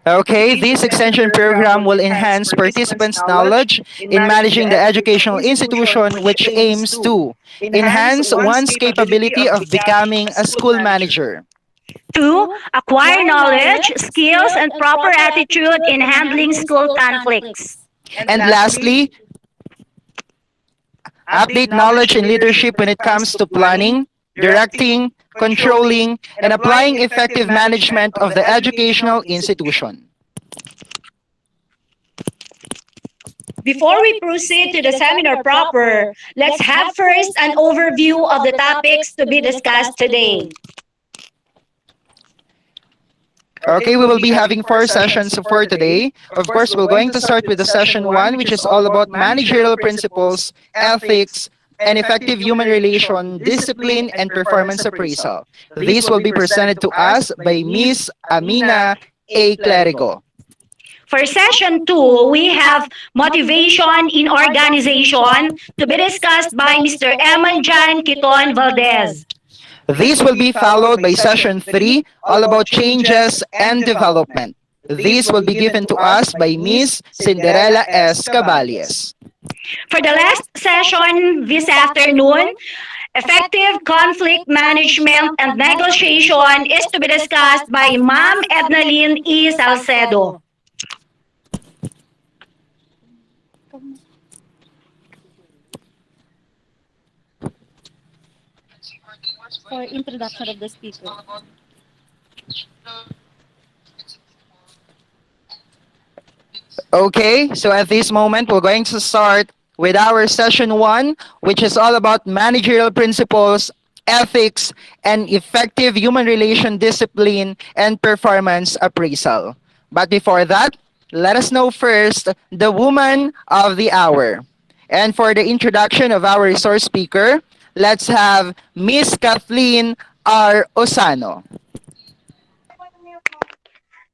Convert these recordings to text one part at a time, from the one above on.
Okay, this extension program will enhance participants' knowledge in managing the educational institution, which aims to enhance one's capability of becoming a school manager. Two, acquire knowledge, skills, and proper attitude in handling school conflicts. And lastly, update knowledge and leadership when it comes to planning, directing, controlling, and applying effective management of the educational institution. Before we proceed to the seminar proper, let's have first an overview of the topics to be discussed today. Okay, we will be having four sessions for today. Of course, we're going to start with the session one, which is all about managerial principles, ethics, and effective human relation, discipline, and performance appraisal. These will be presented to us by Miss Amina A. Clerigo. For session 2, we have motivation in organization to be discussed by Mr. Eman Kiton Valdez. This will be followed by session 3, all about changes and development. This will be given to us by Miss Cinderella S. Caballes. For the last session this afternoon, effective conflict management and negotiation is to be discussed by Ma'am Ednaline E. Salcedo. For introduction of the speaker. Okay, so at this moment, we're going to start with our session one, which is all about managerial principles, ethics, and effective human relation discipline and performance appraisal. But before that, let us know first the woman of the hour. And for the introduction of our resource speaker, let's have Miss Kathleen R. Osano.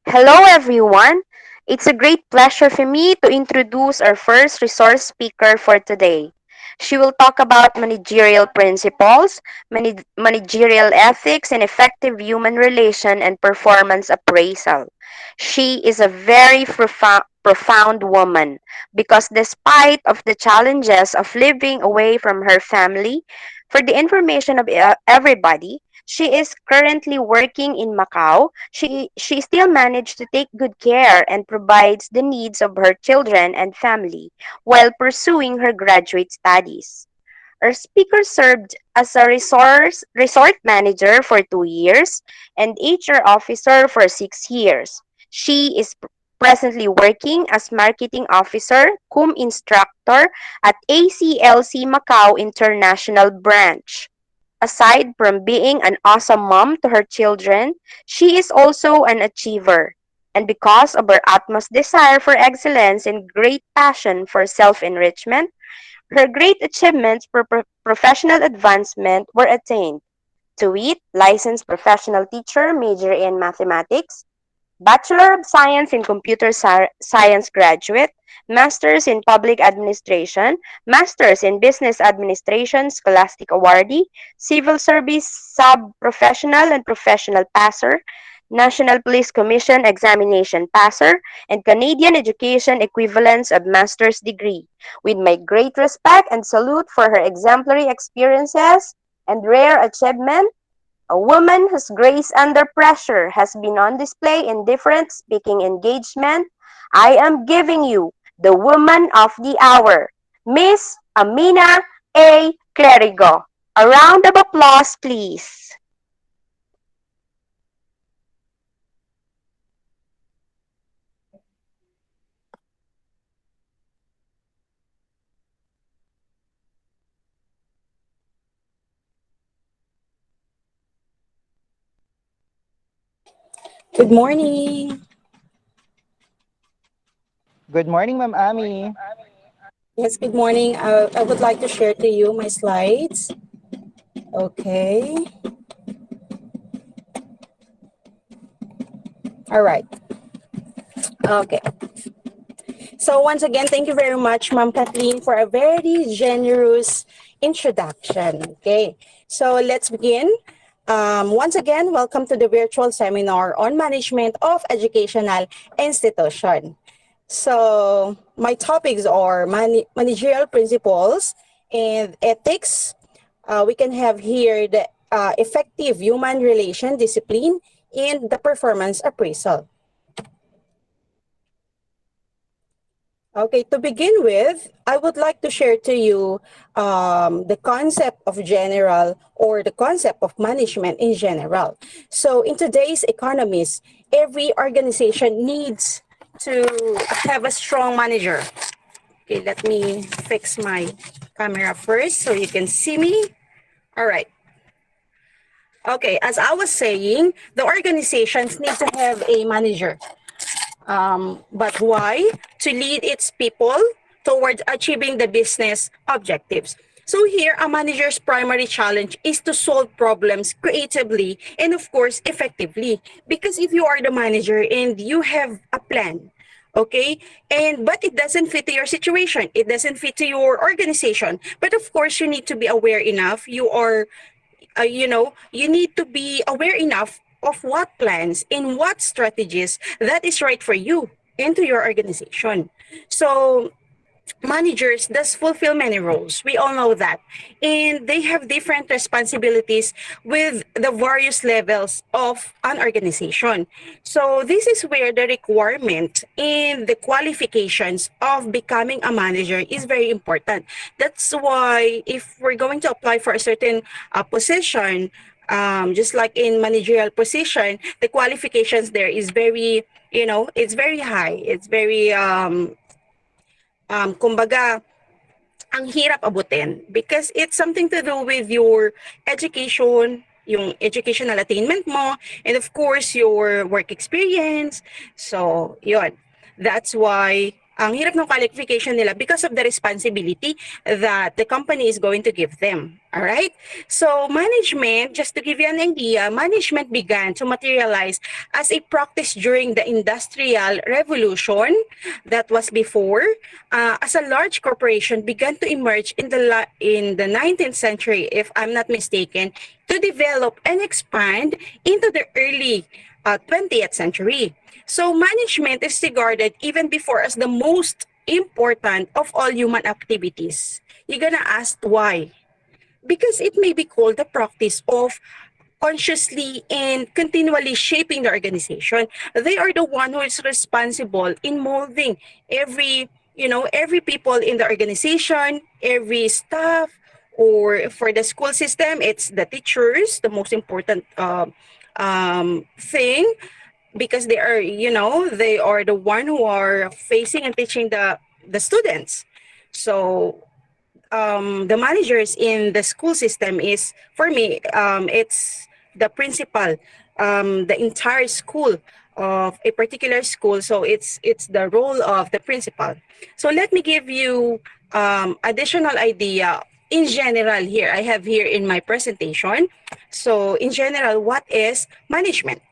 Hello, everyone. It's a great pleasure for me to introduce our first resource speaker for today. She will talk about managerial principles, managerial ethics, and effective human relation and performance appraisal. She is a very profound woman because despite of the challenges of living away from her family, for the information of everybody, she is currently working in Macau. She still managed to take good care and provides the needs of her children and family while pursuing her graduate studies. Our speaker served as a resort manager for 2 years and HR officer for 6 years. She is presently working as marketing officer, cum instructor at ACLC Macau International Branch. Aside from being an awesome mom to her children, she is also an achiever. And because of her utmost desire for excellence and great passion for self-enrichment, her great achievements for professional advancement were attained. To wit, licensed professional teacher, major in mathematics, Bachelor of Science in Computer Science graduate, Masters in Public Administration, Masters in Business Administration Scholastic Awardee, Civil Service Sub-Professional and Professional Passer, National Police Commission Examination Passer, and Canadian Education Equivalence of Master's Degree. With my great respect and salute for her exemplary experiences and rare achievement, a woman whose grace under pressure has been on display in different speaking engagement, I am giving you the woman of the hour, Miss Amina A. Clerigo. A round of applause, please. Good morning. Good morning, Ma'am Ami. Yes, good morning. I would like to share to you my slides. Okay. All right. Okay. So once again, thank you very much, Ma'am Kathleen, for a very generous introduction. Okay. So let's begin. Once again, welcome to the virtual seminar on management of educational institution. So my topics are managerial principles and ethics. We can have here the effective human relation discipline and the performance appraisal. Okay, to begin with, I would like to share to you the concept of general or the concept of management in general. So in today's economies, every organization needs to have a strong manager. Okay, let me fix my camera first so you can see me. All right. Okay, as I was saying, the organizations need to have a manager. But why? To lead its people towards achieving the business objectives. So here, a manager's primary challenge is to solve problems creatively and of course effectively. Because if you are the manager and you have a plan, okay, but it doesn't fit to your situation, it doesn't fit to your organization. But of course, you need to be aware enough. You need to be aware enough of what plans and what strategies that is right for you and to your organization. So managers does fulfill many roles. We all know that. And they have different responsibilities with the various levels of an organization. So this is where the requirement and the qualifications of becoming a manager is very important. That's why if we're going to apply for a certain position, just like in managerial position, the qualifications there is very, it's very high. It's very, kumbaga, ang hirap abutin because it's something to do with your education, yung educational attainment mo, and of course, your work experience. So, yun. That's why ang hirap ng qualification nila because of the responsibility that the company is going to give them. All right? So management, just to give you an idea, management began to materialize as a practice during the Industrial Revolution that was before, as a large corporation began to emerge in the 19th century, if I'm not mistaken, to develop and expand into the early 20th century. So management is regarded even before as the most important of all human activities. You're gonna ask why? Because it may be called the practice of consciously and continually shaping the organization. They are the one who is responsible in molding every people in the organization, every staff, or for the school system, it's the teachers, the most important thing, because they are the one who are facing and teaching the students. So the managers in the school system is, for me, it's the principal, the entire school of a particular school. So it's the role of the principal. So let me give you additional idea in general here. I have here in my presentation. So in general, what is management?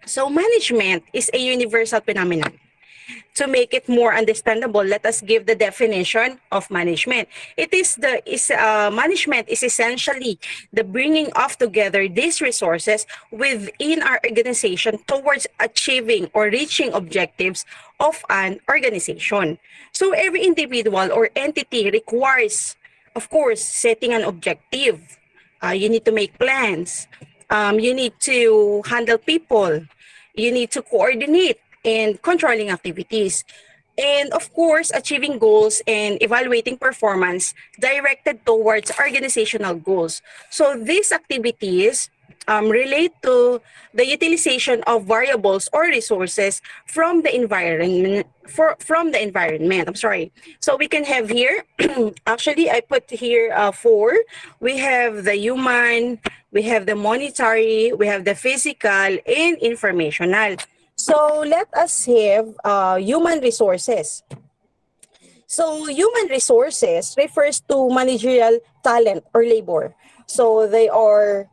So management is a universal phenomenon. To make it more understandable, let us give the definition of management. Management is essentially the bringing of together these resources within our organization towards achieving or reaching objectives of an organization. So every individual or entity requires, of course, setting an objective. You need to make plans. You need to handle people. You need to coordinate and controlling activities. And of course, achieving goals and evaluating performance directed towards organizational goals. So these activities relate to the utilization of variables or resources from the environment. I'm sorry. So we can have here, actually I put here 4. We have the human, we have the monetary, we have the physical, and informational. So let us have human resources. So human resources refers to managerial talent or labor. So they are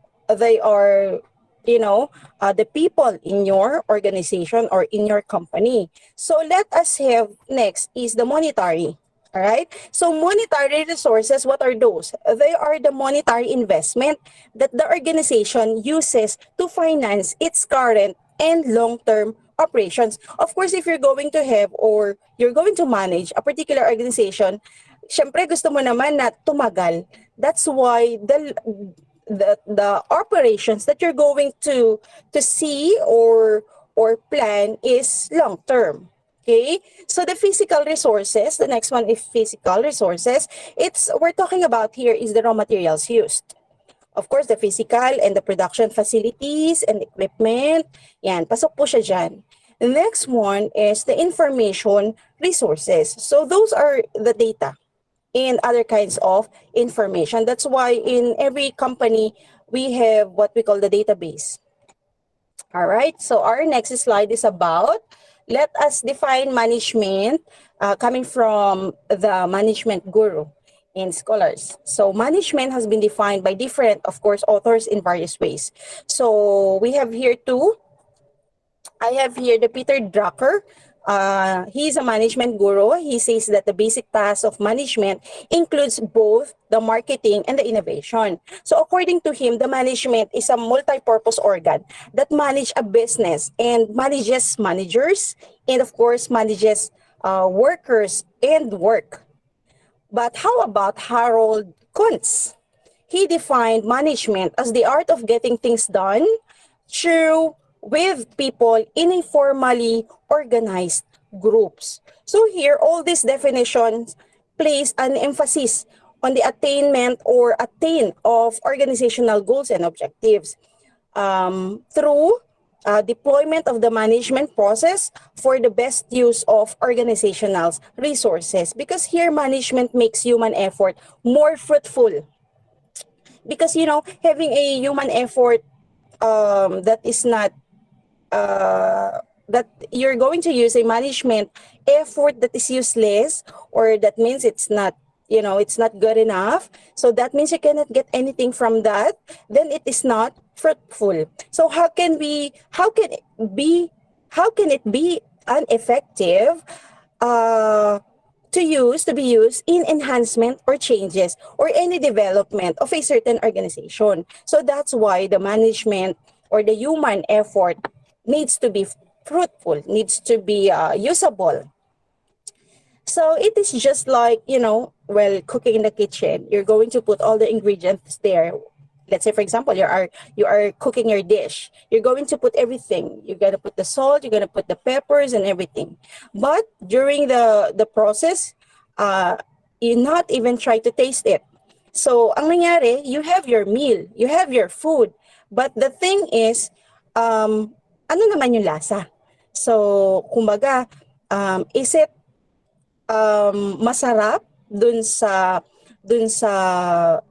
the people in your organization or in your company. So let us have next is the monetary. All right. So monetary resources, what are those? They are the monetary investment that the organization uses to finance its current and long-term operations. Of course, if you're going to have or you're going to manage a particular organization, syempre gusto mo naman na tumagal. That's why the operations that you're going to see or plan is long-term. Okay, so the physical resources, the next one is physical resources. We're talking about here is the raw materials used. Of course, the physical and the production facilities and equipment. Yan, pasok po siya dyan. The next one is the information resources. So those are the data and other kinds of information. That's why in every company, we have what we call the database. All right, so our next slide is about, let us define management coming from the management guru and scholars. So management has been defined by different, of course, authors in various ways. So we have here I have here the Peter Drucker. He's a management guru. He says that the basic task of management includes both the marketing and the innovation. So according to him, the management is a multi-purpose organ that manages a business and manages managers and of course manages workers and work. But how about Harold Kuntz? He defined management as the art of getting things done through with people in a formally organized groups. So here, all these definitions place an emphasis on the attainment or attain of organizational goals and objectives through deployment of the management process for the best use of organizational resources. Because here, management makes human effort more fruitful. Because, you know, having a human effort that is not that you're going to use a management effort that is useless, or that means it's not, you know, it's not good enough. So that means you cannot get anything from that. Then it is not fruitful. So how can it be an effective to be used in enhancement or changes or any development of a certain organization? So that's why the management or the human effort needs to be fruitful, needs to be usable. So it is just like, you know, well, cooking in the kitchen. You're going to put all the ingredients there. Let's say, for example, you are cooking your dish. You're going to put everything. You're going to put the salt, you're going to put the peppers and everything. But during the process, you not even try to taste it. So ang nangyari, you have your meal, you have your food. But the thing is, ano naman yung lasa? So, kumbaga, is it masarap dun sa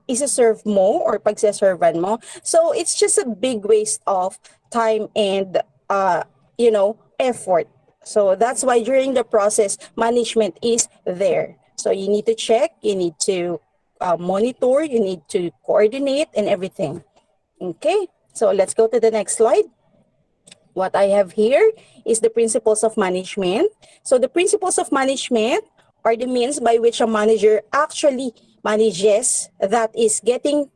isa-serve mo or pagsaservan mo? So, it's just a big waste of time and, you know, effort. So, that's why during the process, management is there. So, you need to check, you need to monitor, you need to coordinate and everything. Okay, so let's go to the next slide. What I have here is the principles of management. So the principles of management are the means by which a manager actually manages, that is getting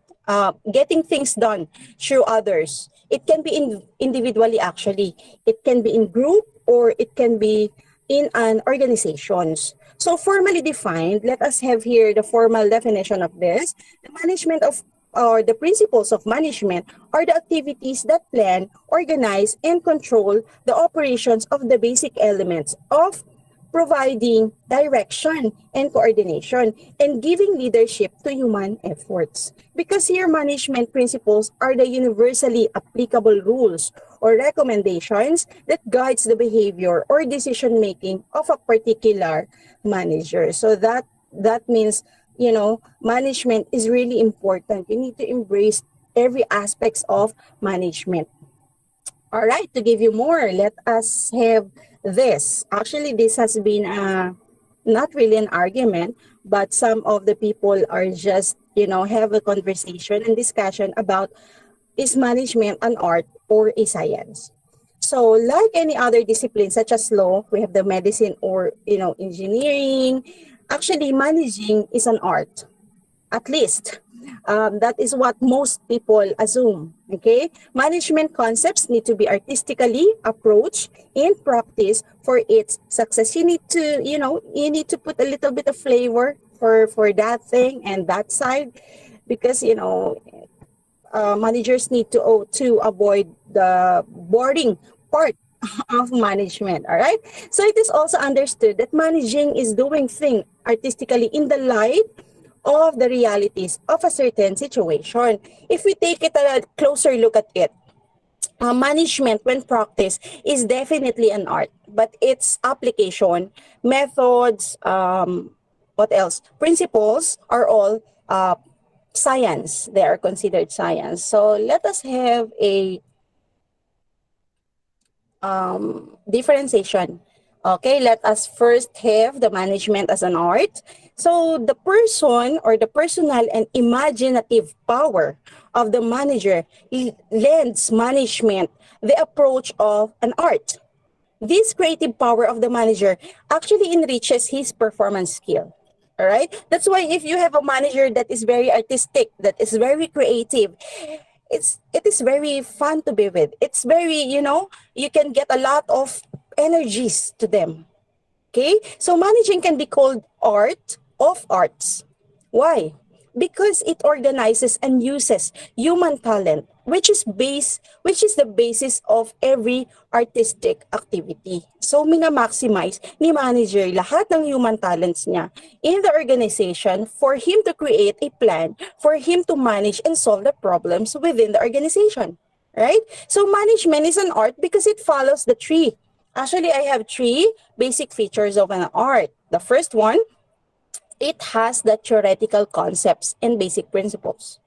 things done through others. It can be individually actually. It can be in group or it can be in an organizations. So formally defined, let us have here the formal definition of this. The management of or the principles of management are the activities that plan, organize, and control the operations of the basic elements of providing direction and coordination and giving leadership to human efforts. Because here, management principles are the universally applicable rules or recommendations that guides the behavior or decision-making of a particular manager. So that means, you know, management is really important. You need to embrace every aspects of management. All right, to give you more, let us have this. Actually, this has been not really an argument, but some of the people are just, you know, have a conversation and discussion about, is management an art or a science? So like any other discipline such as law, we have the medicine or, you know, engineering, Actually, managing is an art, at least. That is what most people assume. Okay, management concepts need to be artistically approached and practiced for its success. You need to, you need to put a little bit of flavor for that thing and that side, because managers need to avoid the boring part of management. All right, so it is also understood that managing is doing things artistically in the light of the realities of a certain situation. If we take it a closer look at it, management when practiced is definitely an art, but its application, methods, what else, principles are all science. They are considered science. So let us have a differentiation. Okay, let us first have the management as an art. So the person or the personal and imaginative power of the manager lends management the approach of an art. This creative power of the manager actually enriches his performance skill. All right, that's why if you have a manager that is very artistic, that is very creative, it is very fun to be with. It's very, you can get a lot of energies to them. Okay, so managing can be called art of arts. Why? Because it organizes and uses human talent, which is the basis of every artistic activity. So mina-maximize ni manager lahat ng human talents niya in the organization for him to create a plan, for him to manage and solve the problems within the organization. Right? So management is an art because it follows the tree. Actually, I have three basic features of an art. The first one, it has the theoretical concepts and basic principles.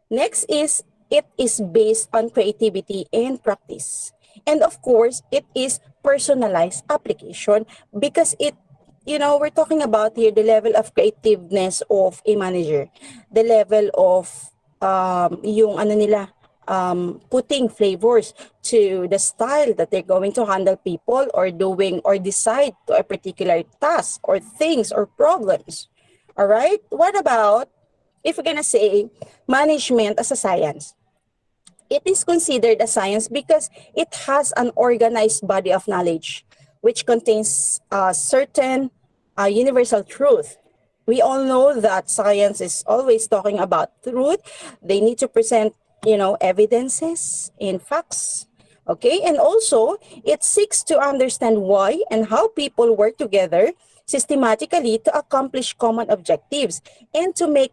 Next is, it is based on creativity and practice. And of course, it is personalized application because we're talking about here the level of creativeness of a manager, the level of putting flavors to the style that they're going to handle people or doing or decide to a particular task or things or problems. All right. What about if we're going to say management as a science? It is considered a science because it has an organized body of knowledge which contains certain universal truth. We all know that science is always talking about truth. They need to present evidences and facts. Okay, and also it seeks to understand why and how people work together systematically to accomplish common objectives and to make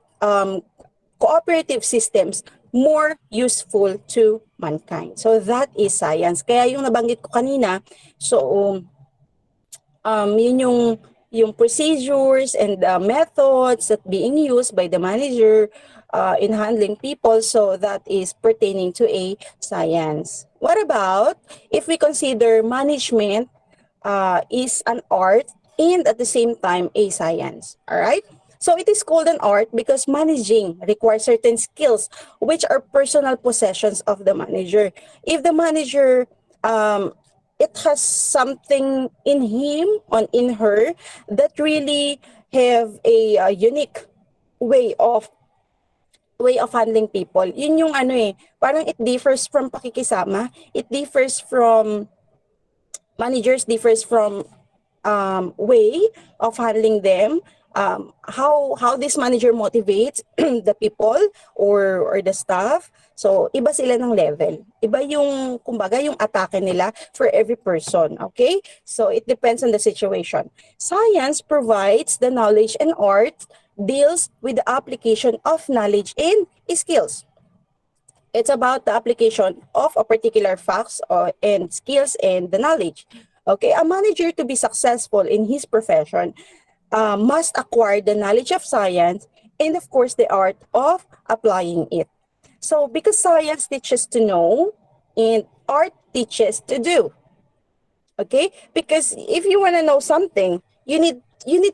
cooperative systems more useful to mankind. So that is science. Kaya yung nabanggit ko kanina, so yun yung procedures and methods that being used by the manager in handling people, so that is pertaining to a science. What about if we consider management is an art and at the same time a science? All right. So it is called an art because managing requires certain skills which are personal possessions of the manager. If the manager it has something in him or in her that really have a unique way of handling people. Yun yung parang it differs from pakikisama, it differs from managers, differs from way of handling them, how this manager motivates the people or the staff. So iba sila ng level, iba yung kumbaga yung atake nila for every person. Okay, so it depends on the situation. Science provides the knowledge, and art deals with the application of knowledge and skills. It's about the application of a particular facts and skills and the knowledge. Okay, a manager to be successful in his profession must acquire the knowledge of science and of course the art of applying it. So because science teaches to know and art teaches to do. Okay, because if you want to know something, you need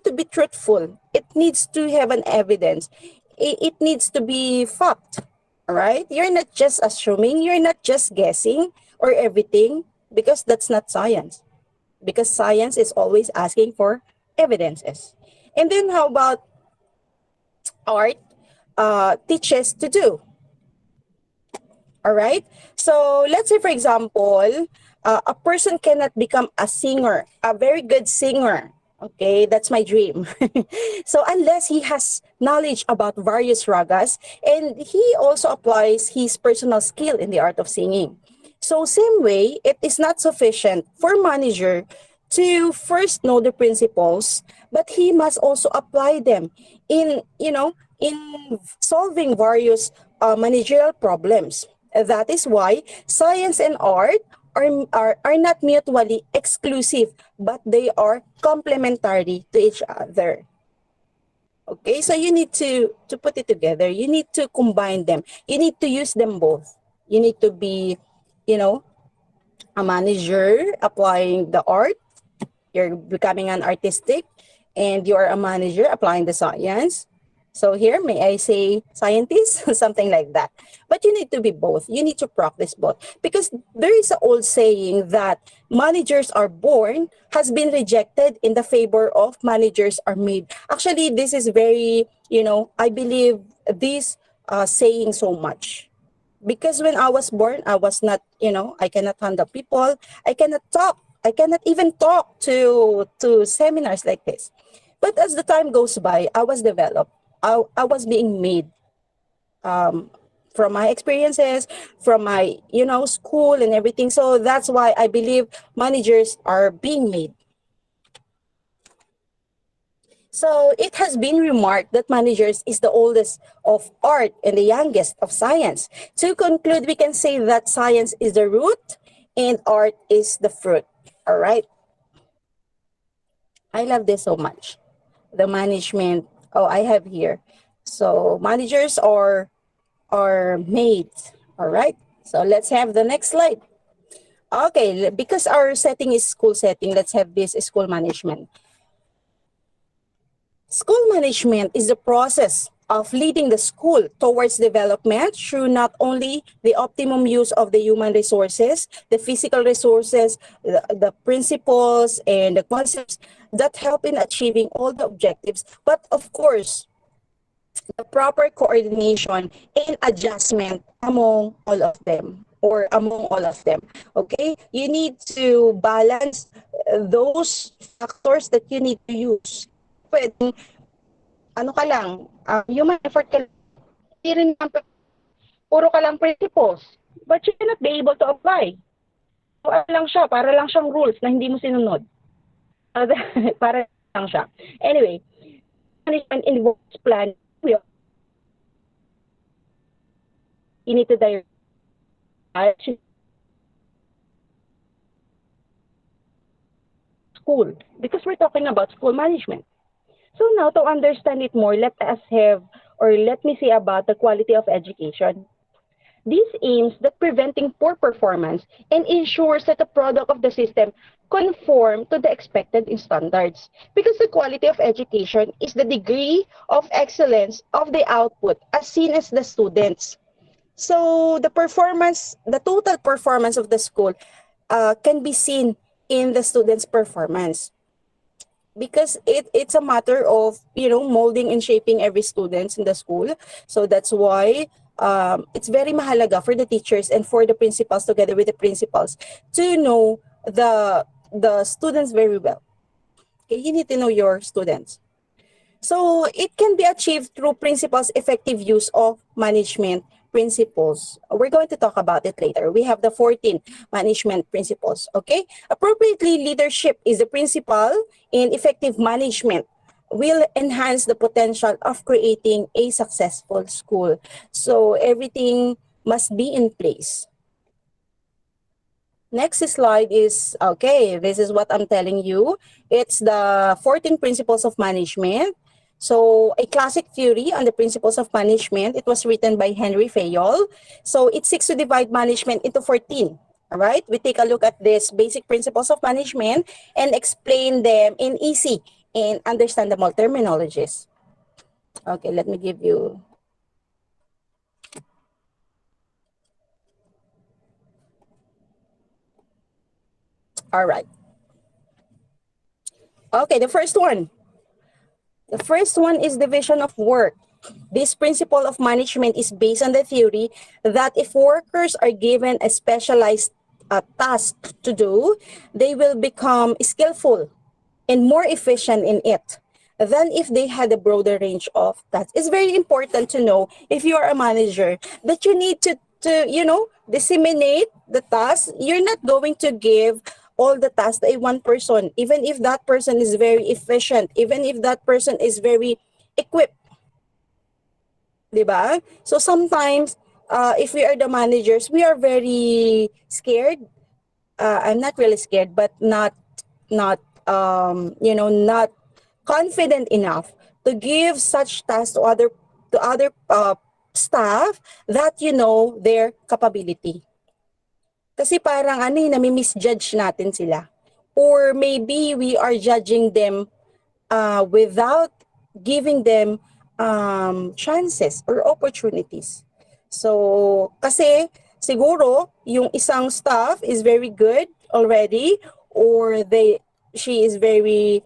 to be truthful. It needs to have an evidence. It needs to be fact. All right, you're not just assuming, you're not just guessing or everything, because that's not science. Because science is always asking for evidences. And then how about art teaches to do? All right. So let's say, for example, a person cannot become a singer, a very good singer. Okay, that's my dream. So unless he has knowledge about various ragas and he also applies his personal skill in the art of singing. So same way, it is not sufficient for manager to first know the principles, but he must also apply them in, in solving various managerial problems. That is why science and art are not mutually exclusive, but they are complementary to each other. Okay, so you need to put it together. You need to combine them. You need to use them both. You need to be, you know, a manager applying the art. You're becoming an artistic, and you are a manager applying the science. So here, may I say scientist, something like that. But you need to be both. You need to practice both. Because there is an old saying that managers are born has been rejected in the favor of managers are made. Actually, this is very, I believe this saying so much. Because when I was born, I was not, I cannot handle people. I cannot talk. I cannot even talk to seminars like this. But as the time goes by, I was developed. I was being made from my experiences, from my, school and everything. So that's why I believe managers are being made. So it has been remarked that managers is the oldest of art and the youngest of science. To conclude, we can say that science is the root and art is the fruit. All right. I love this so much. The management. Oh, I have here. So managers are made. All right. So let's have the next slide. Okay, because our setting is school setting, let's have this school management. School management is the process of leading the school towards development through not only the optimum use of the human resources, the physical resources, the principles, and the concepts that help in achieving all the objectives, but of course, the proper coordination and adjustment among all of them. Okay, you need to balance those factors that you need to use. Pwedeng, human effort ka lang, hindi rin naman puro ka lang principles, but you cannot be able to apply. So, para lang siyang rules na hindi mo sinunod. Para lang siya. Anyway, management involves planning. You need to direct school, because we're talking about school management. So now, to understand it more, let me say about the quality of education. This aims at preventing poor performance and ensures that the product of the system conform to the expected standards. Because the quality of education is the degree of excellence of the output as seen as the students. So the total performance of the school can be seen in the students' performance. Because it's a matter of, molding and shaping every student in the school. So that's why it's very mahalaga for the teachers and for the principals, together with the principals, to know the students very well. Okay, you need to know your students. So it can be achieved through principals' effective use of management principles. We're going to talk about it later. We have the 14 management principles, okay? Appropriately, leadership is the principle in effective management will enhance the potential of creating a successful school. So everything must be in place. Next slide is, okay, this is what I'm telling you. It's the 14 principles of management. So a classic theory on the principles of management, it was written by Henry Fayol. So it seeks to divide management into 14. All right, we take a look at these basic principles of management and explain them in easy and understandable terminologies. Okay, let me give you. All right. Okay, the first one. The first one is division of work. This principle of management is based on the theory that if workers are given a specialized task to do, they will become skillful and more efficient in it than if they had a broader range of tasks. It's very important to know if you are a manager that you need to disseminate the tasks. You're not going to give all the tasks to a one person, even if that person is very efficient, even if that person is very equipped. Diba? So sometimes, if we are the managers, we are very scared. I'm not really scared, but not confident enough to give such tasks to other staff that their capability. Kasi parang nami-misjudge natin sila. Or maybe we are judging them without giving them chances or opportunities. So, kasi siguro yung isang staff is very good already, or she is very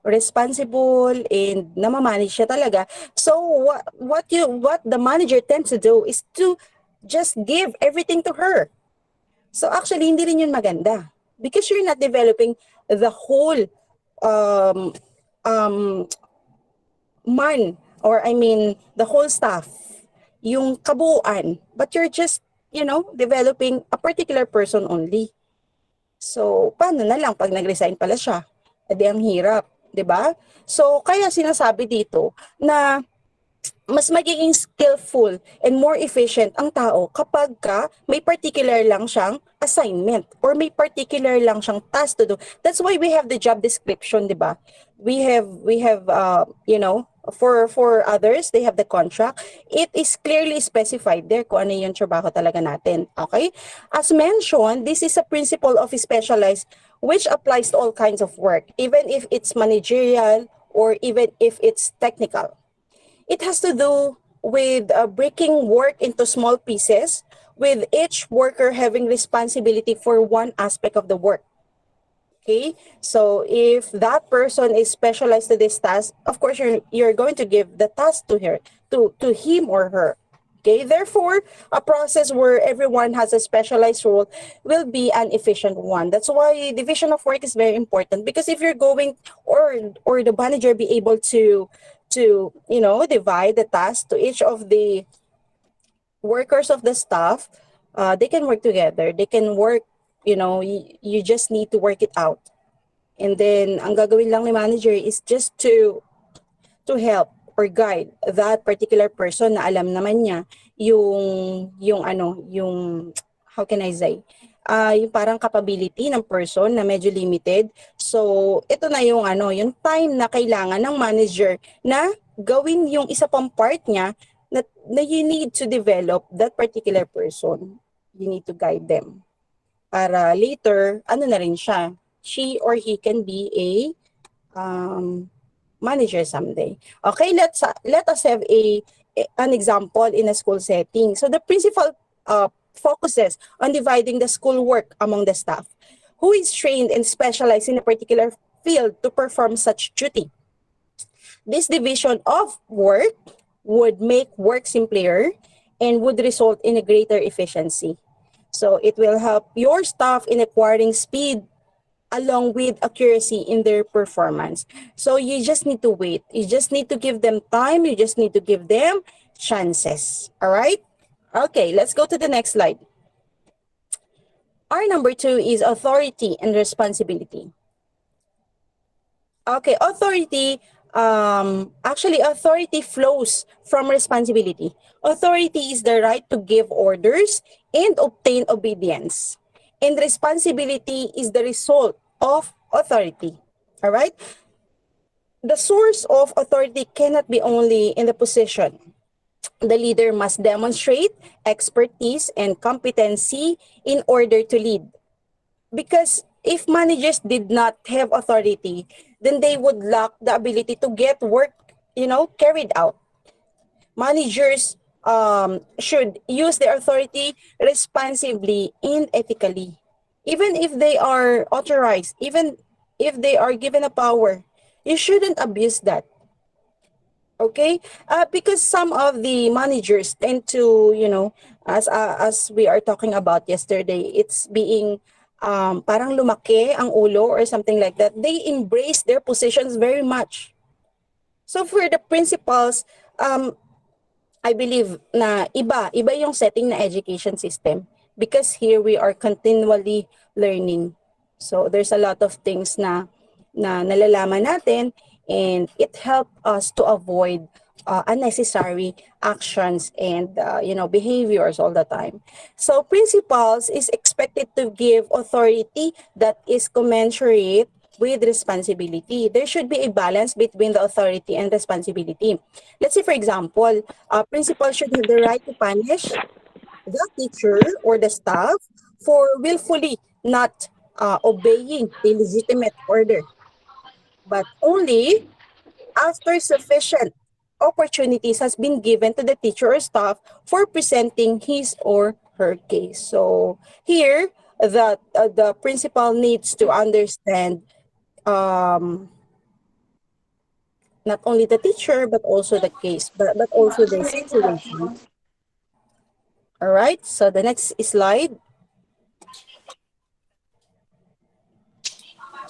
responsible and namamanage siya talaga. So what the manager tends to do is to just give everything to her. So actually hindi rin yun maganda, because you're not developing the whole the whole staff, yung kabuuan, but you're just developing a particular person only. So paano na lang pag nag-resign pala siya? Edi ang hirap, 'di ba? So kaya sinasabi dito na mas magiging skillful and more efficient ang tao kapag may particular lang siyang assignment or may particular lang siyang task to do. That's why we have the job description, 'di ba? We have for others, they have the contract. It is clearly specified there kung ano yung trabaho talaga natin. Okay? As mentioned, this is a principle of specialized which applies to all kinds of work, even if it's managerial or even if it's technical. It has to do with breaking work into small pieces, with each worker having responsibility for one aspect of the work. Okay, so if that person is specialized to this task, of course you're going to give the task to him or her. Okay, therefore, a process where everyone has a specialized role will be an efficient one. That's why division of work is very important, because if you're going or the manager be able to divide the task to each of the workers of the staff, they can work together. They can work, you just need to work it out. And then ang gagawin lang ni manager is just to help or guide that particular person na alam naman niya yung how can I say, yung parang capability ng person na medyo limited. So ito na yung time na kailangan ng manager na gawin yung isa pang part niya na you need to develop that particular person. You need to guide them para later na rin siya, she or he can be a manager someday. Okay, let us have an example in a school setting. So the principal focuses on dividing the school work among the staff, who is trained and specialized in a particular field to perform such duty. This division of work would make work simpler and would result in a greater efficiency. So it will help your staff in acquiring speed along with accuracy in their performance. So you just need to wait. You just need to give them time. You just need to give them chances. All right? Okay, let's go to the next slide. Our number 2 is authority and responsibility. Okay, authority, actually authority flows from responsibility. Authority is the right to give orders and obtain obedience. And responsibility is the result of authority. All right? The source of authority cannot be only in the position. The leader must demonstrate expertise and competency in order to lead. Because if managers did not have authority, then they would lack the ability to get work, carried out. Managers should use their authority responsibly and ethically. Even if they are authorized, even if they are given a power, You shouldn't abuse that. Okay, because some of the managers tend to, as we are talking about yesterday, it's being parang lumaki ang ulo or something like that. They embrace their positions very much. So for the principals, I believe na iba yung setting na education system, because here we are continually learning. So there's a lot of things na nalalaman natin, and it helped us to avoid unnecessary actions and behaviors all the time. So principals is expected to give authority that is commensurate with responsibility. There should be a balance between the authority and responsibility. Let's say, for example, a principal should have the right to punish the teacher or the staff for willfully not obeying the legitimate order, but only after sufficient opportunities has been given to the teacher or staff for presenting his or her case. So here, the principal needs to understand not only the teacher, but also the case, but also the situation. All right, so the next slide.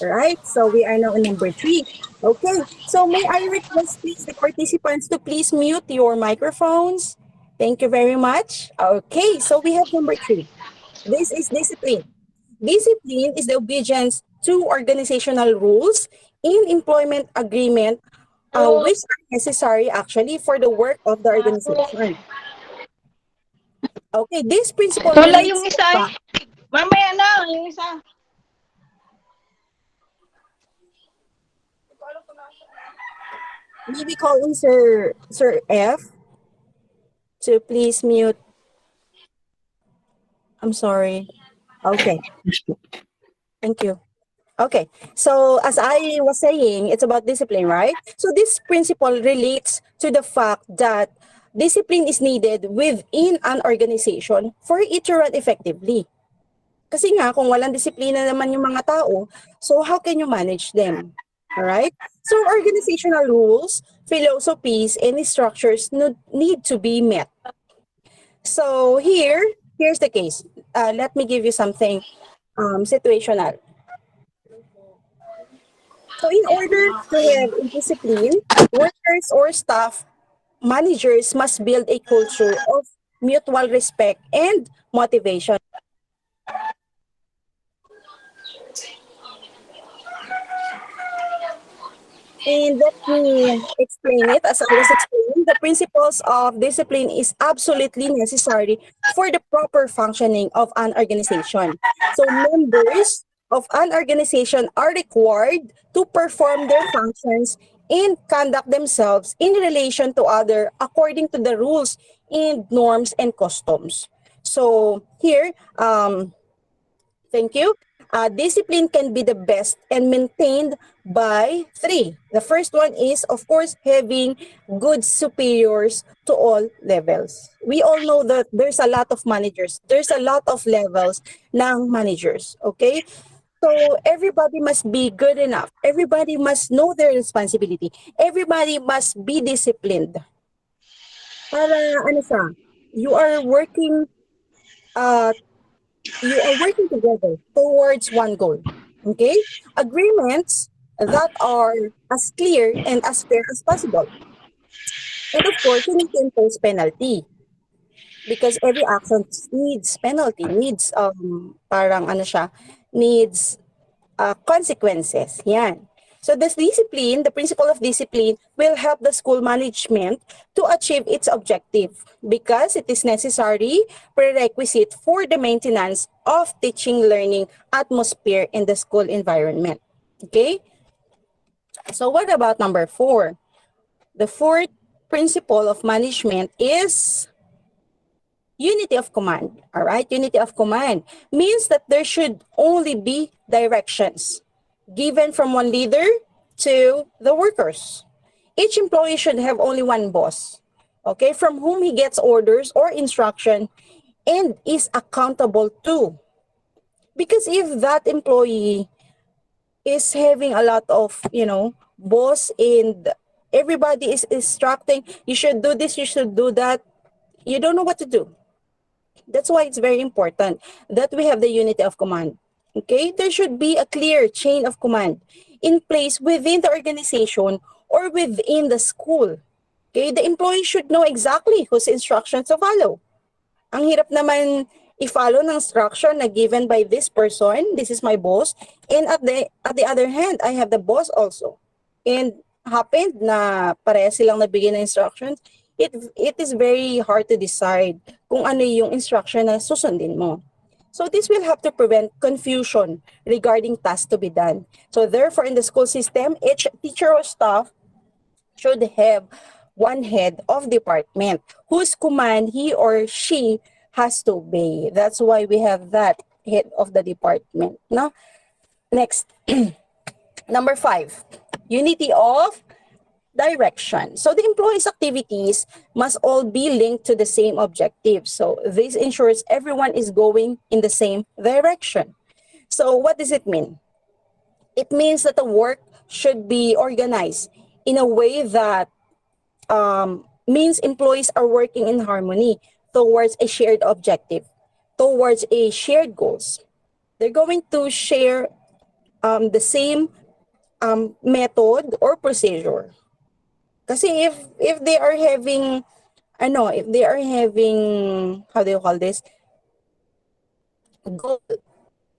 All right, so we are now on number 3. Okay, so may I request please the participants to please mute your microphones. Thank you very much. Okay, so we have number 3. This is discipline. Discipline is the obedience to organizational rules in employment agreement, which are necessary actually for the work of the organization. Okay, this principle Wala relates yung isa eh. Mamaya na, yung isa. maybe call in Sir F to please mute. I'm sorry. Okay. Thank you. Okay, so as I was saying, it's about discipline, right? So this principle relates to the fact that discipline is needed within an organization for it to run effectively. Kasi nga, kung walang disiplina naman yung mga tao, so how can you manage them? Alright? So organizational rules, philosophies, and structures need to be met. So here's the case. Let me give you something situational. So in order to have discipline, workers or staff, managers must build a culture of mutual respect and motivation. And let me explain it. As I was explaining, the principles of discipline is absolutely necessary for the proper functioning of an organization. So members of an organization are required to perform their functions and conduct themselves in relation to other according to the rules and norms and customs. So here, thank you. Discipline can be the best and maintained by 3. The first one is, of course, having good superiors to all levels. We all know that there's a lot of managers. There's a lot of levels ng managers, okay? So everybody must be good enough. Everybody must know their responsibility. Everybody must be disciplined. Para ano siya, you are working together towards one goal. Okay? Agreements that are as clear and as fair as possible. And of course, you need to impose penalty. Because every action needs penalty, needs needs consequences. Yan. So this discipline, the principle of discipline, will help the school management to achieve its objective because it is necessary prerequisite for the maintenance of teaching learning atmosphere in the school environment. Okay? So what about number 4? The 4th principle of management is unity of command. All right? Unity of command means that there should only be directions given from one leader to the workers. Each employee should have only one boss, okay, from whom he gets orders or instruction and is accountable to. Because if that employee is having a lot of, boss, and everybody is instructing, you should do this, you should do that. You don't know what to do. That's why it's very important that we have the unity of command. Okay? There should be a clear chain of command in place within the organization or within the school. Okay? The employee should know exactly whose instructions to follow. Ang hirap naman i-follow ng instruction na given by this person, this is my boss, and at the other hand, I have the boss also. And happened na pareha silang nabigyan ng instructions, it is very hard to decide kung ano yung instruction na susundin mo. So this will have to prevent confusion regarding tasks to be done. So therefore, in the school system, each teacher or staff should have one head of department whose command he or she has to obey. That's why we have that head of the department. No? Next, number 5, unity of direction. So the employees' activities must all be linked to the same objective. So this ensures everyone is going in the same direction. So what does it mean? It means that the work should be organized in a way that means employees are working in harmony towards a shared objective, towards a shared goals. They're going to share the same method or procedure. Kasi if they are having, how do you call this? Goal.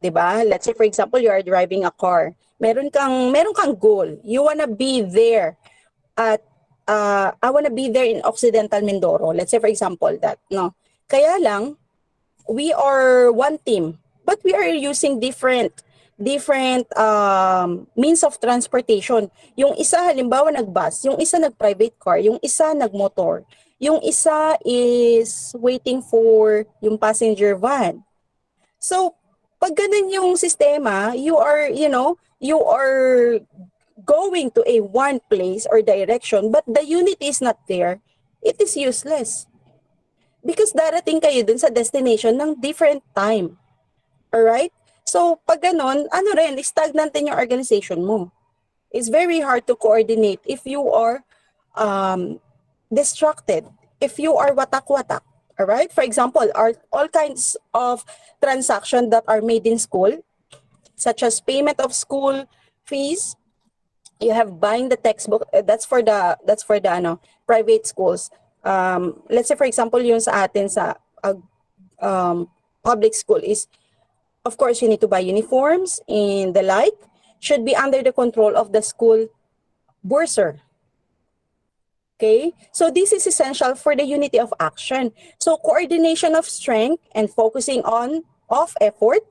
Diba? Let's say, for example, you are driving a car. Meron kang goal. You wanna be there at, I wanna be there in Occidental Mindoro. Let's say, for example, that, no? Kaya lang, we are one team, but we are using different means of transportation. Yung isa halimbawa nag-bus, yung isa nag-private car, yung isa nag-motor, yung isa is waiting for yung passenger van. So, pag ganun yung sistema, you are going to a one place or direction, but the unity is not there, it is useless. Because darating kayo dun sa destination ng different time. Alright? So, pag ganon, stagnant din yung organization mo. It's very hard to coordinate if you are distracted, if you are watak-watak. Alright? For example, all kinds of transactions that are made in school, such as payment of school fees, you have buying the textbook, that's for the private schools. Let's say, for example, yung sa atin sa public school is, of course, you need to buy uniforms and the like, should be under the control of the school bursar. Okay? So this is essential for the unity of action. So coordination of strength and focusing of effort.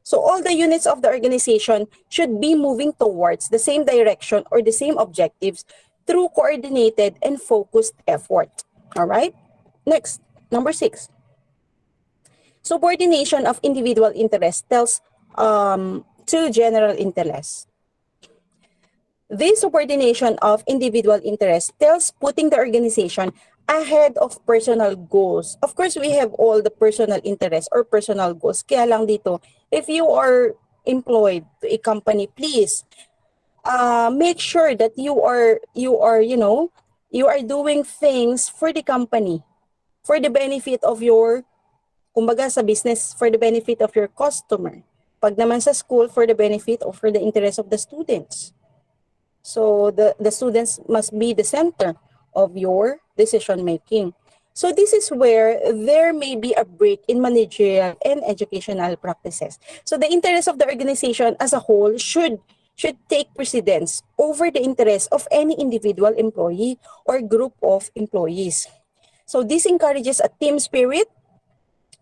So all the units of the organization should be moving towards the same direction or the same objectives through coordinated and focused effort. All right? Next, number 6. Subordination of individual interest tells to general interest. This subordination of individual interest tells putting the organization ahead of personal goals. Of course, we have all the personal interests or personal goals. Kaya lang dito, if you are employed to a company, please make sure that you are doing things for the company, for the benefit of your, kumbaga sa business, for the benefit of your customer. Pag naman sa school, for the benefit or for the interest of the students. So the students must be the center of your decision making. So this is where there may be a break in managerial and educational practices. So the interest of the organization as a whole should take precedence over the interest of any individual employee or group of employees. So this encourages a team spirit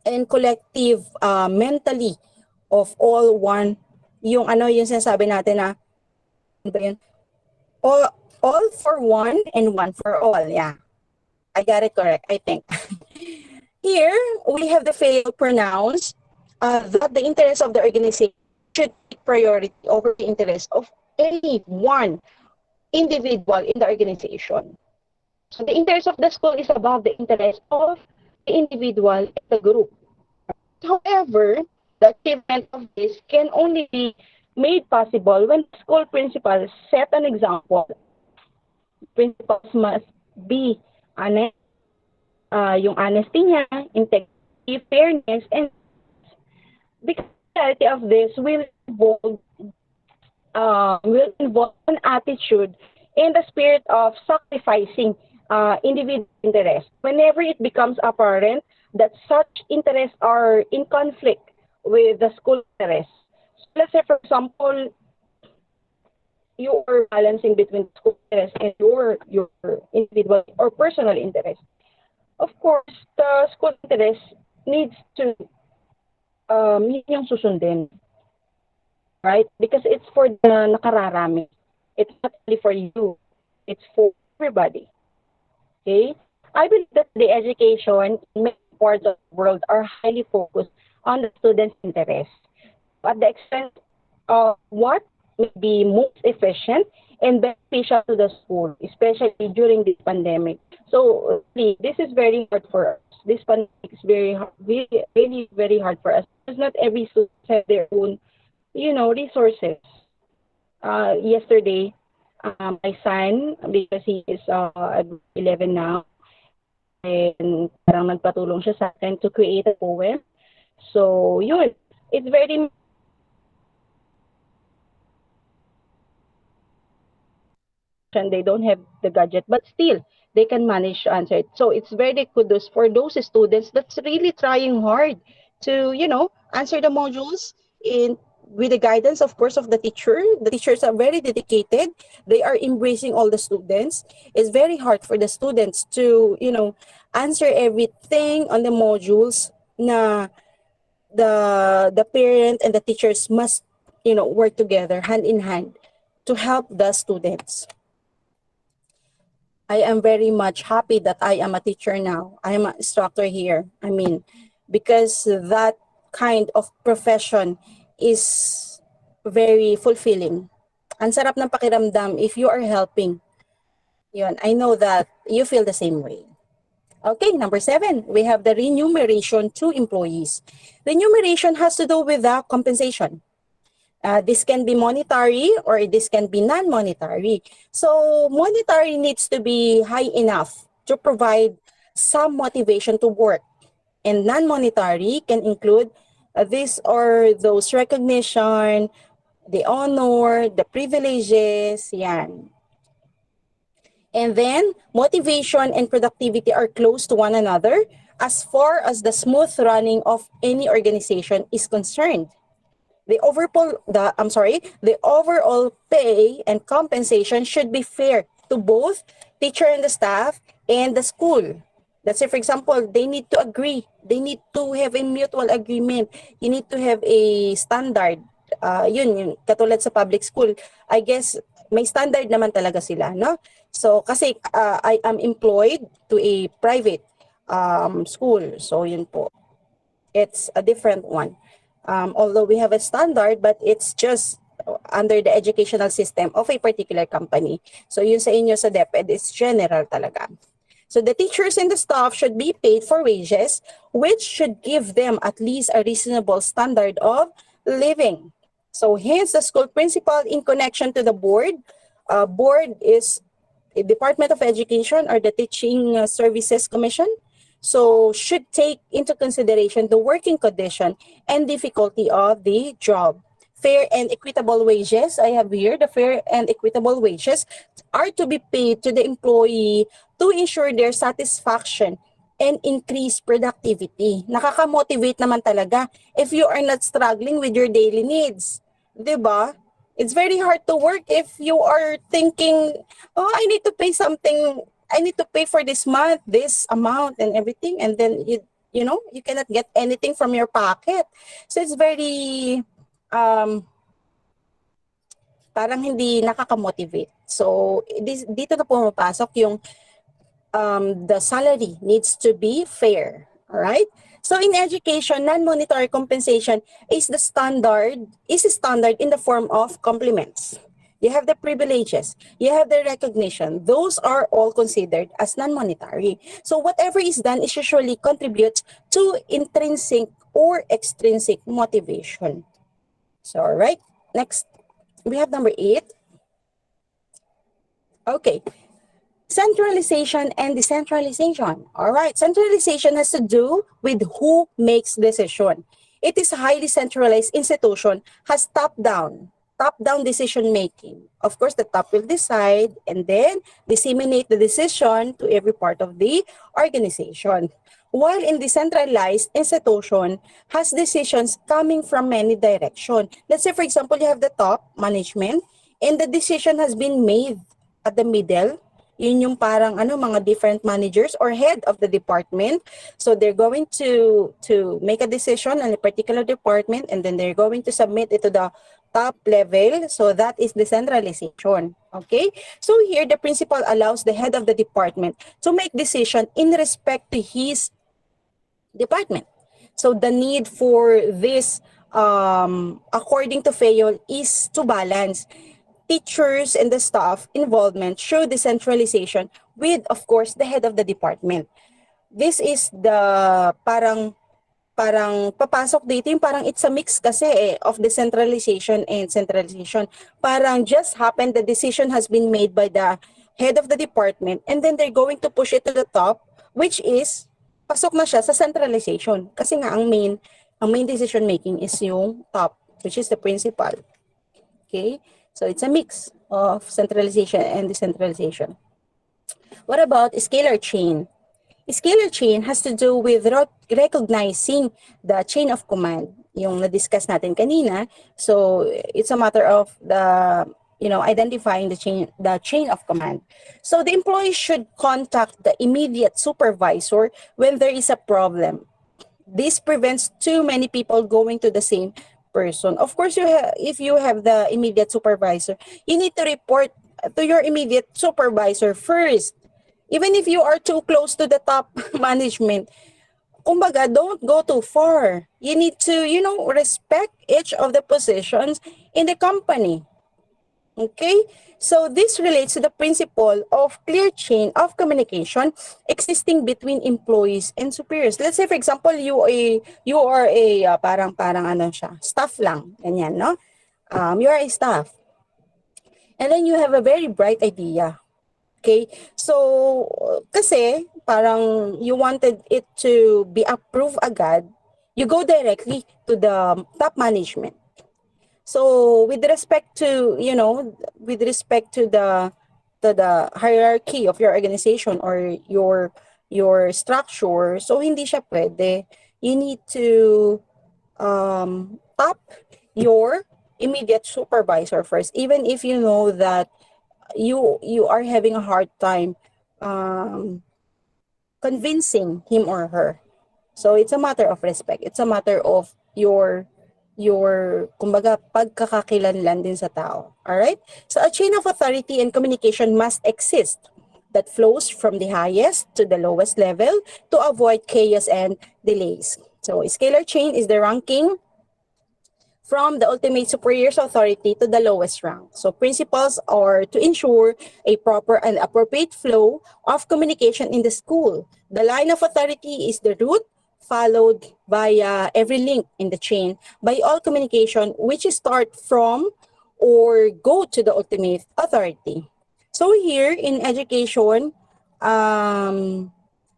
and collective mentally of all one, yung sinasabi natin na, ano ba yun? All for one and one for all. Yeah, I got it correct, I think. Here, we have the failed pronouns that the interest of the organization should take priority over the interest of any one individual in the organization. So the interest of the school is above the interest of the individual in the group. However, the achievement of this can only be made possible when school principals set an example. Principals must be honest, yung honesty niya, integrity, fairness, and the reality of this will involve an attitude in the spirit of sacrificing individual interest. Whenever it becomes apparent that such interests are in conflict with the school interests. So let's say, for example, you are balancing between school interest and your individual or personal interest. Of course, the school interest needs to yun yung susundin, right? Because it's for the nakararami. It's not only for you. It's for everybody. Okay? I believe that the education in many parts of the world are highly focused on the students' interests. At the extent of what may be most efficient and beneficial to the school, especially during this pandemic. So, really, this is very hard for us. This pandemic is very hard, really very hard for us. Because not every student has their own, resources. Yesterday, my son, because he is 11 now, and parang nagpatulong siya sa akin to create a poem. So, yun. It's very they don't have the gadget, but still they can manage to answer it. So it's very kudos for those students that's really trying hard to, answer the modules in with the guidance, of course, of the teacher. The teachers are very dedicated. They are embracing all the students. It's very hard for the students to, answer everything on the modules na the parent and the teachers must, work together hand in hand to help the students. I am very much happy that I am a teacher now. I am an instructor here. I mean, because that kind of profession is very fulfilling. Ang sarap ng pakiramdam if you are helping. Yun, I know that you feel the same way. Okay, number 7, we have the remuneration to employees. Remuneration has to do with the compensation. This can be monetary or this can be non-monetary. So monetary needs to be high enough to provide some motivation to work. And non-monetary can include this or those recognition, the honor, the privileges, yan. And then motivation and productivity are close to one another as far as the smooth running of any organization is concerned. The overall pay and compensation should be fair to both teacher and the staff and the school. Let's say, for example, they need to agree. They need to have a mutual agreement. You need to have a standard. Yun, katulad sa public school. I guess, may standard naman talaga sila, no? So, kasi I am employed to a private school. So, yun po. It's a different one. Although we have a standard, but it's just under the educational system of a particular company. So yun sa inyo sa DepEd is general talaga. So the teachers and the staff should be paid for wages, which should give them at least a reasonable standard of living. So hence the school principal in connection to the board. Board is a Department of Education or the Teaching Services Commission. So should take into consideration the working condition and difficulty of the job. Fair and equitable wages, I have here, the fair and equitable wages are to be paid to the employee to ensure their satisfaction and increase productivity. Nakaka-motivate naman talaga if you are not struggling with your daily needs. Diba? It's very hard to work if you are thinking, oh, I need to pay something, I need to pay for this month, this amount and everything, and then you cannot get anything from your pocket. So it's very parang hindi nakaka-motivate. So dito na pumapasok yung the salary needs to be fair, all right? So in education, non-monetary compensation is standard in the form of compliments. You have the privileges, you have the recognition. Those are all considered as non-monetary. So whatever is done is usually contributes to intrinsic or extrinsic motivation. So, all right. Next, we have number 8. Okay. Centralization and decentralization. All right. Centralization has to do with who makes decision. It is a highly centralized institution, has top-down decision making. Of course, the top will decide and then disseminate the decision to every part of the organization. While in decentralized institution has decisions coming from many directions. Let's say, for example, you have the top management and the decision has been made at the middle. Yun yung parang mga different managers or head of the department. So they're going to make a decision on a particular department and then they're going to submit it to the top level. So that is decentralization. Okay? So here the principal allows the head of the department to make decision in respect to his department. So the need for this, according to FEOL, is to balance teachers and the staff involvement through decentralization with, of course, the head of the department. This is the parang papasok dito yung parang it's a mix kasi of decentralization and centralization. Parang just happened the decision has been made by the head of the department and then they're going to push it to the top, which is pasok na siya sa centralization. Kasi nga ang main decision making is yung top, which is the principal. Okay? So it's a mix of centralization and decentralization. What about scalar chain? Scalar chain has to do with recognizing the chain of command, yung na-discuss natin kanina. So it's a matter of the identifying the chain of command. So the employee should contact the immediate supervisor when there is a problem. This prevents too many people going to the same person. Of course, if you have the immediate supervisor, you need to report to your immediate supervisor first. Even if you are too close to the top management, kumbaga, don't go too far. You need to, respect each of the positions in the company. Okay? So this relates to the principle of clear chain of communication existing between employees and superiors. Let's say, for example, you are a staff lang, ganyan, no? You are a staff. And then you have a very bright idea. Okay? So, kasi parang you wanted it to be approved agad, you go directly to the top management. So with respect to the hierarchy of your organization or your structure, so hindi siya pwede. You need to top your immediate supervisor first, even if you know that you are having a hard time convincing him or her. So it's a matter of respect. It's a matter of your kumbaga pagkakakilanlan din sa tao. All right? So a chain of authority and communication must exist that flows from the highest to the lowest level to avoid chaos and delays. So a scalar chain is the ranking from the ultimate superior's authority to the lowest rank. So principles are to ensure a proper and appropriate flow of communication in the school. The line of authority is the root followed by every link in the chain by all communication which start from or go to the ultimate authority. So here in education,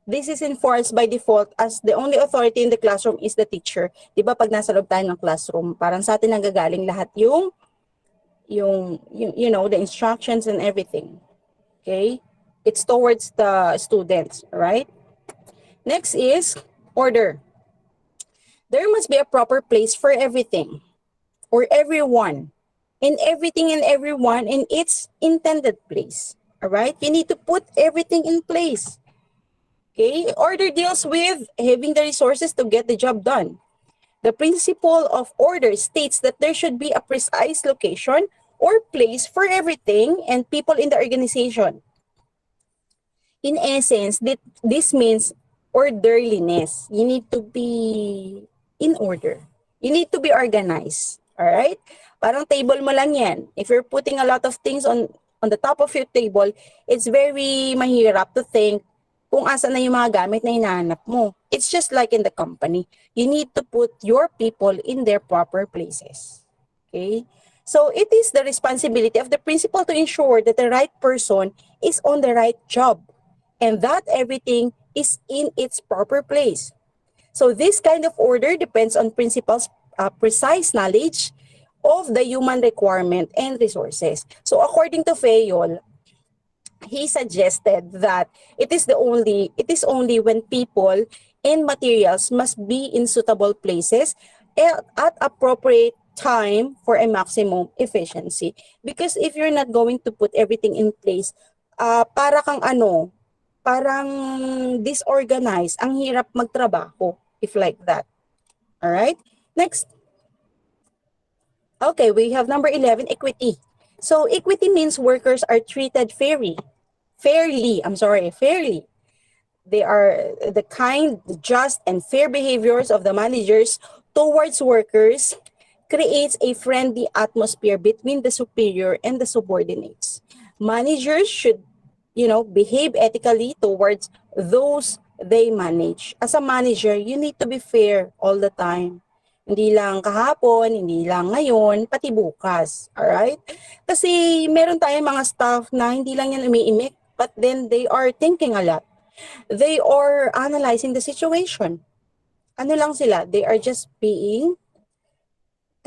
this is enforced by default as the only authority in the classroom is the teacher. Diba pag nasa loob tayo ng classroom, parang sa atin nanggagaling lahat yung the instructions and everything. Okay? It's towards the students, right? Next is order. There must be a proper place for everything or everyone and everything and everyone in its intended place. All right? You need to put everything in place. Okay? Order deals with having the resources to get the job done. The principle of order states that there should be a precise location or place for everything and people in the organization. In essence, this means orderliness. You need to be in order. You need to be organized. All right? Parang table mo lang yan. If you're putting a lot of things on the top of your table, it's very mahirap to think kung asan na yung mga gamit na hinahanap mo. It's just like in the company. You need to put your people in their proper places. Okay? So it is the responsibility of the principal to ensure that the right person is on the right job and that everything is in its proper place. So this kind of order depends on principal's precise knowledge of the human requirement and resources. So according to Fayol, he suggested that it is only when people and materials must be in suitable places at appropriate time for a maximum efficiency. Because if you're not going to put everything in place, para kang parang disorganized, ang hirap magtrabaho if like that. All right? Next. Okay, we have number 11, equity. So equity means workers are treated fairly. Fairly. They are the kind, just, and fair behaviors of the managers towards workers creates a friendly atmosphere between the superior and the subordinates. Managers should, behave ethically towards those they manage. As a manager, you need to be fair all the time. Hindi lang kahapon, hindi lang ngayon, pati bukas. Alright? Kasi meron tayong mga staff na hindi lang yan umiimik, but then they are thinking a lot. They are analyzing the situation. Ano lang sila? They are just being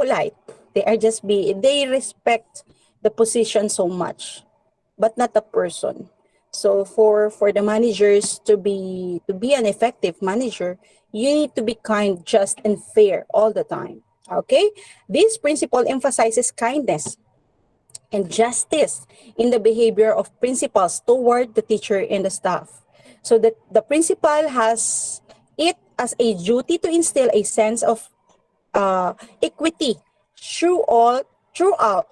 polite. They respect the position so much, but not the person. So for the managers to be an effective manager, you need to be kind, just, and fair all the time. Okay? This principle emphasizes kindness and justice in the behavior of principals toward the teacher and the staff. So that the principal has it as a duty to instill a sense of equity throughout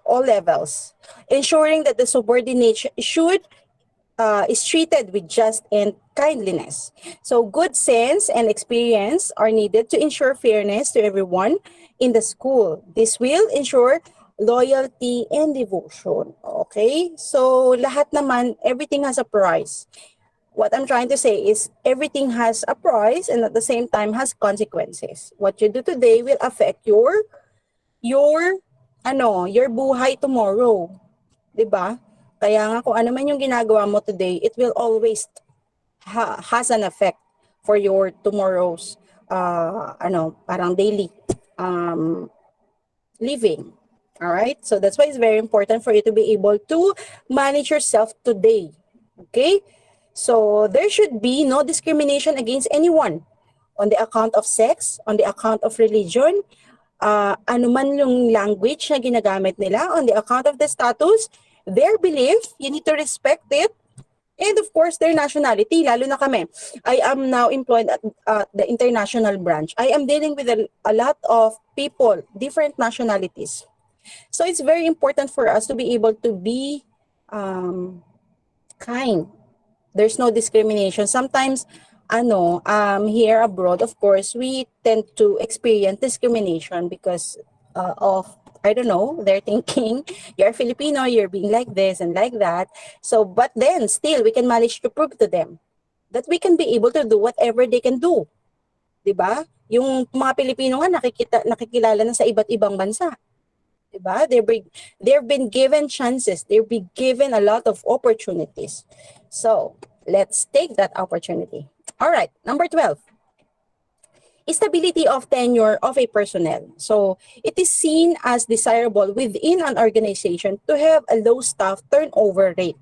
all levels, ensuring that the subordinate is treated with just and kindliness. So good sense and experience are needed to ensure fairness to everyone in the school. This will ensure loyalty and devotion. Okay? So lahat naman, everything has a price. What I'm trying to say is everything has a price and at the same time has consequences. What you do today will affect your buhay tomorrow. 'Di ba? Kaya nga kung ano man yung ginagawa mo today, it will always has an effect for your tomorrow's parang daily living. All right? So that's why it's very important for you to be able to manage yourself today. Okay? So there should be no discrimination against anyone on the account of sex, on the account of religion, ano man yung language na ginagamit nila, on the account of the status, their belief, you need to respect it, and of course, their nationality, lalo na kami. I am now employed at the international branch. I am dealing with a lot of people, different nationalities. So it's very important for us to be able to be kind. There's no discrimination. Sometimes, here abroad, of course, we tend to experience discrimination because of, I don't know, they're thinking, you're Filipino, you're being like this and like that. So, but then, still, we can manage to prove to them that we can be able to do whatever they can do. Diba? Yung mga Pilipino nga nakikilala na sa iba't ibang bansa. Diba? They've been given chances. They've been given a lot of opportunities. So, let's take that opportunity. All right, number 12. Stability of tenure of a personnel. So, it is seen as desirable within an organization to have a low staff turnover rate.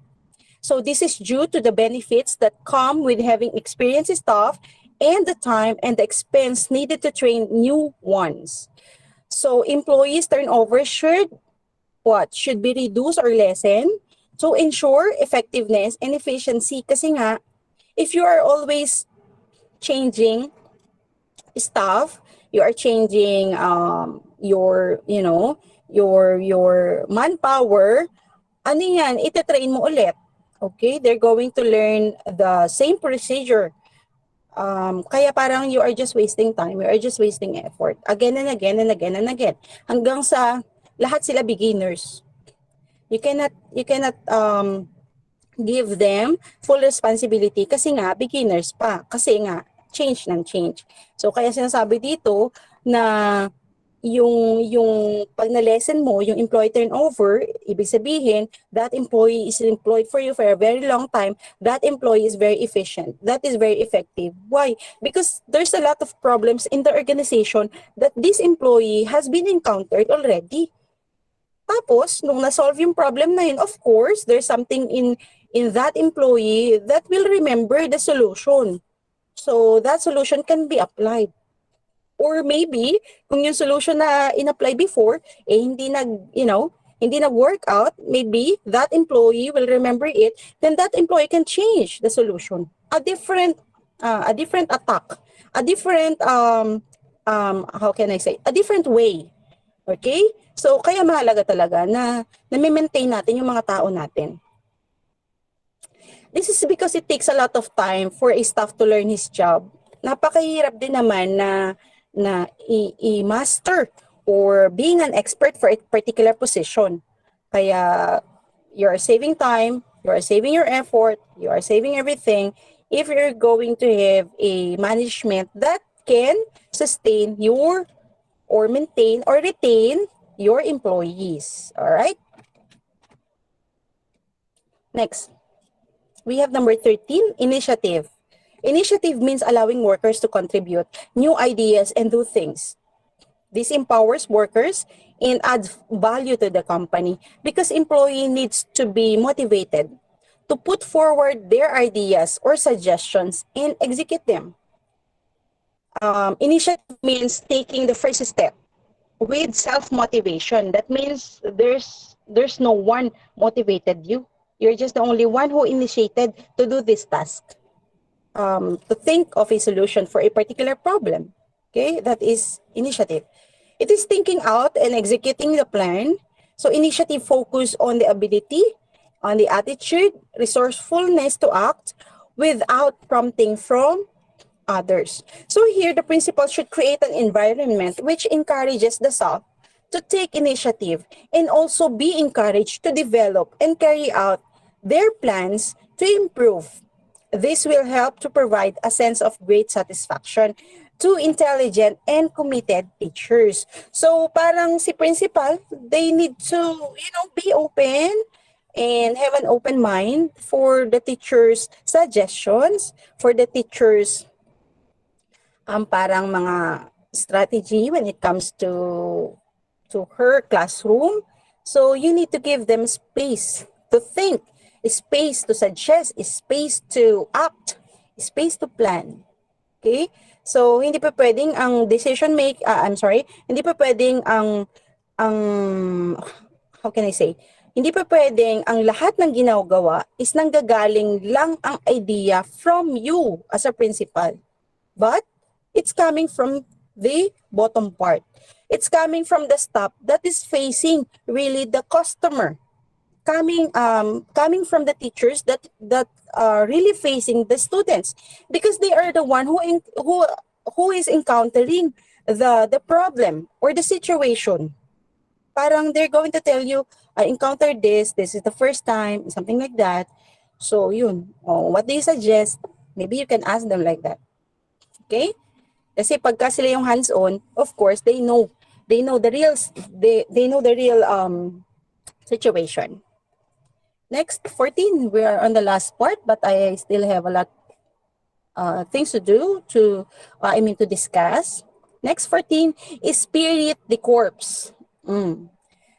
So, this is due to the benefits that come with having experienced staff and the time and the expense needed to train new ones. So, employees turnover should be reduced or lessened to ensure effectiveness and efficiency. Kasi nga, if you are always changing staff, you are changing your manpower, ano yan, itatrain mo ulit. Okay? They're going to learn the same procedure. Kaya parang you are just wasting time, you are just wasting effort. Again and again and again and again. Hanggang sa lahat sila beginners. You cannot give them full responsibility kasi nga beginners pa. Kasi nga change ng change. So kaya sinasabi dito na yung pag na-lessen mo yung employee turnover, ibig sabihin that employee is employed for you for a very long time, that employee is very efficient, that is very effective. Why? Because there's a lot of problems in the organization that this employee has been encountered already. Tapos, nung na-solve yung problem na yun, of course, there's something in that employee that will remember the solution. So, that solution can be applied. Or maybe, kung yung solution na in-apply before, hindi hindi nag-work out, maybe that employee will remember it, then that employee can change the solution. A different attack, a different, how can I say, a different way. Okay? So, kaya mahalaga talaga na na-maintain natin yung mga tao natin. This is because it takes a lot of time for a staff to learn his job. Napakahirap din naman na i-master or being an expert for a particular position. Kaya you are saving time, you are saving your effort, you are saving everything if you're going to have a management that can sustain your or maintain or retain your employees. All right? Next, we have number 13, initiative. Initiative means allowing workers to contribute new ideas and do things. This empowers workers and adds value to the company because employee needs to be motivated to put forward their ideas or suggestions and execute them. Initiative means taking the first step with self-motivation. That means there's no one motivated you. You're just the only one who initiated to do this task. To think of a solution for a particular problem. Okay, that is initiative. It is thinking out and executing the plan. So initiative focus on the ability, on the attitude, resourcefulness to act without prompting from others. So here, the principal should create an environment which encourages the staff to take initiative and also be encouraged to develop and carry out their plans to improve. This will help to provide a sense of great satisfaction to intelligent and committed teachers. So parang si principal, they need to, be open and have an open mind for the teachers' suggestions, for the teachers' parang mga strategy when it comes to her classroom. So you need to give them space to think, space to suggest, space to act, space to plan. Okay? So hindi pa pwedeng ang hindi pa pwedeng ang how can I say? Hindi pa pwedeng ang lahat ng ginagawa is nanggagaling lang ang idea from you as a principal. But it's coming from the bottom part. It's coming from the staff that is facing really the customer. Coming from the teachers that are really facing the students, because they are the one who is encountering the problem or the situation. Parang they're going to tell you, I encountered this is the first time, something like that. So yun, what do you suggest? Maybe you can ask them like that. Okay? Kasi pagka sila yung hands-on, of course, they know the real situation. Next, 14, we are on the last part, but I still have a lot things to do to discuss. Next, 14 is spirit de corps.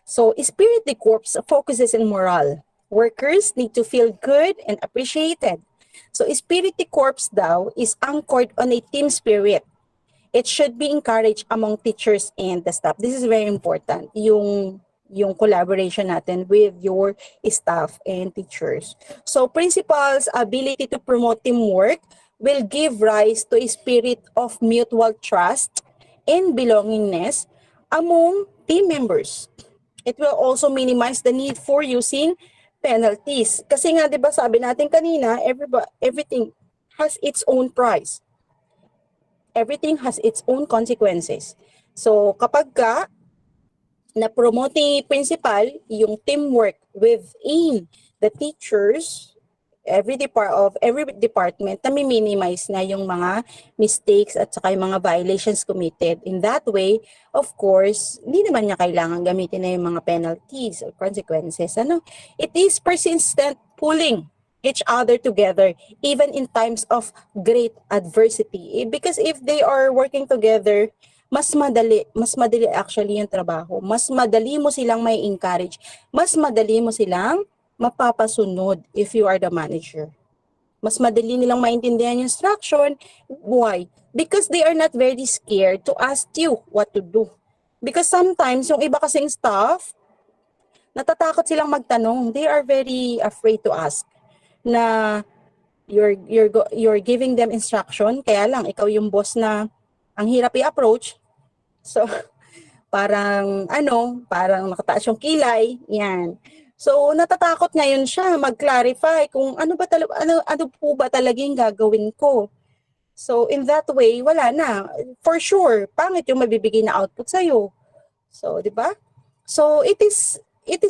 So, spirit de corps focuses on morale. Workers need to feel good and appreciated. So, spirit de corps daw is anchored on a team spirit. It should be encouraged among teachers and the staff. This is very important. Yung collaboration natin with your staff and teachers. So, principals' ability to promote teamwork will give rise to a spirit of mutual trust and belongingness among team members. It will also minimize the need for using penalties. Kasi nga, di ba sabi natin kanina, everything has its own price. Everything has its own consequences. So, kapag na-promote ni principal yung teamwork within the teachers, every department na minimize na yung mga mistakes at saka yung mga violations committed. In that way, of course, hindi naman niya kailangan gamitin na yung mga penalties or consequences. It is persistent pulling each other together even in times of great adversity. Because if they are working together, mas madali actually yung trabaho. Mas madali mo silang may encourage. Mas madali mo silang mapapasunod if you are the manager. Mas madali nilang maintindihan yung instruction. Why? Because they are not very scared to ask you what to do. Because sometimes, yung iba kasing staff, natatakot silang magtanong. They are very afraid to ask na you're giving them instruction, kaya lang ikaw yung boss na ang hirap i-approach. So, parang nakataas yung kilay, yan. So, natatakot ngayon siya mag-clarify kung ano po ba talaga yung gagawin ko. So, in that way, wala na. For sure, pangit yung mabibigay na output sa'yo. So, di ba? So, it is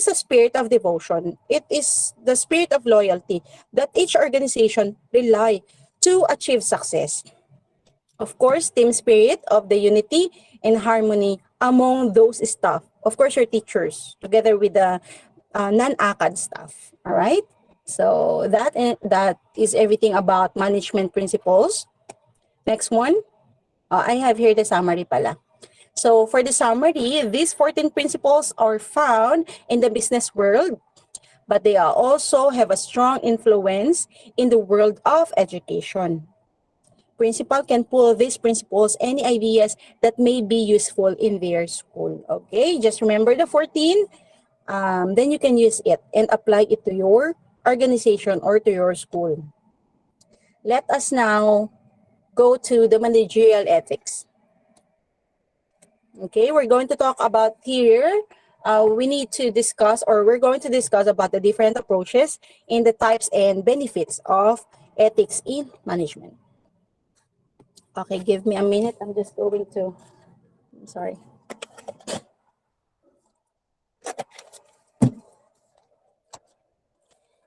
a spirit of devotion. It is the spirit of loyalty that each organization rely to achieve success. Of course, team spirit of the unity and harmony among those staff. Of course, your teachers, together with the non-ACAD staff. All right? So that is everything about management principles. Next one. I have here the summary pala. So for the summary, these 14 principles are found in the business world, but they also have a strong influence in the world of education. Principal can pull these principles, any ideas that may be useful in their school. Okay, just remember the 14. Then you can use it and apply it to your organization or to your school. Let us now go to the managerial ethics. Okay, we're going to talk about here, we're going to discuss about the different approaches and the types and benefits of ethics in management. Okay, give me a minute. I'm sorry.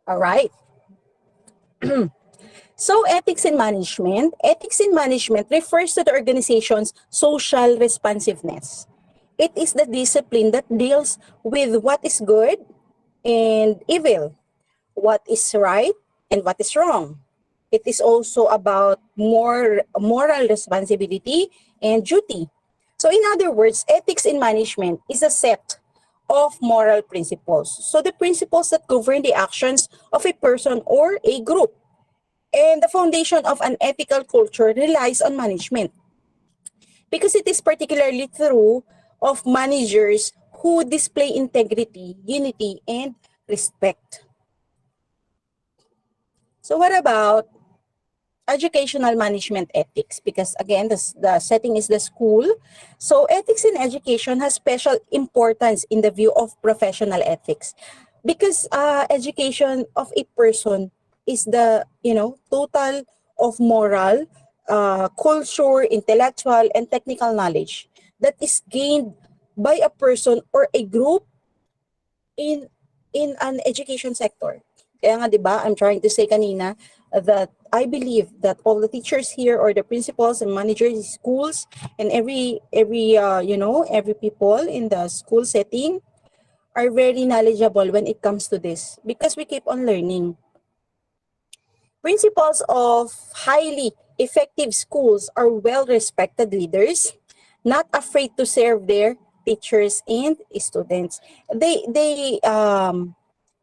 All right. So ethics in management refers to the organization's social responsiveness. It is the discipline that deals with what is good and evil, what is right and what is wrong. It is also about moral responsibility and duty. So in other words, ethics in management is a set of moral principles. So the principles that govern the actions of a person or a group. And the foundation of an ethical culture relies on management, because it is particularly true of managers who display integrity, unity, and respect. So what about educational management ethics? Because again, the setting is the school. So ethics in education has special importance in the view of professional ethics, because education of a person is the total of moral, culture, intellectual, and technical knowledge that is gained by a person or a group in an education sector. Kaya nga, di ba, I'm trying to say kanina that I believe that all the teachers here or the principals and managers in schools and every people in the school setting are very knowledgeable when it comes to this, because we keep on learning. Principals of highly effective schools are well-respected leaders, not afraid to serve their teachers and students. They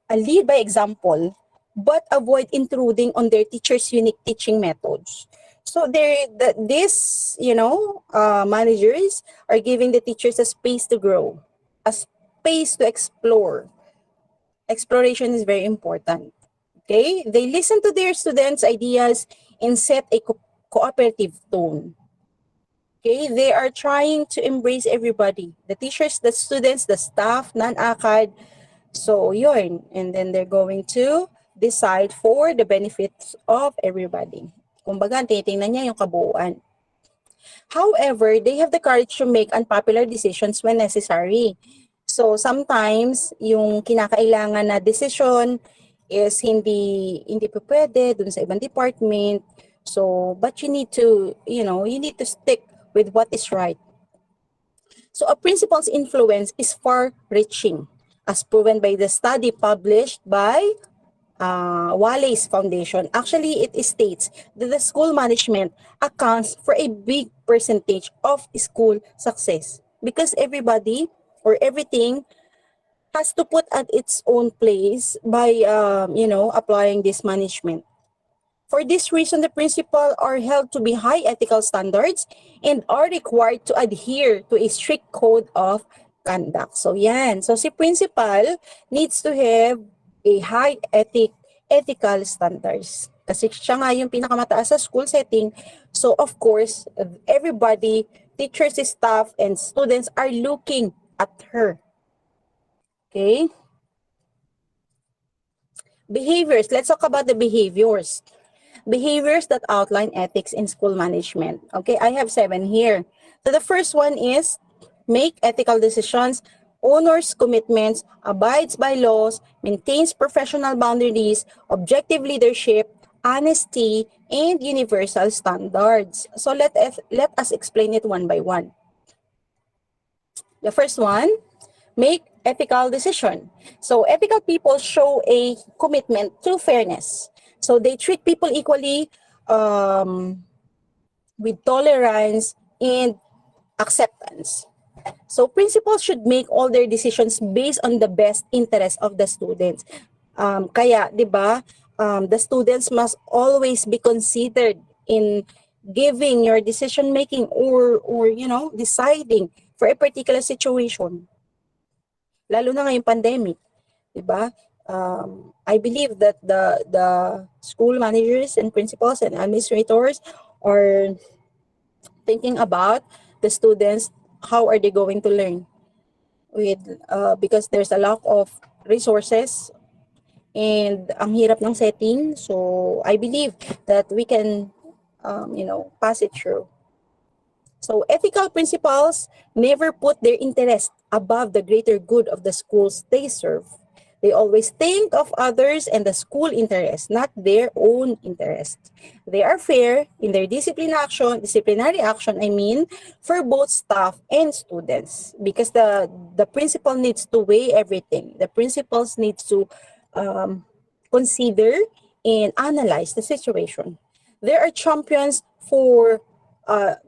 lead by example, but avoid intruding on their teachers' unique teaching methods. So these managers are giving the teachers a space to grow, a space to explore. Exploration is very important. Okay, they listen to their students' ideas and set a cooperative tone. Okay, they are trying to embrace everybody, the teachers, the students, the staff, non-ACAD. So yun, and then they're going to decide for the benefits of everybody. Kumbaga, titingnan niya yung kabuuan. However, they have the courage to make unpopular decisions when necessary. So sometimes, yung kinakailangan na decision, is hindi pa pwede dun sa ibang department. So, but you need to, you need to stick with what is right. So a principal's influence is far-reaching, as proven by the study published by Wallace Foundation. Actually, it states that the school management accounts for a big percentage of school success because everybody or everything has to put at its own place by, applying this management. For this reason, the principal are held to be high ethical standards and are required to adhere to a strict code of conduct. So yan. So si principal needs to have a high ethical standards. Kasi siya nga yung pinakamataas sa school setting. So of course, everybody, teachers, staff, and students are looking at her. Okay? Behaviors. Let's talk about the behaviors. Behaviors that outline ethics in school management. Okay, I have 7 here. So the first one is make ethical decisions, honors commitments, abides by laws, maintains professional boundaries, objective leadership, honesty, and universal standards. So let us explain it one by one. The first one, make ethical decision. So ethical people show a commitment to fairness. So they treat people equally with tolerance and acceptance. So principals should make all their decisions based on the best interest of the students. Kaya, di ba, the students must always be considered in giving your decision making or deciding for a particular situation. Lalo na ngayong pandemic, di ba? I believe that the school managers and principals and administrators are thinking about the students, how are they going to learn with because there's a lack of resources and ang hirap ng setting. So I believe that we can pass it through. So ethical principals never put their interest above the greater good of the schools they serve. They always think of others and the school interest, not their own interest. They are fair in their disciplinary action, for both staff and students, because the principal needs to weigh everything. The principals needs to consider and analyze the situation. There are champions for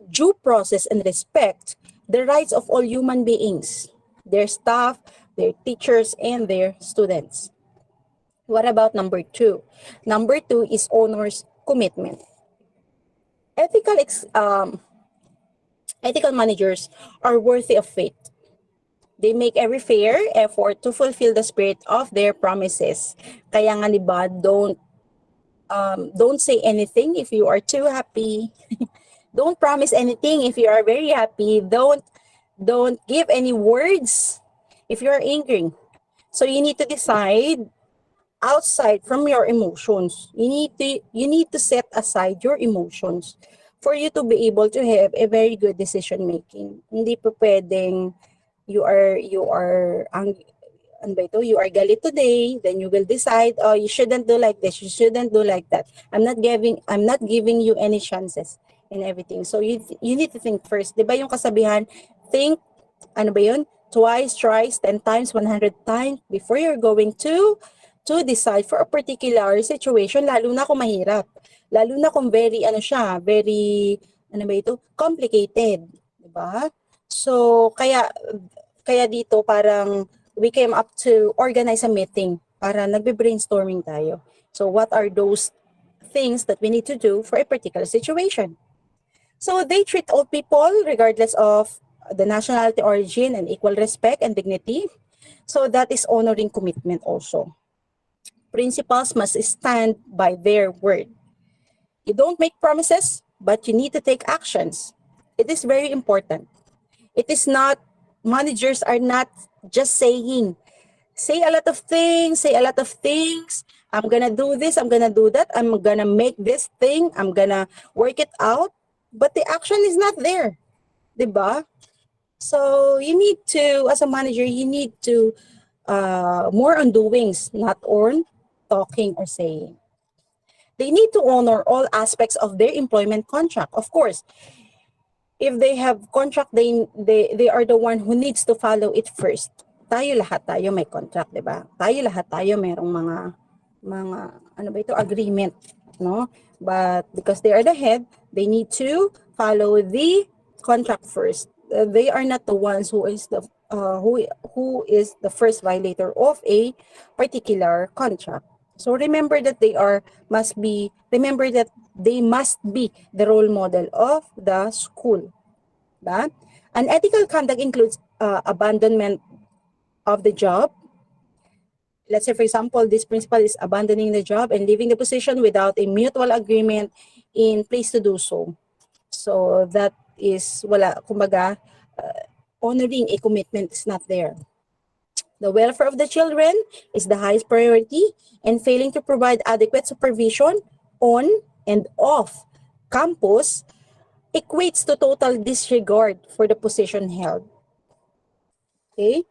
due process and respect the rights of all human beings, their staff, their teachers, and their students. What about number 2? Number 2 is honors commitment. Ethical managers are worthy of faith. They make every fair effort to fulfill the spirit of their promises. Kaya nga diba, don't say anything if you are too happy. Don't promise anything if you are very happy. Don't give any words if you are angry. So you need to decide outside from your emotions. You need to set aside your emotions for you to be able to have a very good decision making. Hindi po pwedeng you are galit today, then you will decide, oh, you shouldn't do like this, you shouldn't do like that. I'm not giving you any chances and everything. So you need to think first. 'Di ba yung kasabihan, think twice, thrice, 10 times, 100 times before you're going to decide for a particular situation, lalo na kung mahirap. Lalo na kung very complicated, 'di ba? So kaya dito parang we came up to organize a meeting para nagbe-brainstorming tayo. So what are those things that we need to do for a particular situation? So they treat all people regardless of the nationality, origin, and equal respect and dignity. So that is honoring commitment also. Principals must stand by their word. You don't make promises, but you need to take actions. It is very important. It is not, managers are not just saying, say a lot of things. I'm gonna do this, I'm gonna do that, I'm gonna make this thing, I'm gonna work it out, but the action is not there. Diba? So you need to, as a manager, you need to more on doings, not on talking or saying. They need to honor all aspects of their employment contract. Of course, if they have contract, they are the one who needs to follow it first. Tayo lahat tayo may contract, 'di ba? Tayo lahat tayo merong mga ano ba ito, agreement, no? But because they are the head, they need to follow the contract first. They are not the ones who is the who is the first violator of a particular contract. So remember that they must be the role model of the school. Ba? Unethical conduct includes abandonment of the job. Let's say, for example, this principal is abandoning the job and leaving the position without a mutual agreement in place to do so. So that is kumbaga, honoring a commitment is not there. The welfare of the children is the highest priority, and failing to provide adequate supervision on and off campus equates to total disregard for the position held. Okay.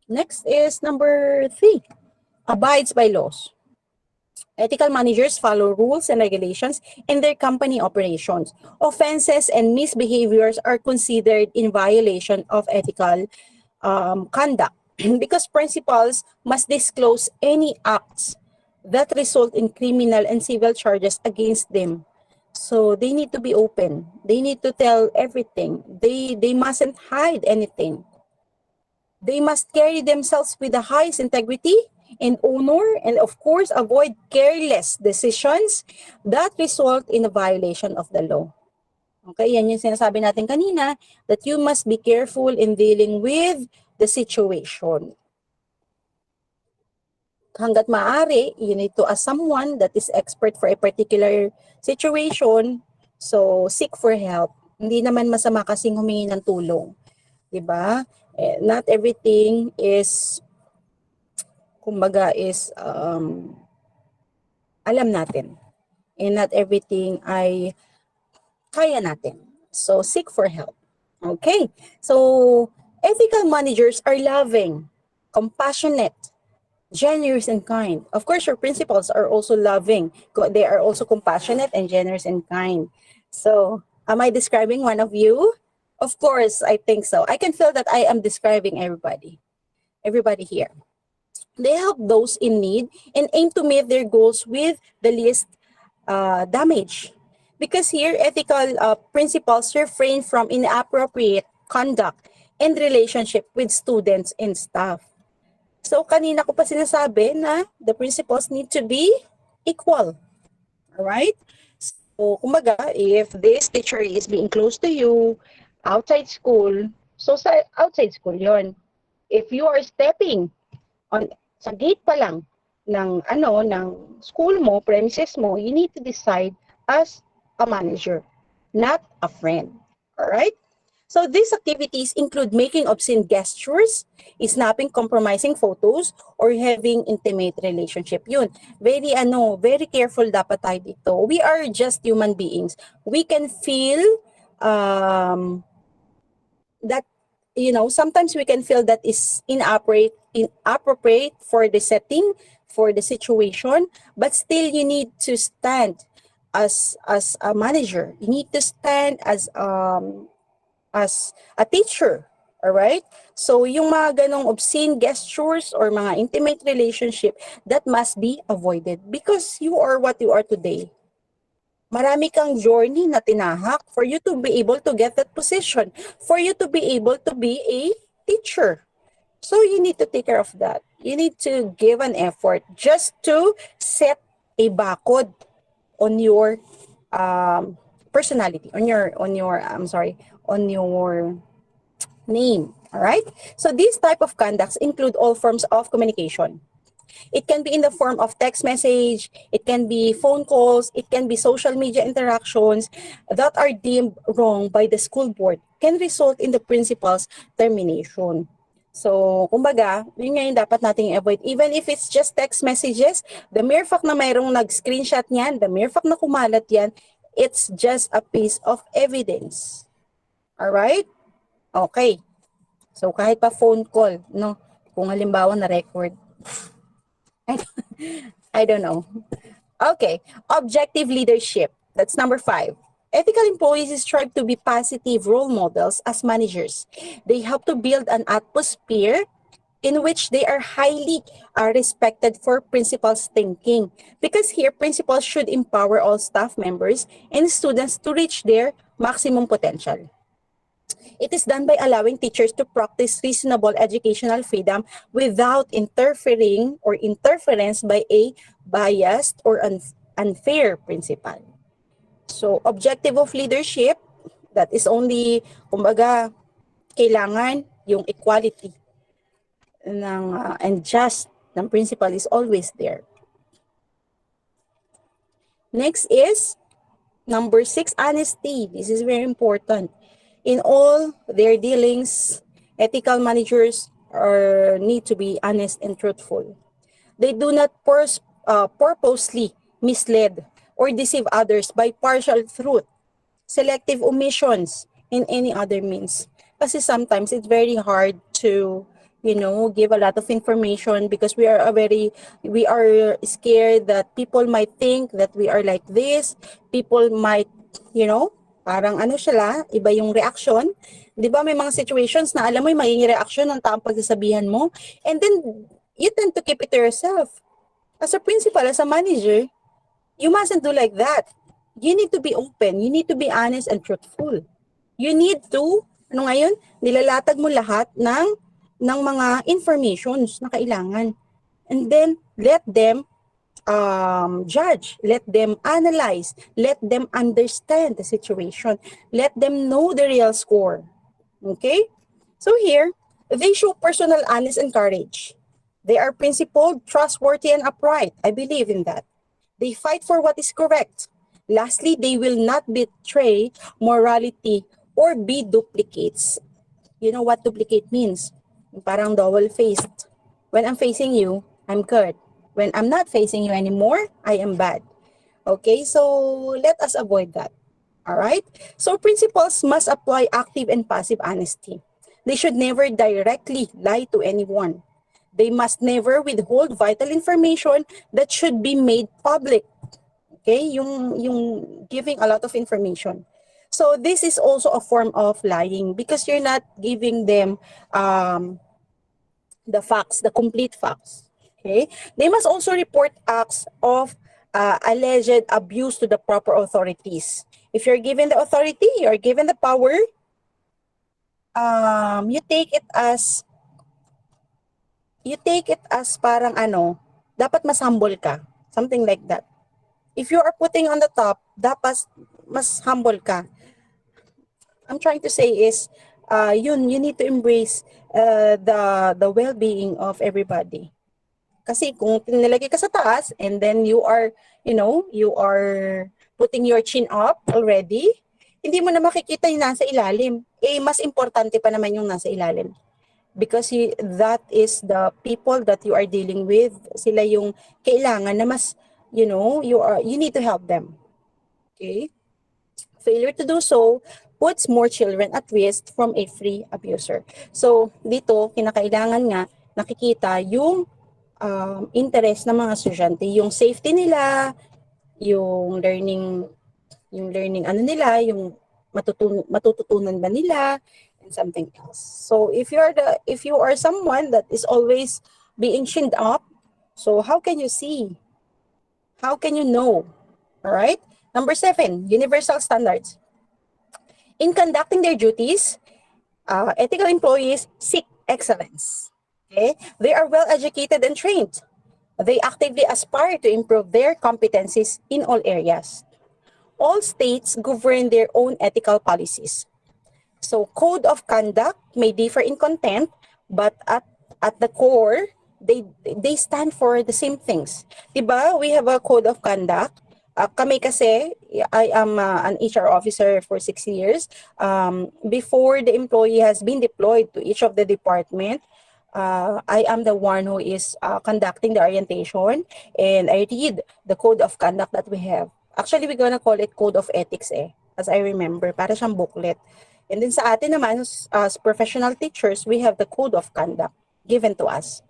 Next is number 3, abides by laws. Ethical managers follow rules and regulations in their company operations. Offenses and misbehaviors are considered in violation of ethical conduct because principals must disclose any acts that result in criminal and civil charges against them. So they need to be open. They need to tell everything. They mustn't hide anything. They must carry themselves with the highest integrity and honor, and of course, avoid careless decisions that result in a violation of the law. Okay, yan yung sinasabi natin kanina, that you must be careful in dealing with the situation. Hanggat maaari, you need to ask someone that is expert for a particular situation, so seek for help. Hindi naman masama kasing humingi ng tulong. Diba? Not everything is, kumbaga, is alam natin. And not everything ay kaya natin. So, seek for help. Okay? So, ethical managers are loving, compassionate, generous, and kind. Of course, your principals are also loving. They are also compassionate and generous and kind. So, am I describing one of you? Of course, I think so. I can feel that I am describing everybody here. They help those in need and aim to meet their goals with the least damage. Because here, ethical principles refrain from inappropriate conduct and relationship with students and staff. So, kanina ko pa sinasabi na the principals need to be equal. Alright? So, kumbaga, if this teacher is being close to you, outside school, so sa outside school yon. If you are stepping on sa gate pa lang ng school mo, premises mo, you need to decide as a manager, not a friend. All right? So these activities include making obscene gestures, snapping compromising photos, or having intimate relationship. Yun. Very careful dapat tayo dito. We are just human beings. We can feel that, sometimes we can feel that is inappropriate for the setting, for the situation, but still you need to stand as a manager. You need to stand as a teacher. All right? So yung mga ganong obscene gestures or mga intimate relationship, that must be avoided because you are what you are today. Marami kang journey na tinahak for you to be able to get that position, for you to be able to be a teacher. So you need to take care of that. You need to give an effort just to set a bakod on your personality, on your name. All right? So these type of conducts include all forms of communication. It can be in the form of text message, it can be phone calls, it can be social media interactions that are deemed wrong by the school board, can result in the principal's termination. So, kumbaga, yun nga yung dapat nating avoid. Even if it's just text messages, the mere fact na mayroong nag-screenshot niyan, the mere fact na kumalat yan, it's just a piece of evidence. Alright? Okay. So, kahit pa phone call, no? Kung halimbawa na record. I don't know. Okay, objective leadership. That's number 5. Ethical employees strive to be positive role models as managers. They help to build an atmosphere in which they are highly respected for principles thinking. Because here, principals should empower all staff members and students to reach their maximum potential. It is done by allowing teachers to practice reasonable educational freedom without interfering or interference by a biased or unfair principal. So, objective of leadership, that is only, kumbaga, kailangan yung equality and just ng principal is always there. Next is number 6, honesty. This is very important. In all their dealings, ethical managers need to be honest and truthful. They do not purposely mislead or deceive others by partial truth, selective omissions, and any other means. Kasi sometimes it's very hard to, give a lot of information because we are scared that people might think that we are like this. People might, parang iba yung reaction. Di ba may mga situations na alam mo yung magiging reaction ng taong pagsasabihan mo, and then you tend to keep it to yourself. As a principal, as a manager, you mustn't do like that. You need to be open. You need to be honest and truthful. You need to, nilalatag mo lahat ng mga informations na kailangan. And then, let them judge, let them analyze, let them understand the situation, let them know the real score. Okay? So here, they show personal honesty and courage. They are principled, trustworthy, and upright. I believe in that. They fight for what is correct. Lastly, they will not betray morality or be duplicates. You know what duplicate means? Parang double-faced. When I'm facing you, I'm good. When I'm not facing you anymore, I am bad. Okay, so let us avoid that. All right? So principals must apply active and passive honesty. They should never directly lie to anyone. They must never withhold vital information that should be made public. Okay, yung giving a lot of information. So this is also a form of lying because you're not giving them the facts, the complete facts. Okay, they must also report acts of alleged abuse to the proper authorities. If you're given the authority, you're given the power, you take it as parang dapat mas humble ka, something like that. If you are putting on the top, dapat mas humble ka. I'm trying to say is, you need to embrace the well-being of everybody. Kasi kung nilagay ka sa taas and then you are putting your chin up already, hindi mo na makikita yung nasa ilalim. Mas importante pa naman yung nasa ilalim. Because that is the people that you are dealing with. Sila yung kailangan na mas, you need to help them. Okay? Failure to do so puts more children at risk from a free abuser. So, dito, kinakailangan nga nakikita yung interest ng mga estudyante, yung safety nila, yung learning nila, yung matututunan ba nila, and something else. So, if you are someone that is always being chinned up, so how can you see? How can you know? All right? Number 7, universal standards. In conducting their duties, ethical employees seek excellence. Okay? They are well educated and trained. They actively aspire to improve their competencies in all areas. All states govern their own ethical policies. So code of conduct may differ in content, but at the core, they stand for the same things. Diba? We have a code of conduct. Kami kasi, I am an HR officer for 6 years. Before the employee has been deployed to each of the department, I am the one who is conducting the orientation, and I read the code of conduct that we have. Actually, we're gonna call it code of ethics as I remember, para siyang booklet. And then sa atin naman, as professional teachers, we have the code of conduct given to us.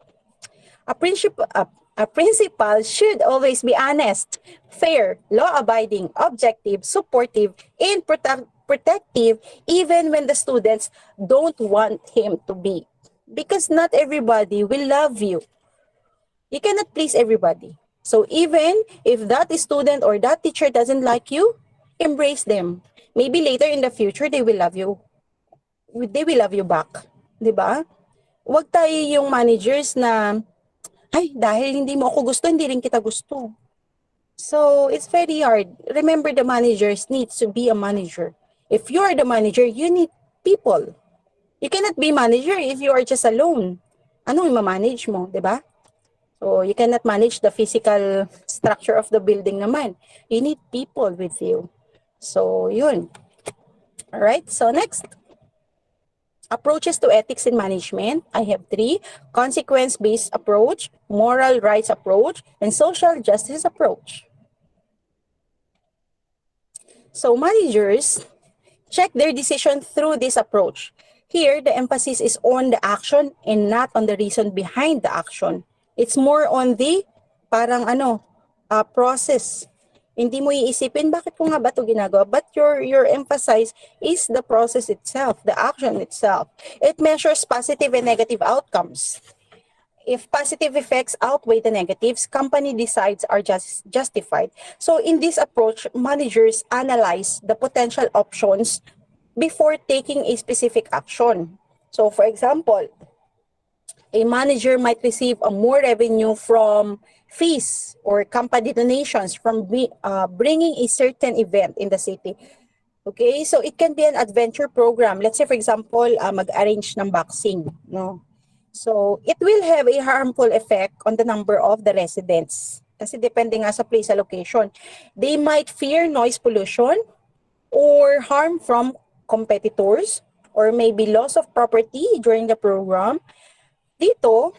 A principal should always be honest, fair, law-abiding, objective, supportive, and protective even when the students don't want him to be. Because not everybody will love you. You cannot please everybody. So even if that student or that teacher doesn't like you, embrace them. Maybe later in the future, they will love you. They will love you back. 'Di ba? Huwag tayo yung managers na, ay, dahil hindi mo ako gusto, hindi rin kita gusto. So, it's very hard. Remember, the managers needs to be a manager. If you are the manager, you need people. You cannot be manager if you are just alone. Anong i-manage mo, 'di ba? So, you cannot manage the physical structure of the building naman. You need people with you. So, yun. Alright, so next. Approaches to ethics in management. I have 3. Consequence-based approach, moral rights approach, and social justice approach. So managers check their decision through this approach. Here, the emphasis is on the action and not on the reason behind the action. It's more on the parang process. Hindi mo iisipin, bakit ko nga ba ito ginagawa? But your emphasis is the process itself, the action itself. It measures positive and negative outcomes. If positive effects outweigh the negatives, company decides are justified. So in this approach, managers analyze the potential options before taking a specific action. So for example, a manager might receive more revenue from fees or company donations from bringing a certain event in the city. Okay, so it can be an adventure program. Let's say, for example, mag-arrange ng boxing. No? So it will have a harmful effect on the number of the residents. Kasi depende nga sa place, sa location. They might fear noise pollution or harm from competitors or maybe loss of property during the program. Dito,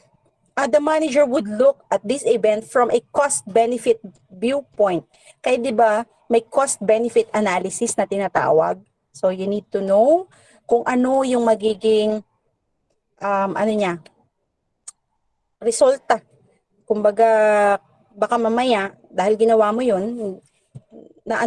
the manager would look at this event from a cost-benefit viewpoint. Kaya di ba may cost-benefit analysis na tinatawag? So you need to know kung ano yung magiging resulta. Kumbaga, baka mamaya, dahil ginawa mo yun, na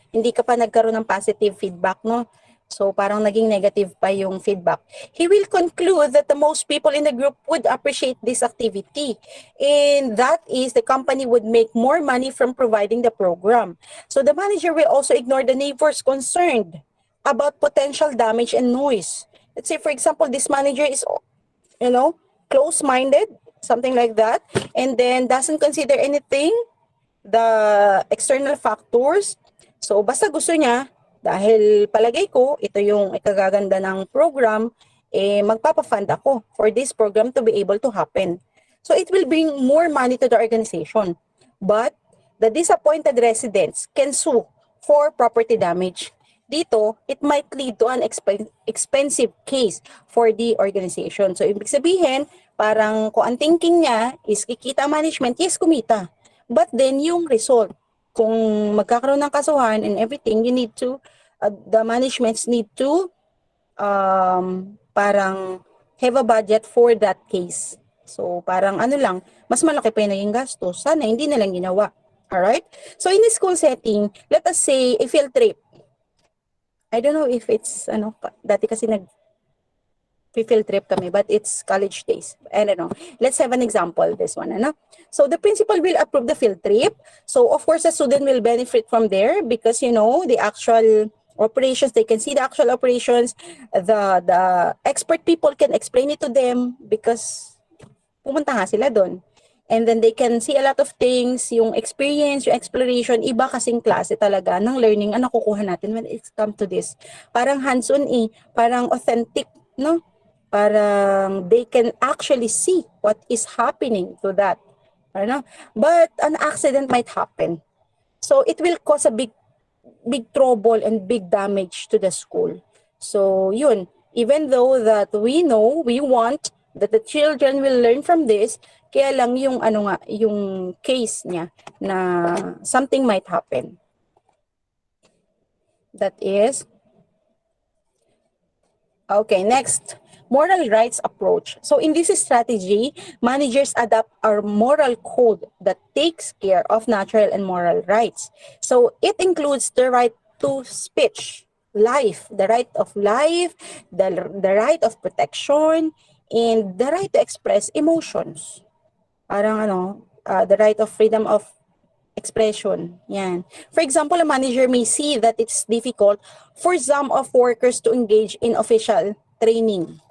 hindi ka pa nagkaroon ng positive feedback, no? So parang naging negative pa yung feedback. He will conclude that the most people in the group would appreciate this activity. And that is the company would make more money from providing the program. So the manager will also ignore the neighbors concerned about potential damage and noise. Let's say, for example, this manager is, close-minded, something like that, and then doesn't consider anything, the external factors. So basta gusto niya, dahil palagay ko, ito yung ikagaganda ng program, magpapafund ako for this program to be able to happen. So it will bring more money to the organization. But the disappointed residents can sue for property damage. Dito, it might lead to an expensive case for the organization. So ibig sabihin, parang kung ang thinking niya is kikita management, yes, kumita. But then yung result, kung magkakaroon ng kasuhan and everything, you need to, the managements need to parang have a budget for that case. So parang mas malaki pa yung naging gasto. Sana hindi na lang ginawa. Alright? So in a school setting, let us say a field trip. I don't know if it's, dati kasi field trip kami, but it's college days. I don't know. Let's have an example, this one. So the principal will approve the field trip. So of course, the student will benefit from there because, the actual operations, they can see the actual operations. The expert people can explain it to them because pumunta nga sila doon. And then they can see a lot of things, yung experience, yung exploration, iba kasing klase talaga ng learning ang nakukuha natin when it comes to this. Parang hands-on parang authentic, no? Parang they can actually see what is happening to that. But an accident might happen. So it will cause a big trouble and big damage to the school. So yun, even though that we know, we want that the children will learn from this, kaya lang yung yung case niya na something might happen. That is okay, next. moral rights approach. So in this strategy, managers adopt a moral code that takes care of natural and moral rights. So it includes the right to speech, life, the right of life, the right of protection, and the right to express emotions. Parang the right of freedom of expression. Yan. For example, a manager may see that it's difficult for some of workers to engage in official training.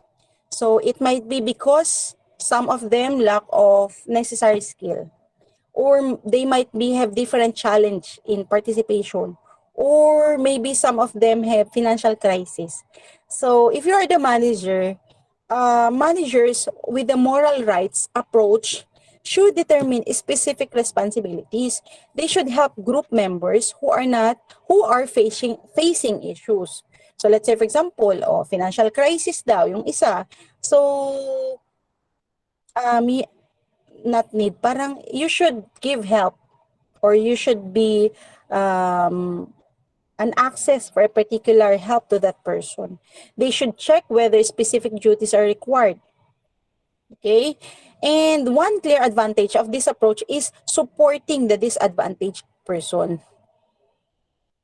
So it might be because some of them lack of necessary skill, or they might have different challenge in participation, or maybe some of them have financial crisis. So if you are the manager, managers with the moral rights approach should determine specific responsibilities. They should help group members who are facing issues. So let's say for example, financial crisis daw yung isa. So not need, parang you should give help, or you should be an access for a particular help to that person. They should check whether specific duties are required. Okay? And one clear advantage of this approach is supporting the disadvantaged person.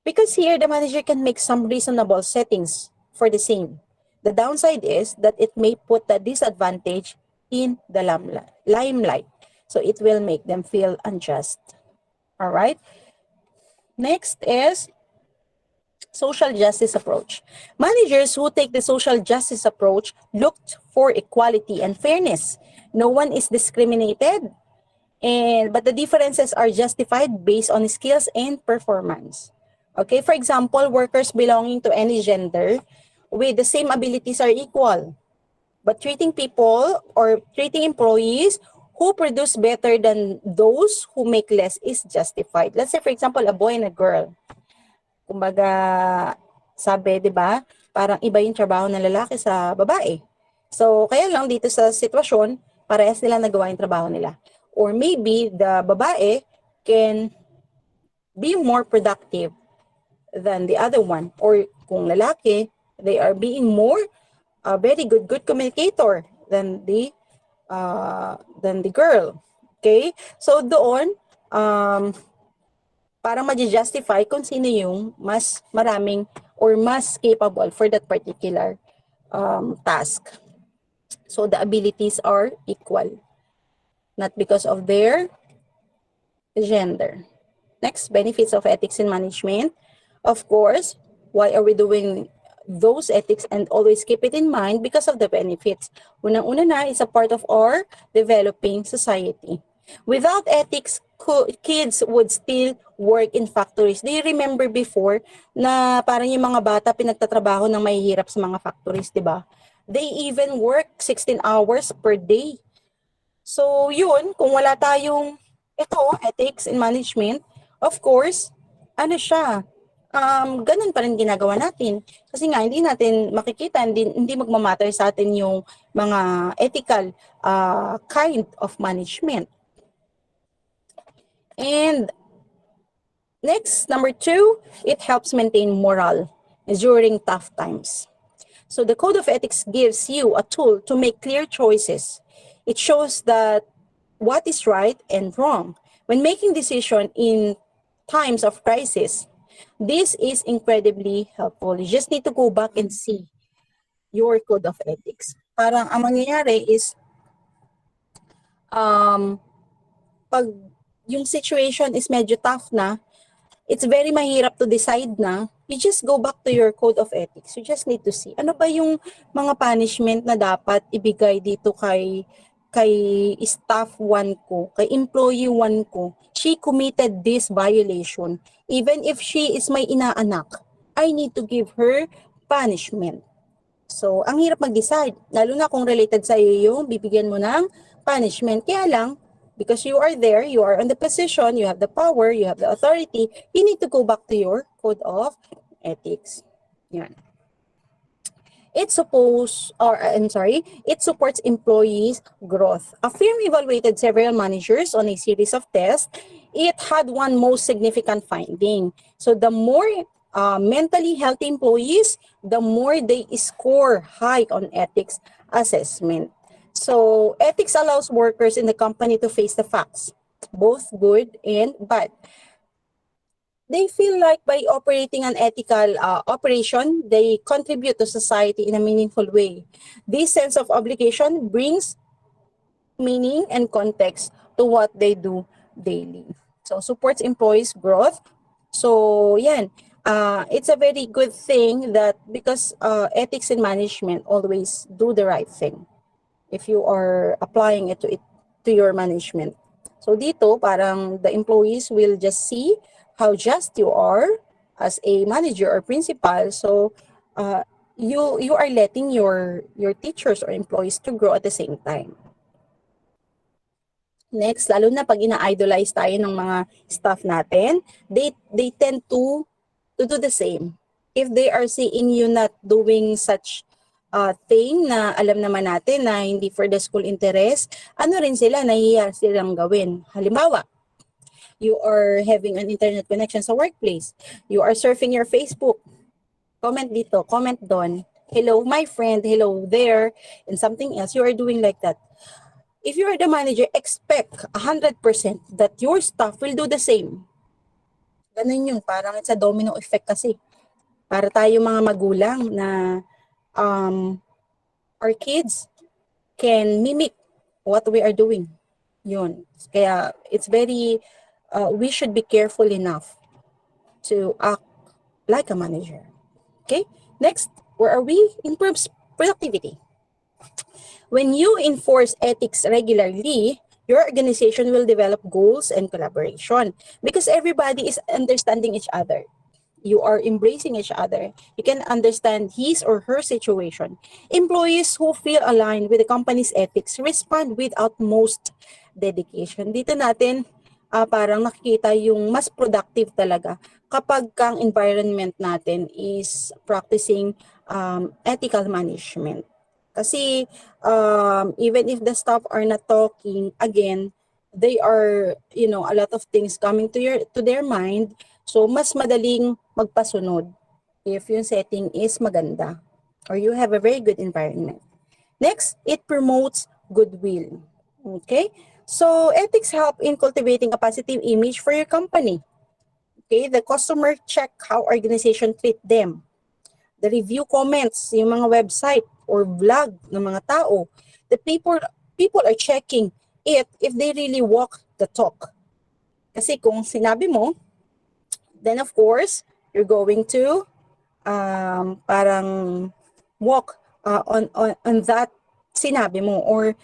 Because here, the manager can make some reasonable settings for the same. The downside is that it may put the disadvantage in the limelight. So it will make them feel unjust. All right? Next is social justice approach. Managers who take the social justice approach look for equality and fairness. No one is discriminated, but the differences are justified based on skills and performance. Okay, for example, workers belonging to any gender with the same abilities are equal, but treating people or treating employees who produce better than those who make less is justified. Let's say, for example, a boy and a girl. Kumbaga, sabi, di ba, parang iba yung trabaho ng lalaki sa babae. So, kaya lang dito sa sitwasyon, parehas nila nagawa yung trabaho nila. Or maybe the babae can be more productive than the other one. Or kung lalaki, they are being more very good communicator than the girl. Okay? So, doon, parang ma-justify kung sino yung mas maraming or mas capable for that particular task. So the abilities are equal, not because of their gender. Next, benefits of ethics in management. Of course, why are we doing those ethics? And always keep it in mind because of the benefits. Unang-una na, it's a part of our developing society. Without ethics, kids would still work in factories. Do you remember before na parang yung mga bata pinagtatrabaho ng mahihirap sa mga factories, di ba? They even work 16 hours per day. So yun, kung wala tayong ethics in management, of course, ganun pa rin ginagawa natin. Kasi nga, hindi natin makikita, hindi magmamatter sa atin yung mga ethical kind of management. And next, number 2, it helps maintain morale during tough times. So the code of ethics gives you a tool to make clear choices. It shows that what is right and wrong. When making decisions in times of crisis, this is incredibly helpful. You just need to go back and see your code of ethics. Parang ang mangyayari is, pag yung situation is medyo tough na, it's very mahirap to decide na, you just go back to your code of ethics. You just need to see, ano ba yung mga punishment na dapat ibigay dito kay staff 1 ko, kay employee 1 ko. She committed this violation. Even if she is may inaanak, I need to give her punishment. So, ang hirap mag-decide, lalo na kung related sa iyo yung bibigyan mo ng punishment. Kaya lang, because you are there, you are on the position, you have the power, you have the authority, you need to go back to your code of ethics. Yan. It supports employees' growth. A firm evaluated several managers on a series of tests. It had one most significant finding. So the more mentally healthy employees, the more they score high on ethics assessment. So ethics allows workers in the company to face the facts, both good and bad. They feel like by operating an ethical operation, they contribute to society in a meaningful way. This sense of obligation brings meaning and context to what they do daily. So supports employees' growth. So yan, it's a very good thing that because ethics in management always do the right thing if you are applying it to your management. So dito, parang the employees will just see how just you are as a manager or principal. So you are letting your teachers or employees to grow at the same time. Next, lalo na pag ina-idolize tayo ng mga staff natin, they tend to do the same. If they are seeing you not doing such thing na alam naman natin na hindi for the school interest, ano rin sila, nahihiya silang gawin. Halimbawa, you are having an internet connection sa workplace. You are surfing your Facebook. Comment dito, comment doon. Hello, my friend, hello there, and something else. You are doing like that. If you are the manager, expect 100% that your staff will do the same. Ganun yun, parang it's a domino effect kasi. Para tayo mga magulang na our kids can mimic what we are doing. Yun. Kaya it's very, we should be careful enough to act like a manager. Okay? Next, where are we? Improves productivity. When you enforce ethics regularly, your organization will develop goals and collaboration because everybody is understanding each other. You are embracing each other. You can understand his or her situation. Employees who feel aligned with the company's ethics respond with utmost dedication. Dito natin parang nakikita yung mas productive talaga kapag kang environment natin is practicing ethical management. Kasi even if the staff are not talking, again, they are, you know, a lot of things coming to their mind. So, mas madaling magpasunod if yung setting is maganda or you have a very good environment. Next, it promotes goodwill. Okay? So, ethics help in cultivating a positive image for your company. Okay? The customer check how organization treat them. The review comments, yung mga website or vlog ng mga tao. The people are checking it if they really walk the talk. Kasi kung sinabi mo, then of course, you're going to parang walk on that sinabi mo. Or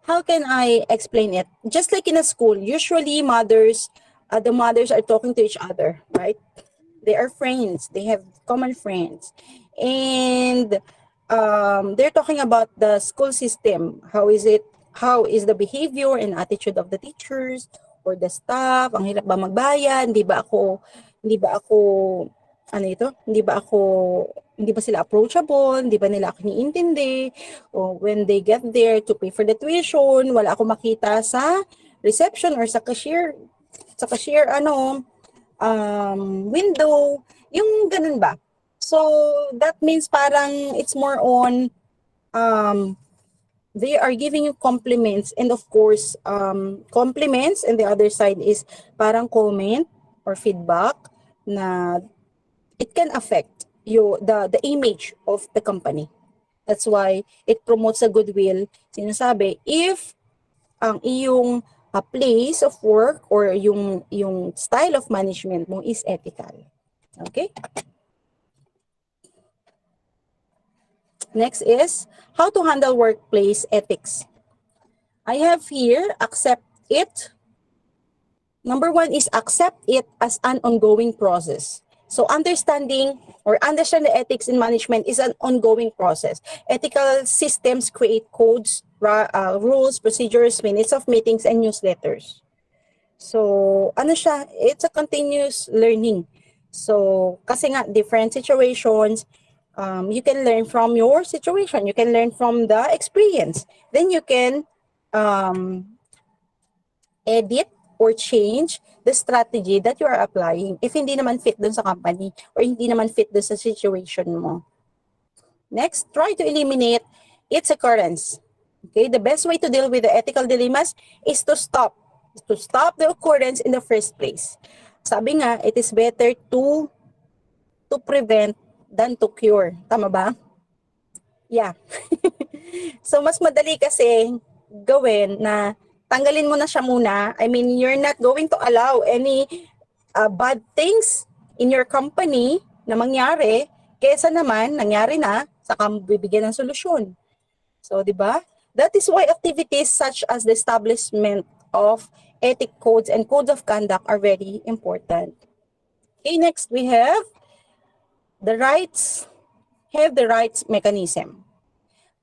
how can I explain it? Just like in a school, usually the mothers are talking to each other, right? They are friends. They have common friends. And they're talking about the school system. How is the behavior and attitude of the teachers or the staff? Ang hirap ba magbayad? Hindi ba sila approachable? Hindi ba nila ako iniintindi? O when they get there to pay for the tuition, wala ako makita sa reception or sa cashier window, yung ganun ba? So that means parang it's more on they are giving you compliments, and of course compliments, and the other side is parang comment or feedback na it can affect the image of the company. That's why it promotes a goodwill. Sinasabi, if ang iyong place of work or yung style of management mo is ethical. Okay? Next is how to handle workplace ethics. I have here accept it. Number 1 is accept it as an ongoing process. So understand the ethics in management is an ongoing process. Ethical systems create codes, rules, procedures, minutes of meetings, and newsletters. So, it's a continuous learning. So, kasi nga, different situations, you can learn from your situation. You can learn from the experience. Then you can edit or change the strategy that you are applying if hindi naman fit dun sa company or hindi naman fit dun sa situation mo. Next, try to eliminate its occurrence. Okay, the best way to deal with the ethical dilemmas is to stop the occurrence in the first place. Sabi nga, it is better to prevent than to cure. Tama ba? Yeah. So mas madali kasi gawin na tanggalin mo na siya muna. I mean, you're not going to allow any bad things in your company na mangyari kaysa naman nangyari na saka mo bibigyan ng solusyon. So, di ba? That is why activities such as the establishment of ethic codes and codes of conduct are very important. Okay, next we have the rights mechanism.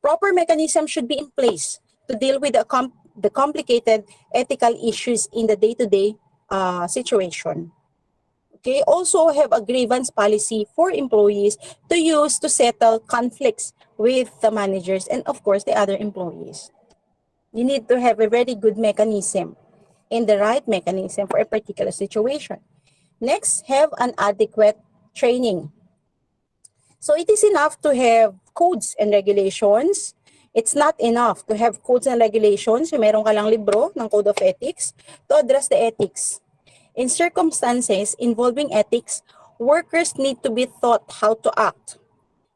Proper mechanism should be in place to deal with the complicated ethical issues in the day-to-day situation. Okay, also have a grievance policy for employees to use to settle conflicts with the managers and of course the other employees. You need to have a very good mechanism and the right mechanism for a particular situation. Next, have an adequate training. So it is enough to have codes and regulations. It's not enough to have codes and regulations. Meron ka lang libro ng Code of Ethics to address the ethics. In circumstances involving ethics, workers need to be taught how to act.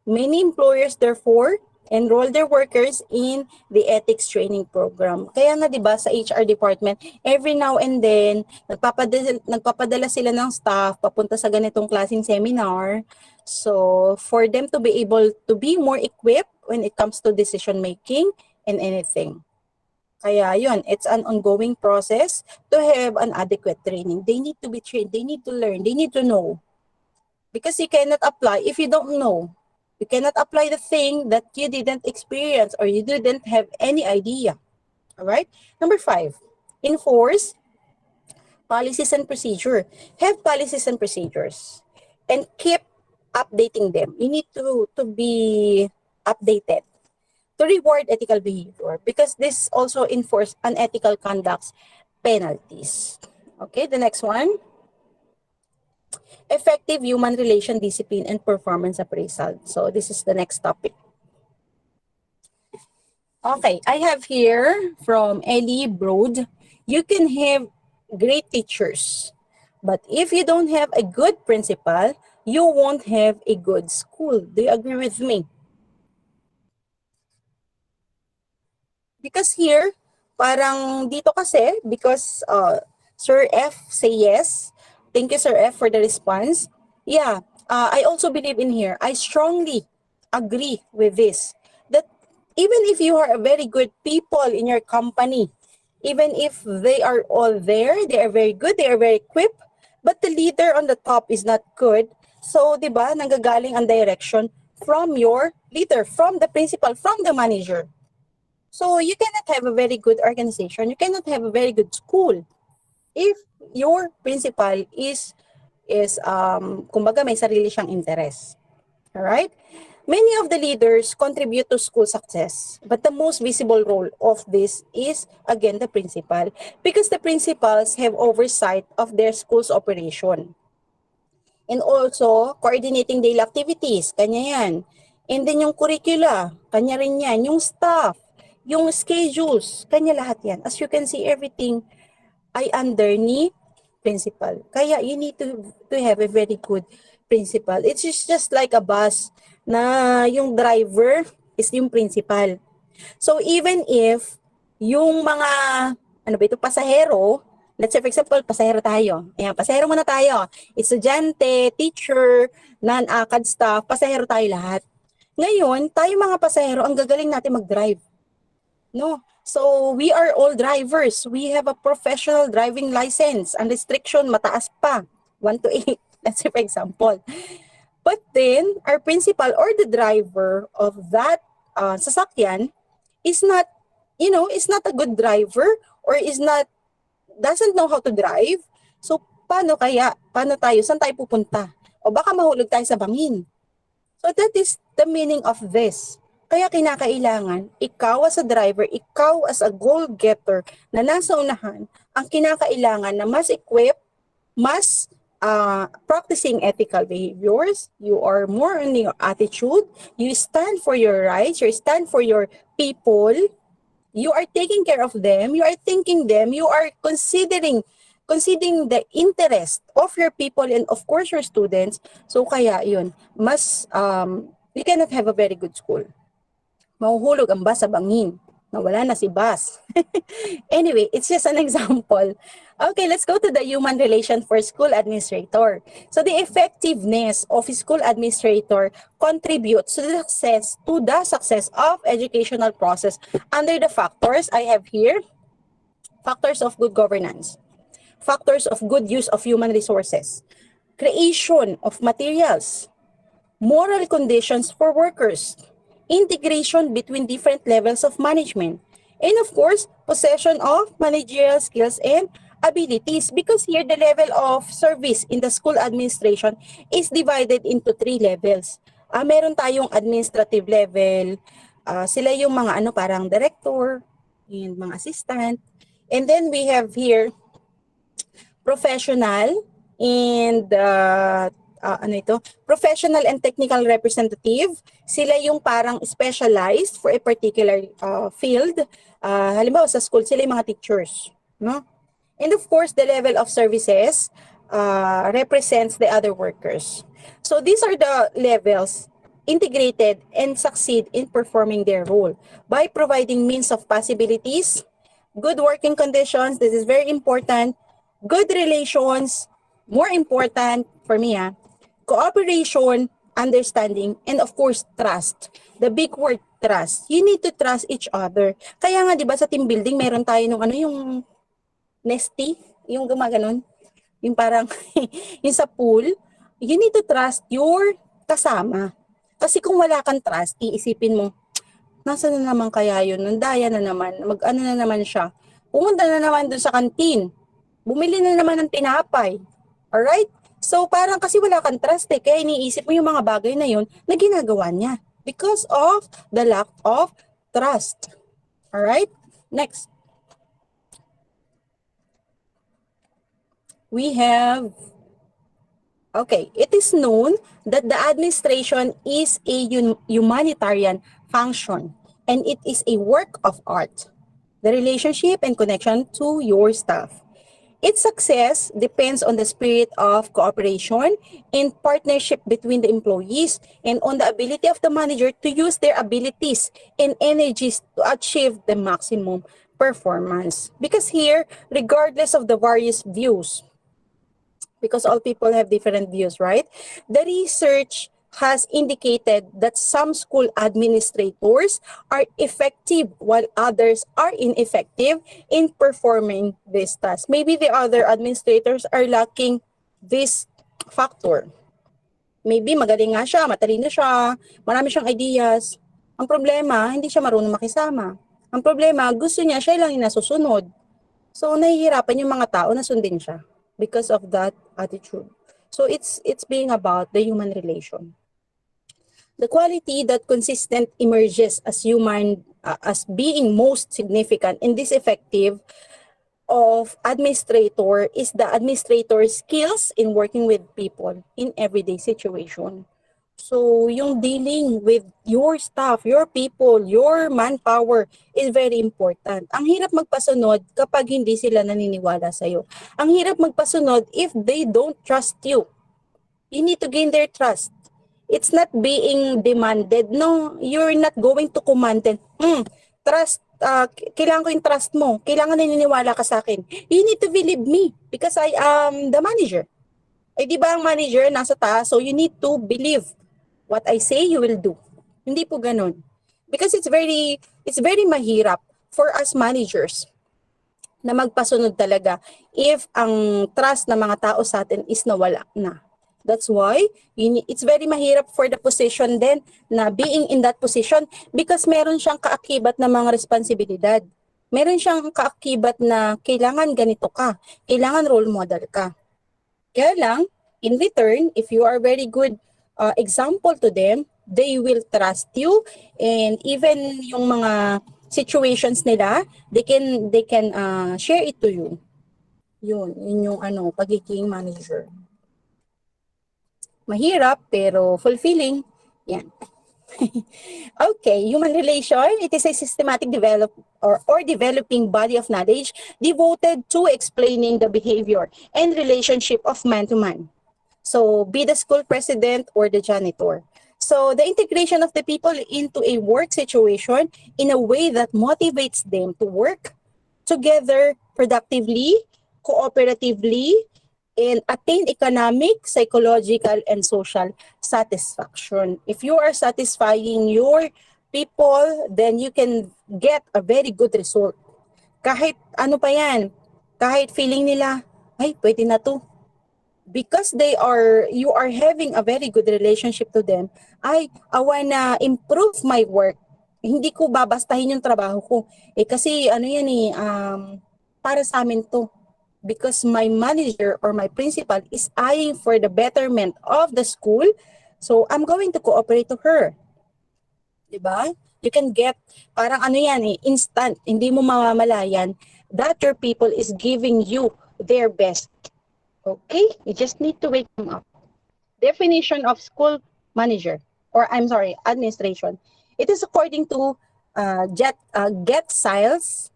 Many employers, therefore, enroll their workers in the ethics training program. Kaya nga 'di ba sa HR department, every now and then nagpapadala sila ng staff papunta sa ganitong klaseng seminar. So, for them to be able to be more equipped when it comes to decision making and anything. Kaya yun, it's an ongoing process to have an adequate training. They need to be trained, they need to learn, they need to know. Because you cannot apply if you don't know. You cannot apply the thing that you didn't experience or you didn't have any idea. All right? Number 5, enforce policies and procedure. Have policies and procedures and keep updating them. You need to be updated to reward ethical behavior because this also enforce unethical conducts penalties. Okay, the next one. Effective human relation discipline and performance appraisal. So this is the next topic. Okay, I have here from Ellie Broad. You can have great teachers, but if you don't have a good principal, you won't have a good school. Do you agree with me? Because here, parang dito kasi, because Sir F say yes. Thank you, Sir F, for the response. Yeah, I also believe in here. I strongly agree with this. That even if you are a very good people in your company, even if they are all there, they are very good, they are very equipped, but the leader on the top is not good. So, di ba, nanggagaling ang direction from your leader, from the principal, from the manager. So, you cannot have a very good organization. You cannot have a very good school if your principal is kumbaga may sarili siyang interest. All right? Many of the leaders contribute to school success, but the most visible role of this is, again, the principal, because the principals have oversight of their school's operation. And also, coordinating daily activities, kanya yan. And then yung curricula, kanya rin yan. Yung staff, yung schedules, kanya lahat yan. As you can see, everything ay under ni principal. Kaya you need to have a very good principal. It's just like a bus na yung driver is yung principal. So even if yung mga, pasahero, let's say for example, pasahero tayo. Ayan, pasahero muna tayo. Estudyante, teacher, non-ACAD staff, pasahero tayo lahat. Ngayon, tayo mga pasahero, ang gagaling natin mag-drive. No? So, we are all drivers. We have a professional driving license. Ang restriction, mataas pa. 1 to 8, let's say for example. But then, our principal or the driver of that sasakyan is not, is not a good driver or doesn't know how to drive. So, paano tayo? Saan tayo pupunta? O baka mahulog tayo sa bangin. So, that is the meaning of this. Kaya kinakailangan, ikaw as a driver, ikaw as a goal-getter na nasa unahan, ang kinakailangan na mas equip, mas practicing ethical behaviors. You are more on your attitude. You stand for your rights. You stand for your people. You are taking care of them. You are thinking them. You are considering the interest of your people and of course your students. So kaya yun, we cannot have a very good school. Mahuhulog ang bus sa bangin. Nawala na si bus. Anyway, it's just an example. Okay, let's go to the human relation for school administrator. So the effectiveness of a school administrator contributes to the success of educational process under the factors I have here. Factors of good governance, factors of good use of human resources, creation of materials, moral conditions for workers, integration between different levels of management, and of course, possession of managerial skills and abilities. Because here, the level of service in the school administration is divided into 3 levels. Meron tayong administrative level, sila yung mga parang director, and mga assistant. And then we have here, professional and professional and technical representative. Sila yung parang specialized for a particular field. Halimbawa sa school, sila yung mga teachers, no? And of course, the level of services represents the other workers. So these are the levels integrated and succeed in performing their role by providing means of possibilities, good working conditions, this is very important, good relations, more important for me, cooperation, understanding, and of course, trust. The big word, trust. You need to trust each other. Kaya nga, di ba, sa team building, meron tayo nung yung nesty, yung gumaganon, yung parang, yung sa pool, you need to trust your kasama. Kasi kung wala kang trust, iisipin mo, nasa na naman kaya yun? Nandaya na naman, mag-ano na naman siya. Pumunta na naman dun sa kantin. Bumili na naman ng tinapay. Alright? So, parang kasi wala kang trust kaya iniisip mo yung mga bagay na yun na ginagawa niya because of the lack of trust. Alright? Next. We have, okay, it is known that the administration is a humanitarian function and it is a work of art. The relationship and connection to your staff. Its success depends on the spirit of cooperation and partnership between the employees and on the ability of the manager to use their abilities and energies to achieve the maximum performance. Because here, regardless of the various views, because all people have different views, right? The research has indicated that some school administrators are effective while others are ineffective in performing this task. Maybe the other administrators are lacking this factor. Maybe magaling nga siya, matalino siya, marami siyang ideas. Ang problema, hindi siya marunong makisama. Ang problema, gusto niya, siya lang yung nasusunod. So, nahihirapan yung mga tao na sundin siya because of that attitude. So, it's being about the human relation. The quality that consistent emerges as as being most significant in this effective of administrator is the administrator's skills in working with people in everyday situation. So, yung dealing with your staff, your people, your manpower is very important. Ang hirap magpasunod kapag hindi sila naniniwala sa'yo. Ang hirap magpasunod if they don't trust you. You need to gain their trust. It's not being demanded. No, you're not going to command them. Trust, kailangan ko yung trust mo. Kailangan naniniwala ka sa akin. You need to believe me because I am the manager. Eh, di ba ang manager nasa taas? So you need to believe what I say you will do. Hindi po ganun. Because it's very mahirap for us managers na magpasunod talaga if ang trust ng mga tao sa atin is nawala na. That's why it's very mahirap for the position then na being in that position because meron siyang kaakibat na mga responsibilidad. Meron siyang kaakibat na kailangan ganito ka, kailangan role model ka. Kaya lang, in return, if you are very good example to them, they will trust you and even yung mga situations nila, they can share it to you. Yun yung pagiging manager. Mahirap pero fulfilling. Yan. Okay, human relation, it is a systematic or developing body of knowledge devoted to explaining the behavior and relationship of man to man. So be the school president or the janitor. So the integration of the people into a work situation in a way that motivates them to work together productively, cooperatively, and attain economic, psychological, and social satisfaction. If you are satisfying your people, then you can get a very good result. Kahit ano pa yan, kahit feeling nila, ay, pwede na to. Because you are having a very good relationship to them, I wanna improve my work. Hindi ko babastahin yung trabaho ko. Kasi ano yan para sa amin to. Because my manager or my principal is eyeing for the betterment of the school, so I'm going to cooperate to her. Diba? You can get, parang ano yan instant, hindi mo mamamalayan that your people is giving you their best. Okay? You just need to wake them up. Definition of school manager, or administration. It is according to Get Siles,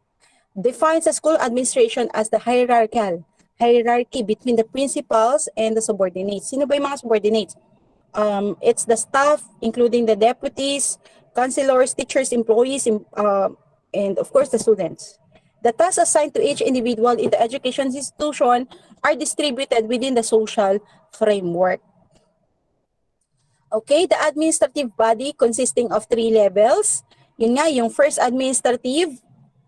defines the school administration as the hierarchy between the principals and the subordinates. Sino ba yung mga subordinates? It's the staff, including the deputies, counselors, teachers, employees, and of course the students. The tasks assigned to each individual in the education institution are distributed within the social framework. Okay, the administrative body consisting of 3 levels. Yun nga, yung first administrative,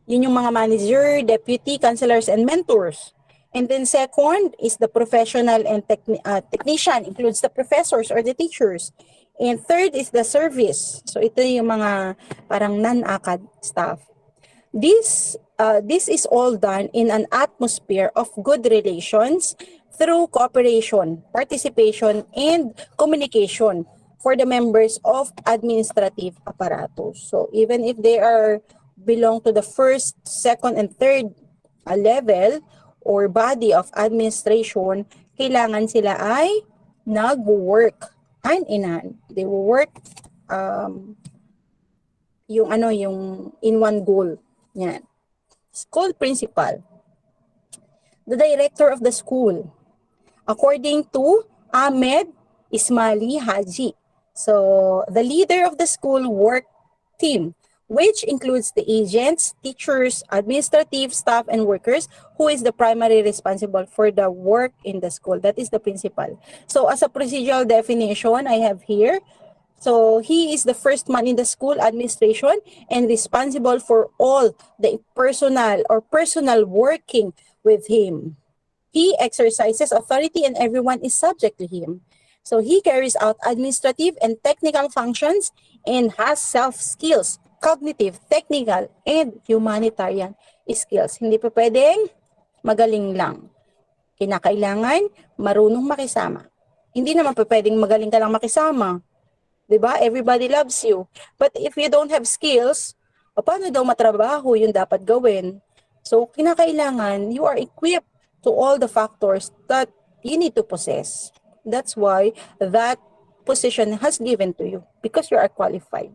yun yung mga manager, deputy, counselors, and mentors. And then second is the professional and technician, includes the professors or the teachers. And third is the service. So ito yung mga parang non-ACAD staff. This is all done in an atmosphere of good relations through cooperation, participation, and communication for the members of administrative apparatus. So even if they belong to the first, second, and third level or body of administration, kailangan sila ay nag-work hand in hand. They will work yung in one goal. Yan. School principal. The director of the school. According to Ahmed Ismaili Haji. So, the leader of the school work team, which includes the agents, teachers, administrative staff, and workers, who is the primary responsible for the work in the school. That is the principal. So, as a procedural definition, I have here, so he is the first man in the school administration and responsible for all the personal working with him. He exercises authority and everyone is subject to him. So he carries out administrative and technical functions and has self-skills, cognitive, technical, and humanitarian skills. Hindi pa pwedeng magaling lang. Kinakailangan marunong makisama. Hindi naman pa pwedeng magaling ka lang makisama. Diba? Everybody loves you. But if you don't have skills, paano daw matrabaho yung dapat gawin? So, kinakailangan you are equipped to all the factors that you need to possess. That's why that position has given to you, because you are qualified.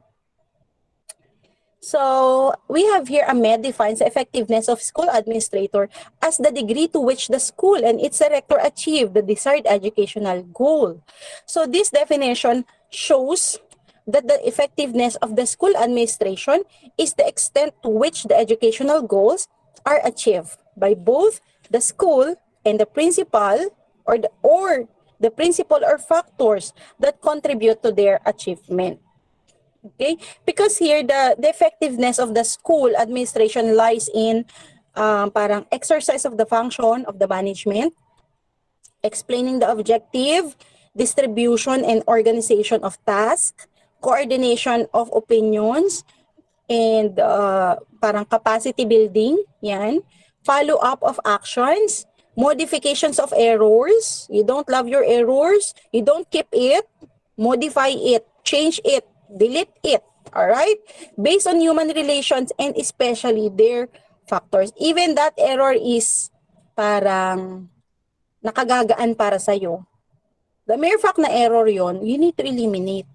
So, we have here Ahmed defines the effectiveness of school administrator as the degree to which the school and its director achieve the desired educational goal. So, this definition shows that the effectiveness of the school administration is the extent to which the educational goals are achieved by both the school and the principal or the principal or factors that contribute to their achievement. Okay? Because here, the effectiveness of the school administration lies in parang exercise of the function of the management, explaining the objective, distribution and organization of tasks, coordination of opinions, and parang capacity building, yan, follow-up of actions, modifications of errors. You don't love your errors. You don't keep it. Modify it. Change it. Delete it. Alright? Based on human relations and especially their factors. Even that error is parang nakagagaan para sa'yo. The mere fact na error yon, you need to eliminate.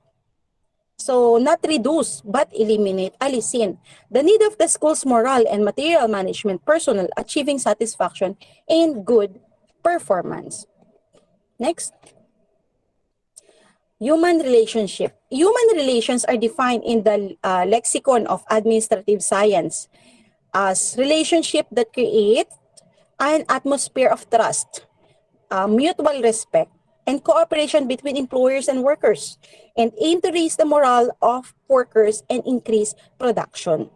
So, not reduce, but eliminate, alisin. The need of the school's moral and material management personnel achieving satisfaction and good performance. Next. Human relationship. Human relations are defined in the lexicon of administrative science as relationship that create an atmosphere of trust, mutual respect, and cooperation between employers and workers, and aim to raise the morale of workers and increase production.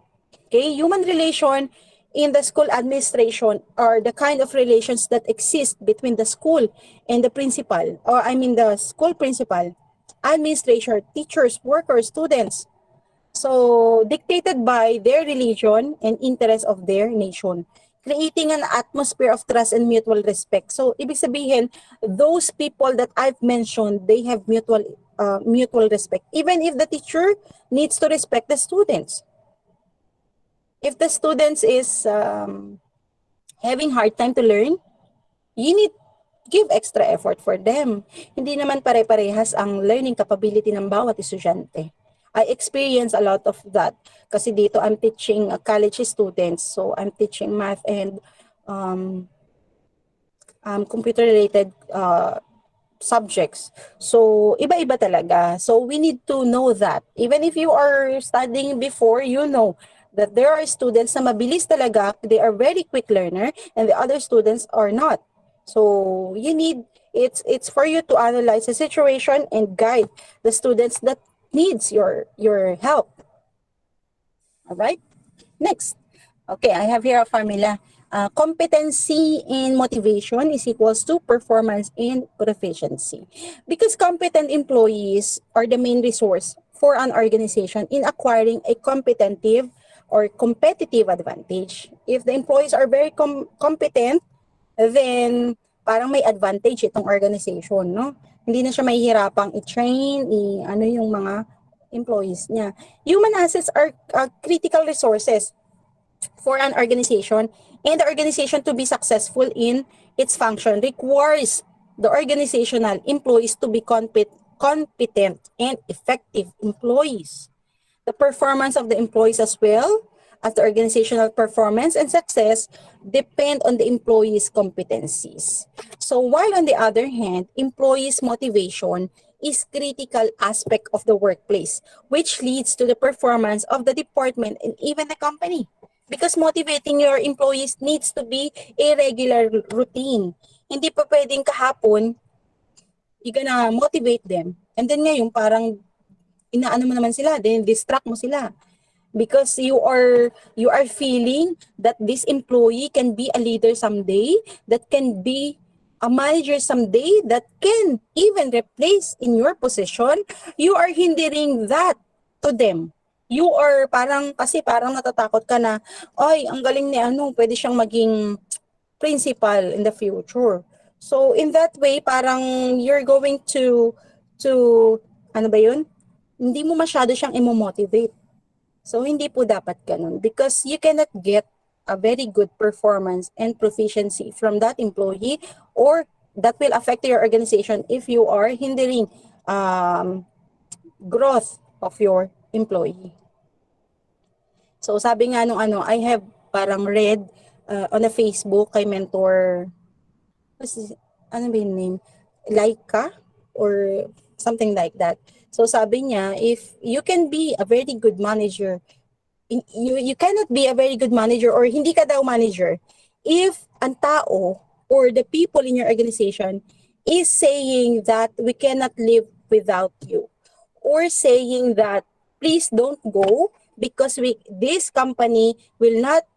Okay, human relation in the school administration are the kind of relations that exist between the school and the principal, or I mean the school principal, administration, teachers, workers, students. So, dictated by their religion and interest of their nation, creating an atmosphere of trust and mutual respect. So, ibig sabihin, those people that I've mentioned, they have mutual respect. Even if the teacher needs to respect the students. If the students is having hard time to learn, you need give extra effort for them. Hindi naman pare-parehas ang learning capability ng bawat estudyante. I experience a lot of that. Kasi dito I'm teaching college students. So I'm teaching math and computer-related subjects. So iba-iba talaga. So we need to know that. Even if you are studying before, you know that there are students na mabilis talaga. They are very quick learner and the other students are not. So you need, it's for you to analyze the situation and guide the students that needs your help. All right. Next. Okay, I have here a formula. Competency and motivation is equals to performance and proficiency. Because competent employees are the main resource for an organization in acquiring a competitive or competitive advantage. If the employees are very competent, then parang may advantage itong organization, no? Hindi na siya mahihirapang i-train, ano yung mga employees niya. Human assets are critical resources for an organization, and the organization to be successful in its function requires the organizational employees to be competent and effective employees. The performance of the employees as well as the organizational performance and success depend on the employees' competencies. So while on the other hand, employees' motivation is critical aspect of the workplace, which leads to the performance of the department and even the company. Because motivating your employees needs to be a regular routine. Hindi pa pwedeng kahapon, you're gonna motivate them. And then ngayon, parang inaano mo naman sila, then distract mo sila. Because you are feeling that this employee can be a leader someday, that can be a manager someday, that can even replace in your position, you are hindering that to them. You are parang natatakot ka na, ay, ang galing ni pwede siyang maging principal in the future. So in that way, parang you're going to ano ba yun? Hindi mo masyado siyang imo-motivate. So, hindi po dapat ganun because you cannot get a very good performance and proficiency from that employee or that will affect your organization if you are hindering growth of your employee. So, sabi nga nung I have parang read on a Facebook kay mentor, ano ba yung name? Laika or something like that. So sabi niya, if you can be a very good manager, you cannot be a very good manager or hindi ka daw manager if ang tao or the people in your organization is saying that we cannot live without you or saying that please don't go because this company will not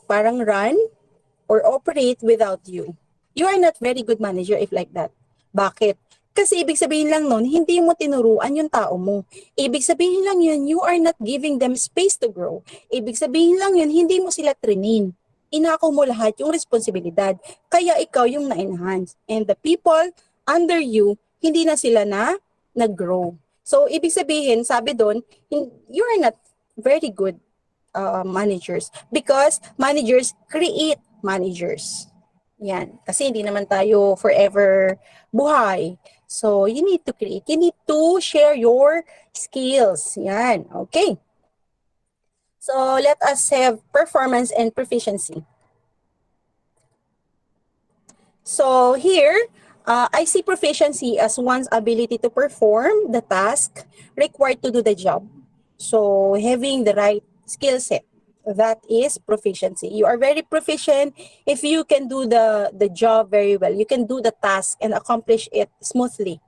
parang run or operate without you. You are not very good manager if like that. Bakit? Kasi ibig sabihin lang nun, hindi mo tinuruan yung tao mo. Ibig sabihin lang yun, you are not giving them space to grow. Ibig sabihin lang yun, hindi mo sila trainin. Inako mo lahat yung responsibilidad. Kaya ikaw yung na-enhance. And the people under you, hindi na sila nag-grow. So, ibig sabihin, sabi doon, you are not very good managers. Because managers create managers. Yan. Kasi hindi naman tayo forever buhay. So, you need to create. You need to share your skills. Yan. Okay. So, let us have performance and proficiency. So, here, I see proficiency as one's ability to perform the task required to do the job. So, having the right skill set. That is proficiency. You are very proficient if you can do the job very well. You can do the task and accomplish it smoothly.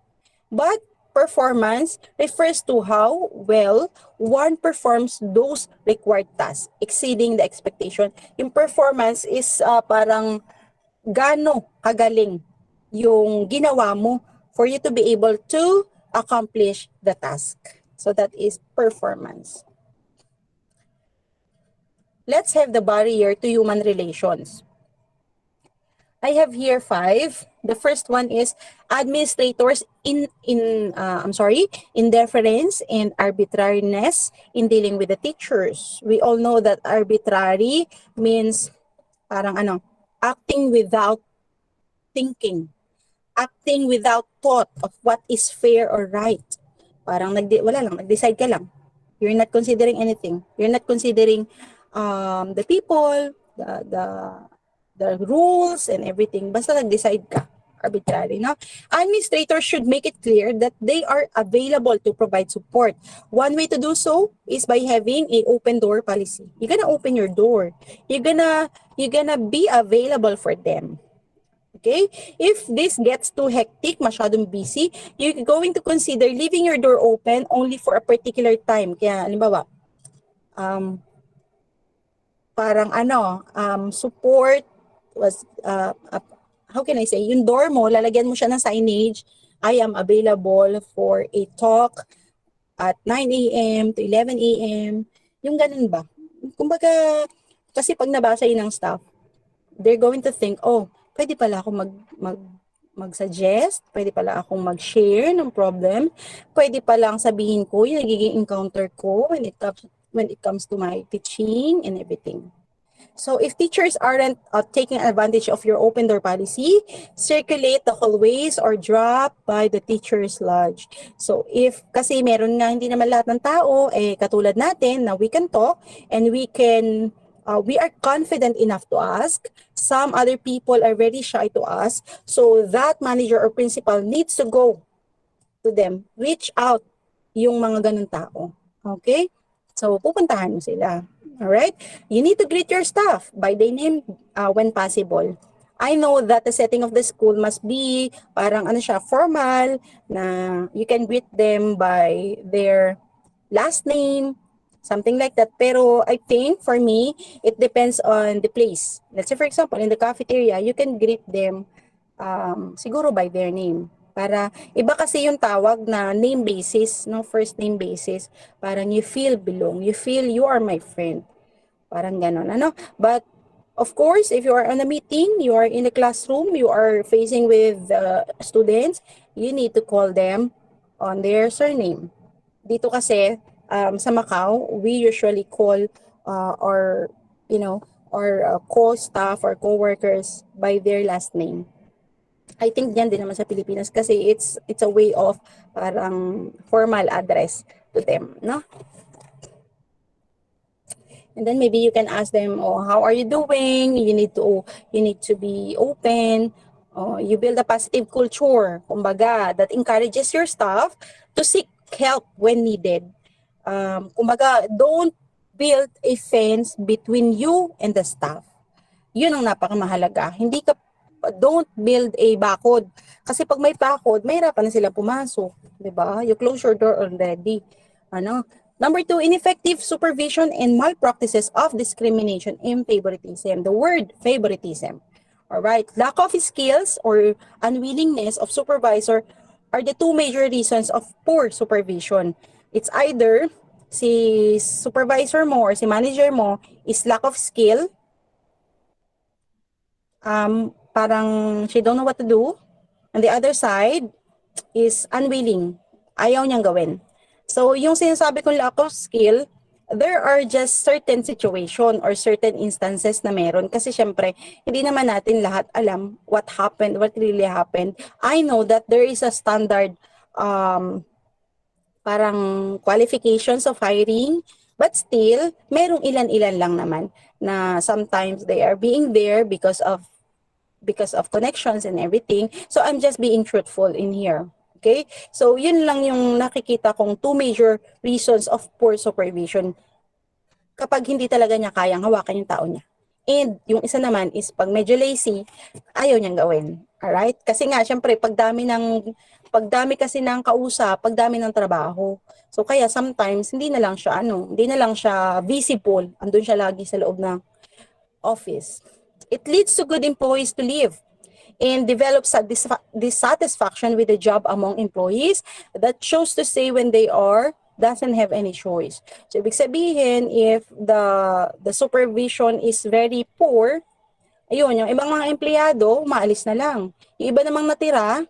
But performance refers to how well one performs those required tasks, exceeding the expectation. Yung performance is parang gaano kagaling yung ginawa mo for you to be able to accomplish the task. So that is performance. Let's have the barrier to human relations. I have here 5. The first one is administrators indifference and arbitrariness in dealing with the teachers. We all know that arbitrary means parang acting without thinking, acting without thought of what is fair or right. Parang nag-decide ka lang. You're not considering anything. You're not considering the people, the rules and everything. Basta nag-decide ka. Arbitrary, no? Administrators should make it clear that they are available to provide support. One way to do so is by having a open door policy. You're gonna open your door. You're gonna be available for them. Okay? If this gets too hectic, masyadong busy, you're going to consider leaving your door open only for a particular time. Kaya, halimbawa, support was, how can I say, yung door mo, lalagyan mo siya ng signage, I am available for a talk at 9 a.m. to 11 a.m. Yung ganun ba? Kumbaga, kasi pag nabasa yun ng staff, they're going to think, oh, pwede pala ako mag-suggest, pwede pala akong mag-share ng problem, pwede palang sabihin ko yung nagiging encounter ko when it comes to my teaching and everything. So if teachers aren't taking advantage of your open door policy, circulate the hallways or drop by the teacher's lodge. So if kasi meron nga hindi naman lahat ng tao, katulad natin na we can talk and we are confident enough to ask. Some other people are very shy to ask. So that manager or principal needs to go to them, reach out yung mga ganun tao. Okay? So pupuntahan mo sila. Alright? You need to greet your staff by their name when possible. I know that the setting of the school must be parang formal, na you can greet them by their last name, something like that. Pero I think for me, it depends on the place. Let's say for example, in the cafeteria, you can greet them siguro by their name. Para iba kasi yung tawag na name basis, no, first name basis. Parang you feel belong, you feel you are my friend. Parang ganon, But of course, if you are on a meeting, you are in a classroom, you are facing with students, you need to call them on their surname. Dito kasi sa Macau, we usually call our co-staff or co-workers by their last name. I think yan din naman sa Pilipinas kasi it's a way of parang formal address to them, no? And then maybe you can ask them, oh, how are you doing? You need to be open. You build a positive culture, kumbaga, that encourages your staff to seek help when needed. Kumbaga, don't build a fence between you and the staff. Yun ang napakamahalaga. Don't build a bakod. Kasi pag may bakod, mahirapan na sila pumasok. Diba? You close your door already. Number 2, ineffective supervision and malpractices of discrimination and favoritism. The word favoritism. Alright, lack of skills or unwillingness of supervisor are the 2 major reasons of poor supervision. It's either si supervisor mo or si manager mo is lack of skill, parang she don't know what to do. On the other side is unwilling. Ayaw niyang gawin. So, yung sinasabi kong lack of skill, there are just certain situation or certain instances na meron kasi syempre hindi naman natin lahat alam what happened, what really happened. I know that there is a standard parang qualifications of hiring, but still merong ilan-ilan lang naman na sometimes they are being there because of connections and everything. So I'm just being truthful in here. Okay? So yun lang yung nakikita kong two major reasons of poor supervision kapag hindi talaga niya kayang hawakan yung tao niya. And yung isa naman is pag medyo lazy, ayaw niyang gawin. Alright? Kasi nga, syempre, pagdami kasi ng kausap, pagdami ng trabaho. So kaya sometimes, hindi na lang siya visible. Andun siya lagi sa loob ng office. It leads to good employees to leave and develops a dissatisfaction with the job among employees that shows to say when they doesn't have any choice. So ibig sabihin, if the supervision is very poor, ayun, yung ibang mga empleyado, maalis na lang. Yung iba namang natira,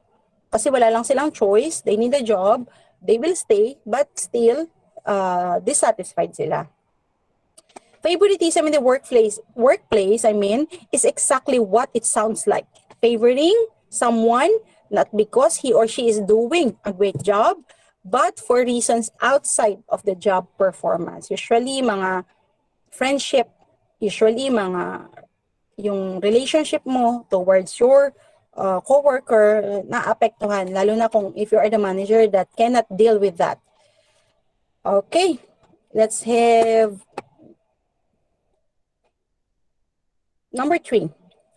kasi wala lang silang choice, they need a job, they will stay, but still dissatisfied sila. Favoritism in the workplace, is exactly what it sounds like. Favoring someone not because he or she is doing a great job, but for reasons outside of the job performance. Usually, mga friendship, yung relationship mo towards your coworker naapektuhan, lalo na kung if you are the manager that cannot deal with that. Okay, let's have number 3,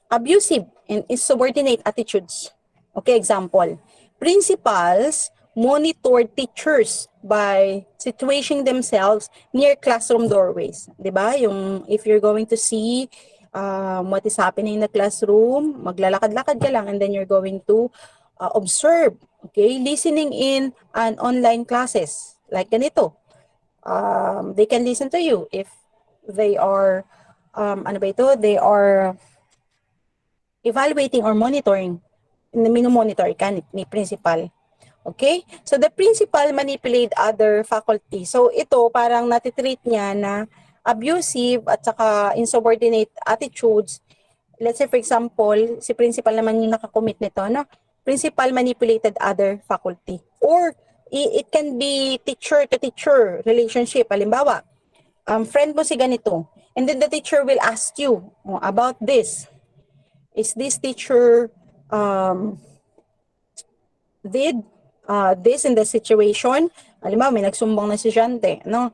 abusive and insubordinate attitudes. Okay, example, principals monitor teachers by situating themselves near classroom doorways. Diba? Yung if you're going to see what is happening in the classroom, maglalakad-lakad ka lang and then you're going to observe, okay? Listening in an online classes like ganito. They can listen to you if they are they are evaluating or monitoring, minomonitor ka ni principal. Okay? So the principal manipulate other faculty. So ito parang natitreat niya na abusive at saka insubordinate attitudes. Let's say for example, si principal naman yung nakakommit nito, no? Principal manipulated other faculty. Or it can be teacher to teacher relationship. Halimbawa, friend mo si ganito. And then the teacher will ask you about this. Is this teacher did this in the situation? Halimbawa, may nagsumbong na estudyante, no?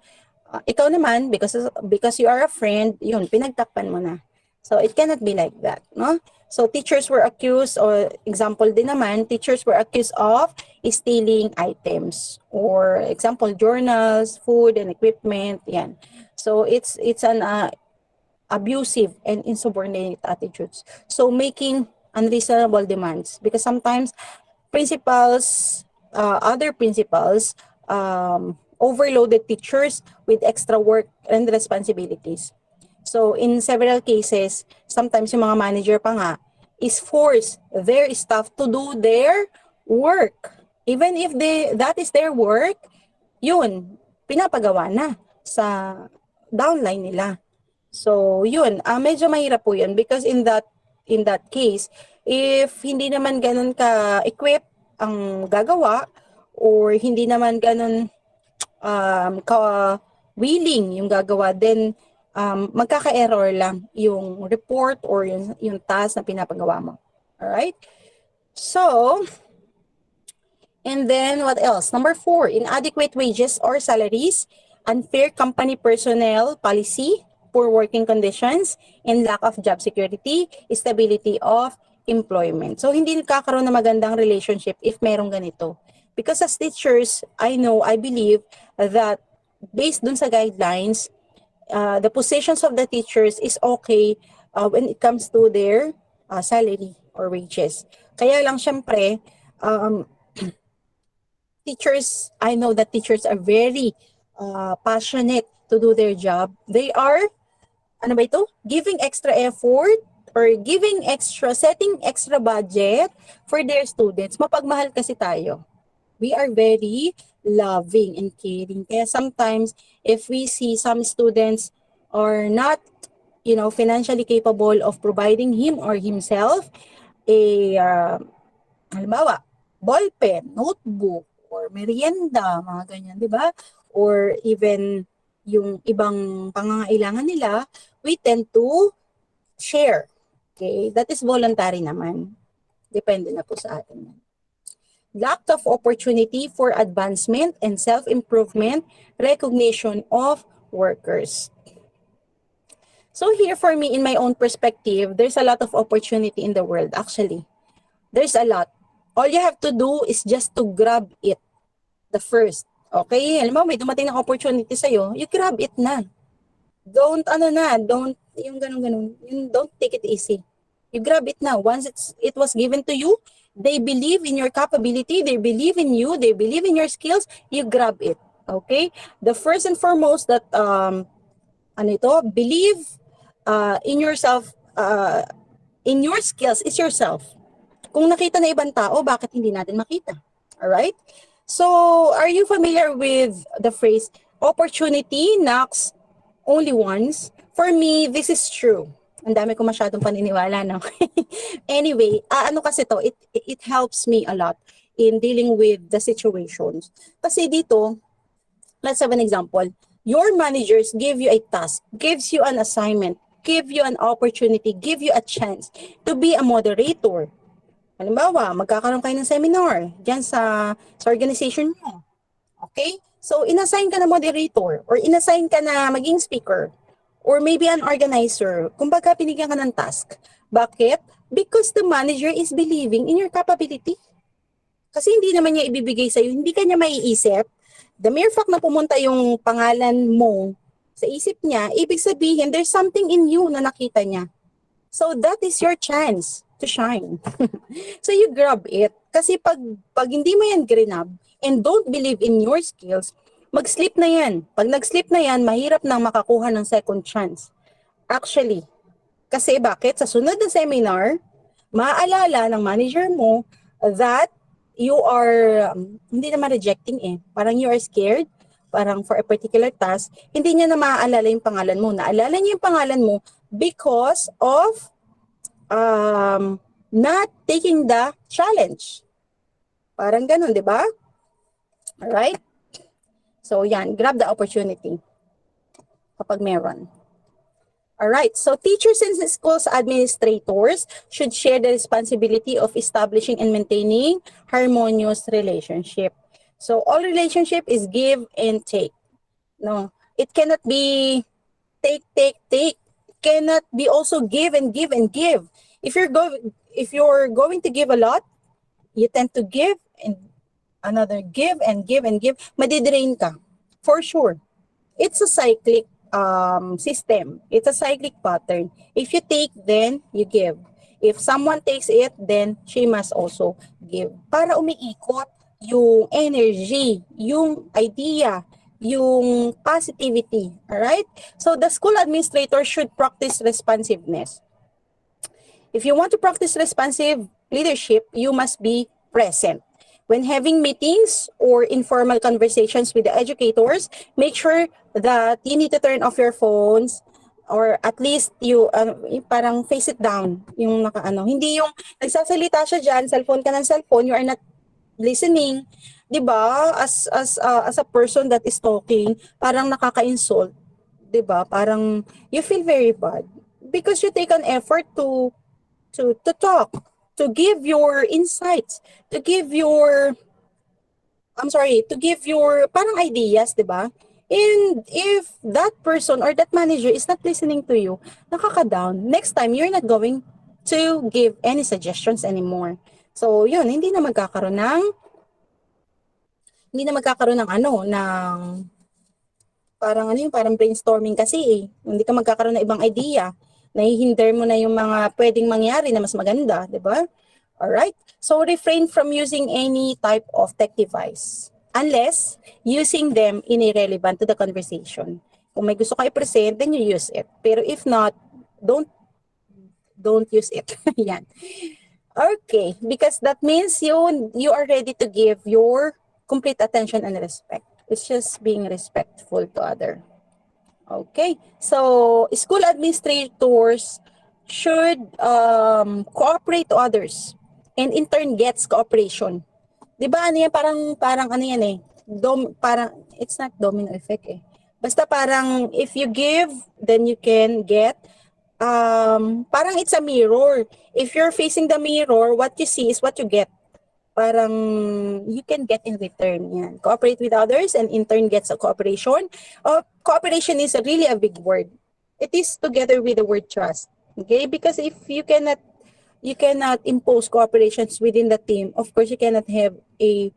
Ikaw naman, because you are a friend, yun, pinagtakpan mo na. So, it cannot be like that, no? So, teachers were accused, or example din naman, teachers were accused of stealing items. Or example, journals, food, and equipment, yan. So, it's an abusive and insubordinate attitudes. So, making unreasonable demands. Because sometimes, other principals, overloaded teachers with extra work and responsibilities. So, in several cases, sometimes yung mga manager pa nga is force their staff to do their work. Even if that is their work, yun, pinapagawa na sa downline nila. So, yun, medyo mahirap po yun because in that case, if hindi naman ganun ka-equip ang gagawa or hindi naman ganun ka-willing yung gagawa, then magkaka-error lang yung report or yung task na pinapagawa mo. Alright? So, and then what else? Number 4, inadequate wages or salaries, unfair company personnel policy, poor working conditions, and lack of job security, stability of employment. So, hindi nagkakaroon ng magandang relationship if merong ganito. Because as teachers, I believe that based dun sa guidelines, the positions of the teachers is okay when it comes to their salary or wages. Kaya lang syempre, teachers, I know that teachers are very passionate to do their job. They are, giving extra effort or setting extra budget for their students. Mapagmahal kasi tayo. We are very loving and caring. Kaya sometimes, if we see some students are not, financially capable of providing him or himself a, halimbawa, ballpen, notebook, or merienda, mga ganyan, di ba? Or even yung ibang pangangailangan nila, we tend to share. Okay? That is voluntary naman. Depende na po sa atin. Lack of opportunity for advancement and self-improvement, recognition of workers. So here for me, in my own perspective, there's a lot of opportunity in the world, actually. There's a lot. All you have to do is just to grab it, the first. Okay? Alam mo, may dumating na opportunity sa'yo, you grab it na. Don't don't take it easy. You grab it now. Once it was given to you, they believe in your capability, they believe in you, they believe in your skills, you grab it. Okay? The first and foremost that, believe in yourself, in your skills, is yourself. Kung nakita na ibang tao, bakit hindi natin makita? Alright? So, are you familiar with the phrase, opportunity knocks only once? For me, this is true. Ang dami ko masyadong paniniwala, no? Anyway, kasi to, it helps me a lot in dealing with the situations. Kasi dito, let's have an example. Your managers give you a task, gives you an assignment, give you an opportunity, give you a chance to be a moderator. Halimbawa, magkakaroon kayo ng seminar dyan sa organization mo. Okay? So, inassign ka na moderator or inassign ka na maging speaker or maybe an organizer. Kumbaga, pinigyan ka ng task. Bakit? Because the manager is believing in your capability. Kasi hindi naman niya ibibigay sa'yo, hindi ka niya maiisip. The mere fact na pumunta yung pangalan mo sa isip niya, ibig sabihin, there's something in you na nakita niya. So, that is your chance to shine. So you grab it. Kasi pag hindi mo yan grinab and don't believe in your skills, mag-slip na yan. Pag nag-slip na yan, mahirap nang makakuha ng second chance. Actually, kasi bakit? Sa sunod na seminar, maaalala ng manager mo that you are, hindi naman rejecting parang you are scared, parang for a particular task, hindi niya na maaalala yung pangalan mo. Naalala niya yung pangalan mo because of not taking the challenge. Parang ganun, di ba? Alright? So, yan. Grab the opportunity kapag meron. Alright. So, teachers and schools administrators should share the responsibility of establishing and maintaining harmonious relationship. So, all relationship is give and take. No, it cannot be take. It cannot be also give and give and give. If you're going to give a lot, you tend to give and another give and give and give. Madidrain ka, for sure. It's a cyclic system. It's a cyclic pattern. If you take, then you give. If someone takes it, then she must also give. Para umiikot yung energy, yung idea, yung positivity. Alright? So the school administrator should practice responsiveness. If you want to practice responsive leadership, you must be present. When having meetings or informal conversations with the educators, make sure that you need to turn off your phones or at least you parang face it down. Yung hindi yung nagsasalita siya dyan, cellphone ka ng cellphone, you are not listening. 'Di ba? As a person that is talking, parang nakaka-insult. 'Di ba? Parang you feel very bad because you take an effort to talk, to give your insights, to give your parang ideas, 'di ba? And if that person or that manager is not listening to you, nakaka-down. Next time, you're not going to give any suggestions anymore. So, yun, hindi na magkakaroon ng parang brainstorming kasi Hindi ka magkakaroon ng ibang idea. Nahihinder mo na yung mga pwedeng mangyari na mas maganda, di ba? Alright? So, refrain from using any type of tech device unless using them in irrelevant to the conversation. Kung may gusto ka i-present, then you use it. Pero if not, don't use it. Yan. Okay, because that means you are ready to give your complete attention and respect. It's just being respectful to other. Okay, so school administrators should cooperate to others and in turn gets cooperation. 'Di ba ano yan, parang ano yan eh, parang it's not domino effect eh. Basta parang if you give, then you can get. Parang it's a mirror. If you're facing the mirror, what you see is what you get. Parang you can get in return yan. Cooperate with others and in turn gets a cooperation. Cooperation is really a big word. It is together with the word trust. Okay? Because if you cannot impose cooperations within the team, of course you cannot have a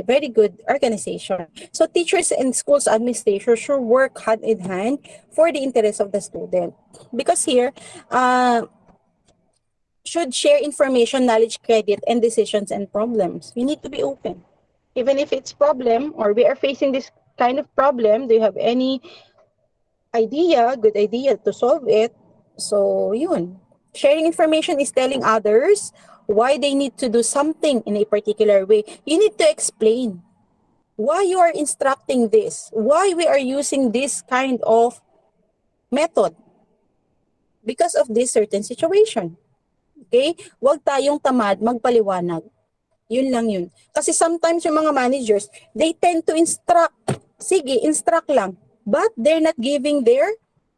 very good organization. So teachers and schools administrators should work hand in hand for the interest of the student. Because here, should share information, knowledge, credit, and decisions and problems. We need to be open. Even if it's problem or we are facing this kind of problem, do you have any good idea to solve it? So yun. Sharing information is telling others why they need to do something in a particular way. You need to explain why you are instructing this, why we are using this kind of method because of this certain situation. Okay? Huwag tayong tamad magpaliwanag. Yun lang yun. Kasi sometimes yung mga managers, they tend to instruct. Sige, instruct lang. But they're not giving their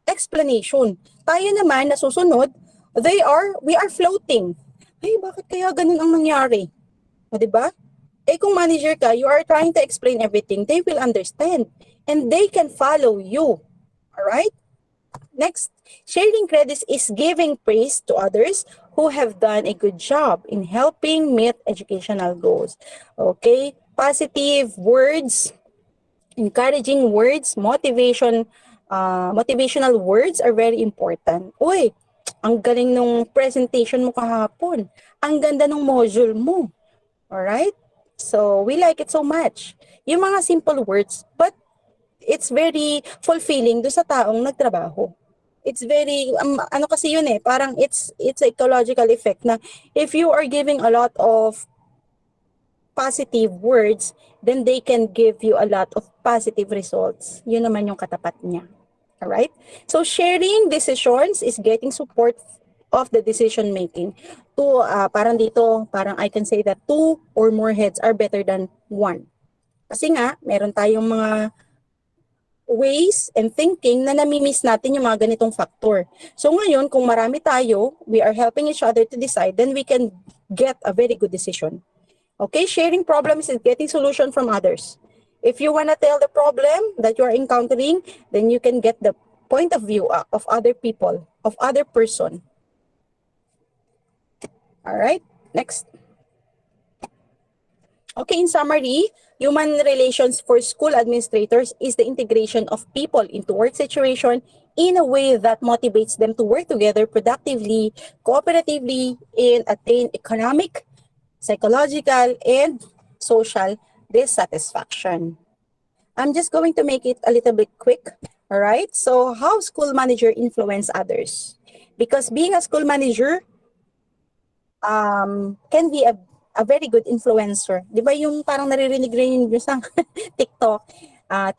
explanation. Tayo naman, nasusunod, we are floating. Ay, bakit kaya ganun ang nangyari? O, diba? Eh, kung manager ka, you are trying to explain everything, they will understand. And they can follow you. Alright? Next, sharing credits is giving praise to others who have done a good job in helping meet educational goals. Okay? Positive words, encouraging words, motivational words are very important. Uy, ang galing nung presentation mo kahapon. Ang ganda nung module mo. Alright? So, we like it so much. Yung mga simple words, but it's very fulfilling do sa taong nagtrabaho. It's very, ano kasi yun eh, parang it's psychological effect na if you are giving a lot of positive words, then they can give you a lot of positive results. Yun naman yung katapat niya. Alright? So, sharing decisions is getting support of the decision making. Parang dito, parang I can say that 2 or more heads are better than 1. Kasi nga, meron tayong mga ways and thinking na nami-miss natin yung mga ganitong factor. So ngayon, kung marami tayo, we are helping each other to decide, then we can get a very good decision. Okay, sharing problems is getting solution from others. If you want to tell the problem that you are encountering, then you can get the point of view of other people, of other person. All right, next. Okay, in summary, human relations for school administrators is the integration of people into work situation in a way that motivates them to work together productively, cooperatively, and attain economic, psychological, and social dissatisfaction. I'm just going to make it a little bit quick. All right, so how school manager influence others? Because being a school manager can be a very good influencer. Di ba yung parang naririnig rin yung sa TikTok?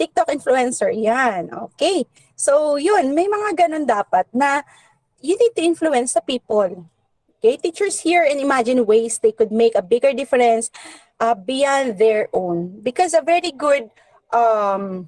TikTok influencer, yan. Okay. So, yun, may mga ganun dapat na you need to influence the people. Okay, teachers hear and imagine ways they could make a bigger difference beyond their own. Because a very good and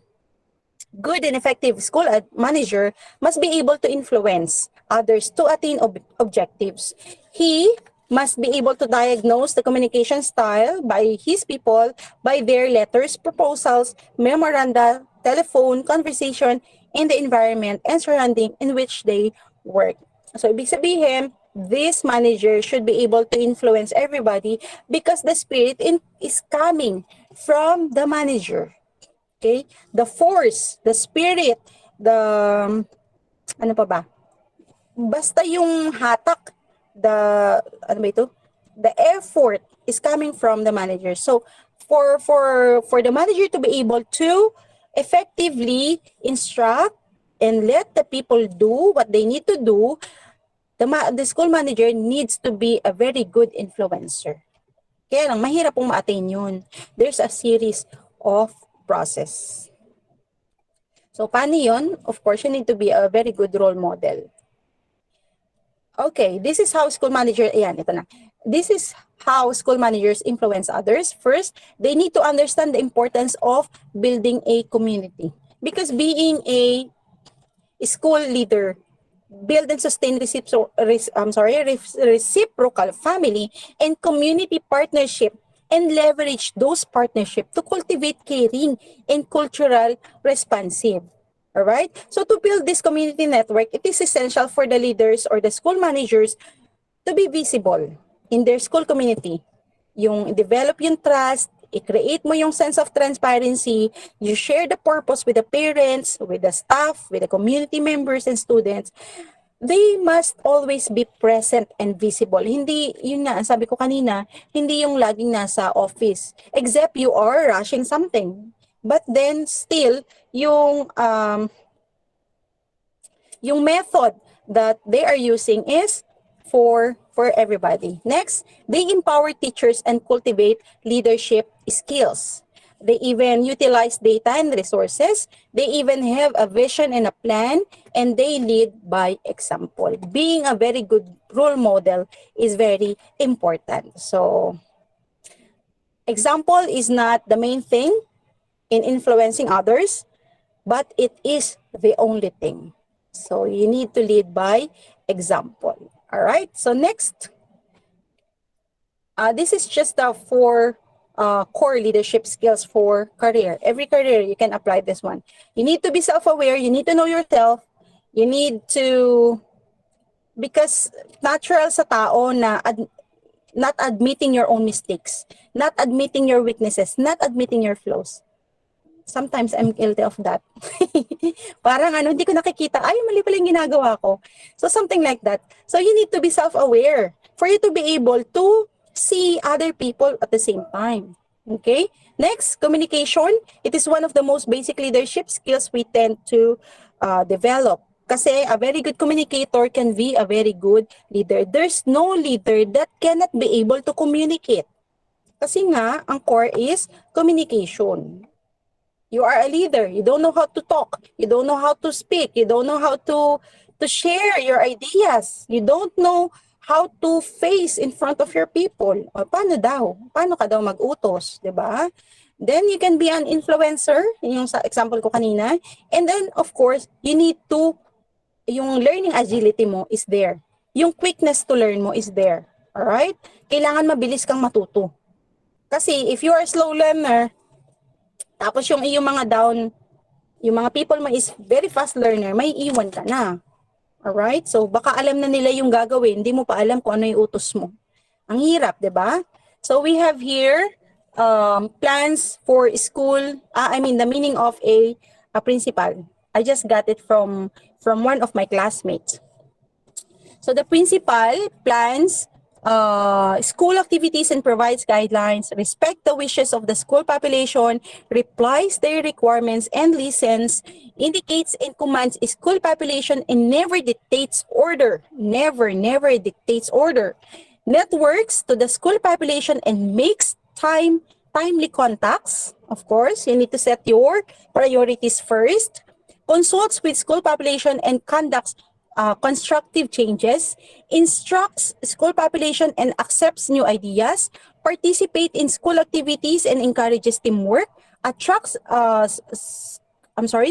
effective school manager must be able to influence others to attain objectives. He must be able to diagnose the communication style by his people by their letters, proposals, memoranda, telephone, conversation, in the environment and surrounding in which they work. So, ibig sabihin, this manager should be able to influence everybody because the spirit is coming from the manager. Okay? The force, the spirit, ano pa ba? Basta yung hatak, the effort is coming from the manager. So for the manager to be able to effectively instruct and let the people do what they need to do, the school manager needs to be a very good influencer. Kaya lang, mahirap pong ma-attain yun. There's a series of process. So, paano yun? Of course, you need to be a very good role model. Okay, this is how school manager, ayan, ito na. This is how school managers influence others. First, they need to understand the importance of building a community. Because being a school leader, build and sustain reciprocal family and community partnership and leverage those partnership to cultivate caring and cultural responsive. All right? So to build this community network, it is essential for the leaders or the school managers to be visible in their school community. Yung develop yung trust, i-create mo yung sense of transparency, you share the purpose with the parents, with the staff, with the community members and students. They must always be present and visible. Hindi, yun nga, sabi ko kanina, hindi yung laging nasa office. Except you are rushing something. But then, still, yung method that they are using is for everybody. Next, they empower teachers and cultivate leadership skills. They even utilize data and resources. They even have a vision and a plan, and they lead by example. Being a very good role model is very important. So, example is not the main thing in influencing others, but it is the only thing. So, you need to lead by example. All right, so next. This is just the 4 core leadership skills for career. Every career, you can apply this one. You need to be self-aware. You need to know yourself. You need to, because natural sa tao na not admitting your own mistakes, not admitting your weaknesses, not admitting your flaws. Sometimes I'm guilty of that. Parang hindi ko nakikita, ay, mali pala yung ginagawa ko. So something like that. So you need to be self-aware for you to be able to see other people at the same time. Okay? Next, communication. It is one of the most basic leadership skills we tend to develop. Kasi a very good communicator can be a very good leader. There's no leader that cannot be able to communicate. Kasi nga, ang core is communication. You are a leader. You don't know how to talk. You don't know how to speak. You don't know how to share your ideas. You don't know how to face in front of your people. O, paano daw? Paano ka daw mag-utos? Diba? Then you can be an influencer, yung sa example ko kanina. And then, of course, you need to, yung learning agility mo is there. Yung quickness to learn mo is there. Alright? Kailangan mabilis kang matuto. Kasi if you are a slow learner, tapos yung iyong mga down, yung mga people mo is very fast learner, may iwan ka na. Alright? So, baka alam na nila yung gagawin, hindi mo pa alam kung ano yung utos mo. Ang hirap, di ba? So, we have here plans for school, the meaning of a principal. I just got it from one of my classmates. So, the principal plans school activities and provides guidelines, respect the wishes of the school population, replies their requirements and listens, indicates and commands school population and never dictates order. Never dictates order. Networks to the school population and makes timely contacts. Of course, you need to set your priorities first. Consults with school population and conducts constructive changes, instructs school population and accepts new ideas, participate in school activities and encourages teamwork, attracts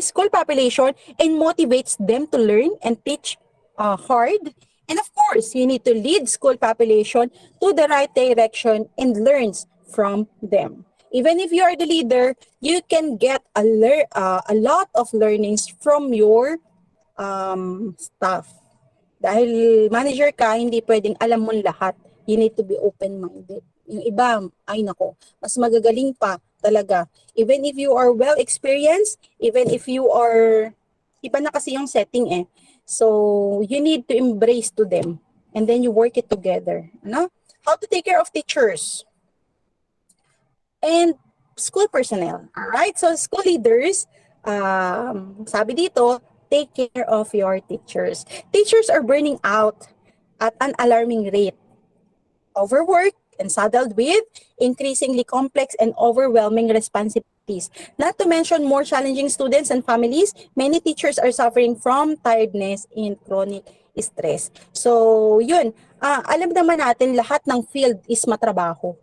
school population and motivates them to learn and teach hard. And of course, you need to lead school population to the right direction and learns from them. Even if you are the leader, you can get a lot of learnings from your staff. Dahil manager ka, hindi pwedeng alam mo lahat. You need to be open-minded. Yung iba, ay nako, mas magagaling pa talaga. Even if you are well-experienced, even if you are, iba na kasi yung setting eh. So, you need to embrace to them. And then you work it together. Ano? How to take care of teachers. And school personnel. Alright? So, school leaders, sabi dito, take care of your teachers. Teachers are burning out at an alarming rate. Overwork and saddled with increasingly complex and overwhelming responsibilities. Not to mention more challenging students and families, many teachers are suffering from tiredness and chronic stress. So, yun. Alam naman natin lahat ng field is matrabaho.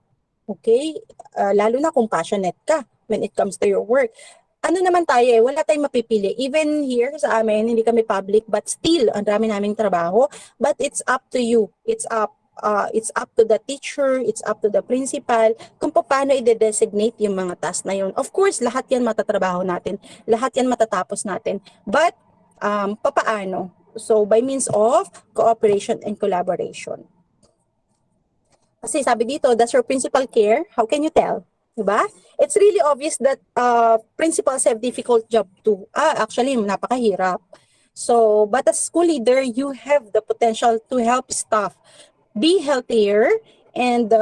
Okay? Lalo na kung passionate ka when it comes to your work. Ano naman tayo wala tayong mapipili. Even here sa amin, hindi kami public, but still, ang dami naming trabaho. But it's up to you. It's up to the teacher, it's up to the principal, kung paano i-designate yung mga task na yun. Of course, lahat yan matatrabaho natin. Lahat yan matatapos natin. But, papaano? So, by means of cooperation and collaboration. Kasi sabi dito, does your principal care? How can you tell? Diba? It's really obvious that principals have difficult job too. Actually, napakahirap. So, but as school leader, you have the potential to help staff be healthier and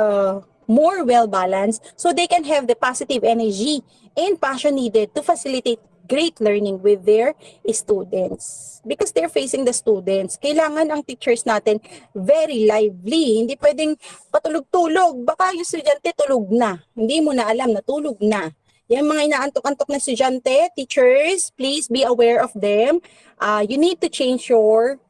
more well-balanced so they can have the positive energy and passion needed to facilitate great learning with their students. Because they're facing the students. Kailangan ang teachers natin very lively. Hindi pwedeng patulog-tulog. Baka yung estudyante tulog na. Hindi mo na alam na tulog na. Yung mga inaantok-antok na estudyante, teachers, please be aware of them. You need to change your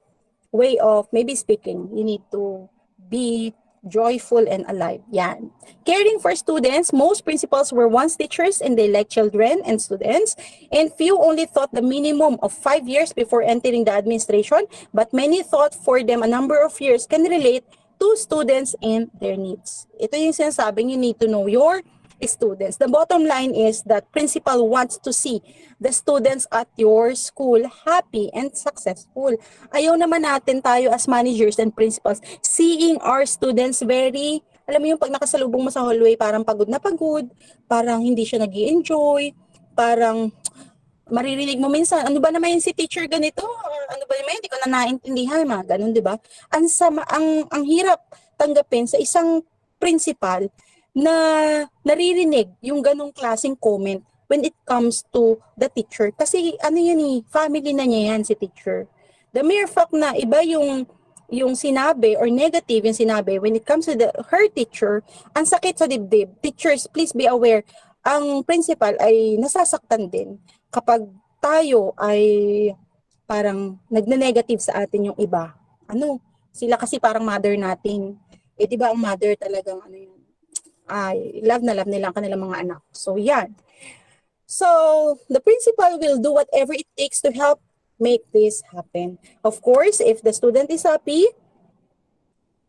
way of maybe speaking. You need to be joyful and alive. Yan. Caring for students, most principals were once teachers and they like children and students. And few only thought the minimum of 5 years before entering the administration, but many thought for them a number of years can relate to students and their needs. Ito yung sinasabing you need to know your students. The bottom line is that principal wants to see the students at your school happy and successful. Ayaw naman natin tayo as managers and principals seeing our students very, alam mo yung pag nakasalubong mo sa hallway, parang pagod na pagod, parang hindi siya nag-i-enjoy, parang maririnig mo minsan, ano ba naman yung si teacher ganito? Ano ba naman, hindi ko na naintindihan, mga ganun, di ba? Ang hirap tanggapin sa isang principal na naririnig yung ganong klaseng comment when it comes to the teacher. Kasi ano yan family na niya yan si teacher. The mere fact na iba yung sinabi or negative yung sinabi when it comes to her teacher, ang sakit sa dibdib. Teachers, please be aware, ang principal ay nasasaktan din kapag tayo ay parang nagne-negative sa atin yung iba. Sila kasi parang mother natin. Di ba ang mother talagang yun? Love na love nila ang kanilang mga anak. So, yan. So, the principal will do whatever it takes to help make this happen. Of course, if the student is happy,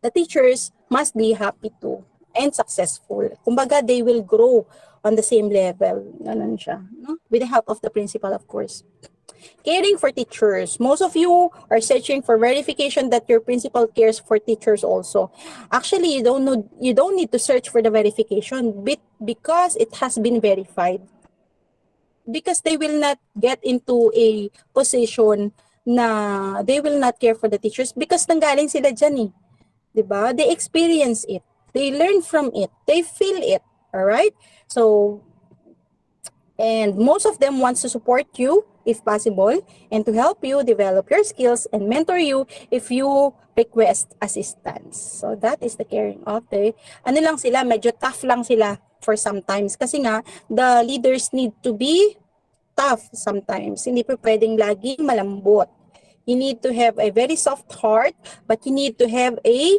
the teachers must be happy too and successful. Kumbaga, they will grow on the same level. Ganun siya. No? With the help of the principal, of course. Caring for teachers. Most of you are searching for verification that your principal cares for teachers also. Actually, you don't need to search for the verification because it has been verified. Because they will not get into a position na they will not care for the teachers because nanggaling sila dyan Diba? They experience it. They learn from it. They feel it. Alright? So, and most of them wants to support you if possible and to help you develop your skills and mentor you if you request assistance. So that is the caring of the, lang sila, medyo tough lang sila for sometimes. Kasi nga, the leaders need to be tough sometimes. Hindi pa pwedeng laging malambot. You need to have a very soft heart, but you need to have a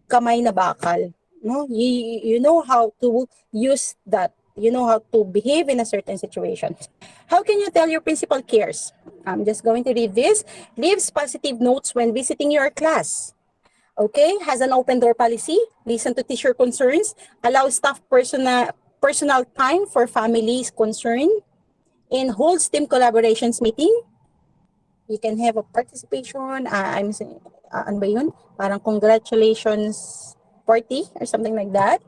kamay na bakal. No? You know how to use that. You know how to behave in a certain situation. How can you tell your principal cares? I'm just going to read this. Leaves positive notes when visiting your class. Okay? Has an open door policy. Listen to teacher concerns. Allow staff personal time for families concern. And holds team collaborations meeting. You can have a participation. Ano ba yun? Parang congratulations party or something like that.